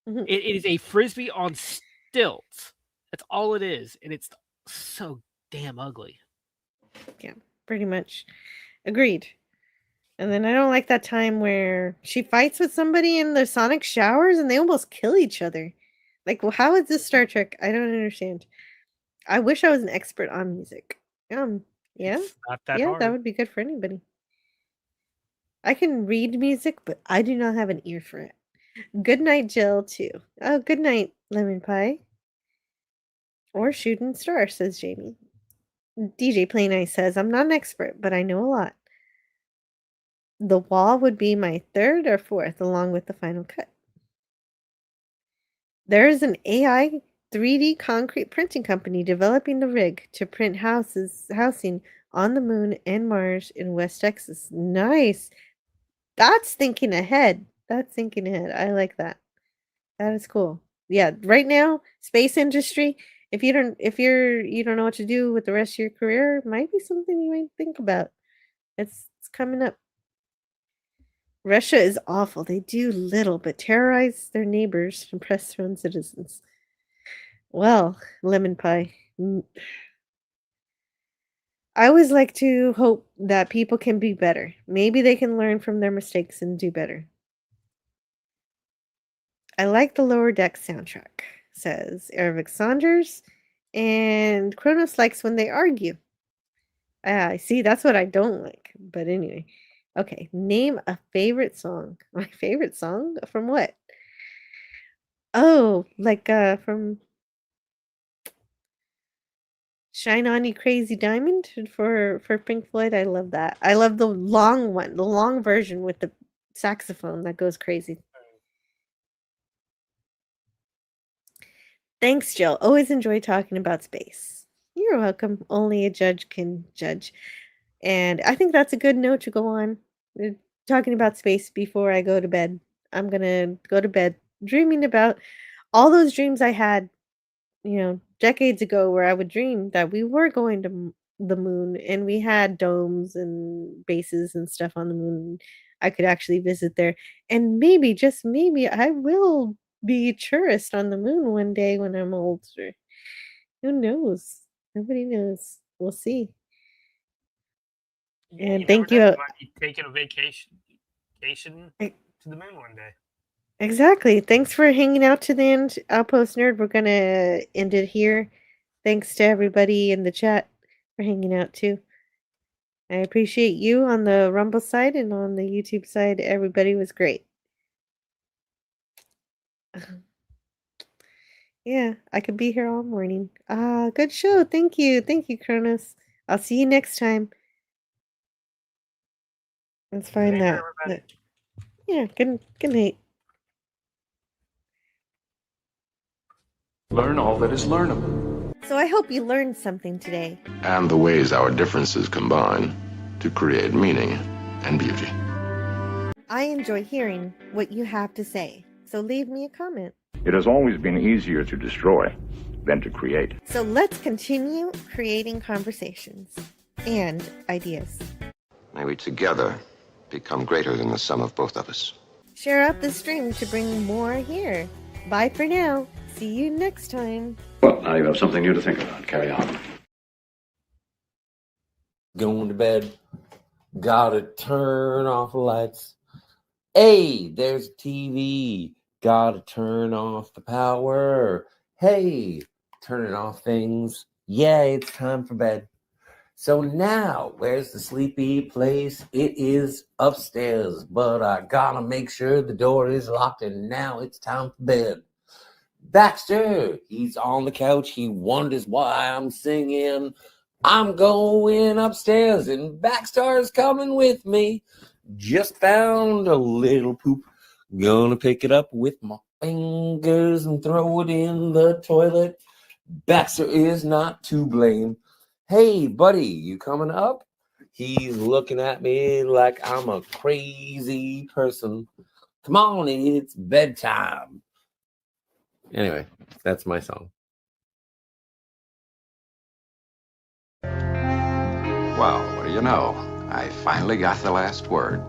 Mm-hmm. It is a frisbee on stilts. That's all it is, and it's so damn ugly. Yeah, pretty much. Agreed. And then I don't like that time where she fights with somebody in the sonic showers and they almost kill each other. Like, well, how is this Star Trek? I don't understand. I wish I was an expert on music. Yeah, it's not that hard. That would be good for anybody. I can read music, but I do not have an ear for it. Good night, Jill, too. Oh, good night, Lemon Pie. Or Shooting Star, says Jamie. DJ Play Nice says, I'm not an expert, but I know a lot. The Wall would be my third or fourth, along with the Final Cut. There is an AI 3D concrete printing company developing the rig to print housing on the moon and Mars in West Texas. Nice. That's thinking ahead. I like that. That is cool. Yeah, right now, space industry, if you don't know what to do with the rest of your career, it might be something you might think about. It's coming up. Russia is awful. They do little but terrorize their neighbors and oppress their own citizens. Well, Lemon Pie. I always like to hope that people can be better. Maybe they can learn from their mistakes and do better. I like the Lower Decks soundtrack, says Ervik Saunders. And Kronos likes when they argue. I see, that's what I don't like. But anyway. Okay, name a favorite song. My favorite song? From what? Oh, like from Shine On You Crazy Diamond for Pink Floyd. I love that. I love the long one, the long version with the saxophone that goes crazy. Thanks, Jill. Always enjoy talking about space. You're welcome. Only a judge can judge. And I think that's a good note to go on. Talking about space before I go to bed. I'm going to go to bed dreaming about all those dreams I had, decades ago, where I would dream that we were going to the moon and we had domes and bases and stuff on the moon. I could actually visit there. And maybe, just maybe, I will be a tourist on the moon one day when I'm older. Who knows? Nobody knows. We'll see. And thank you. You might be taking a vacation to the moon one day. Exactly. Thanks for hanging out to the end, Outpost Nerd. We're going to end it here. Thanks to everybody in the chat for hanging out too. I appreciate you on the Rumble side and on the YouTube side. Everybody was great. Yeah, I could be here all morning. Good show. Thank you. Thank you, Kronos. I'll see you next time. Let's find that. Yeah, good night. Learn all that is learnable. So I hope you learned something today. And the ways our differences combine to create meaning and beauty. I enjoy hearing what you have to say, so leave me a comment. It has always been easier to destroy than to create. So let's continue creating conversations and ideas. May we together become greater than the sum of both of us. Share out the stream to bring more here. Bye for now. See you next time. Well, now you have something new to think about. Carry on. Going to bed. Gotta turn off the lights. Hey, there's TV. Gotta turn off the power. Hey, turning off things. Yeah, it's time for bed. So now, where's the sleepy place? It is upstairs, but I gotta make sure the door is locked, and now it's time for bed. Baxter, he's on the couch. He wonders why I'm singing. I'm going upstairs, and Baxter's coming with me. Just found a little poop. Gonna pick it up with my fingers and throw it in the toilet. Baxter is not to blame. Hey, buddy, you coming up? He's looking at me like I'm a crazy person. Come on, it's bedtime. Anyway, that's my song. Well, what do you know? I finally got the last word.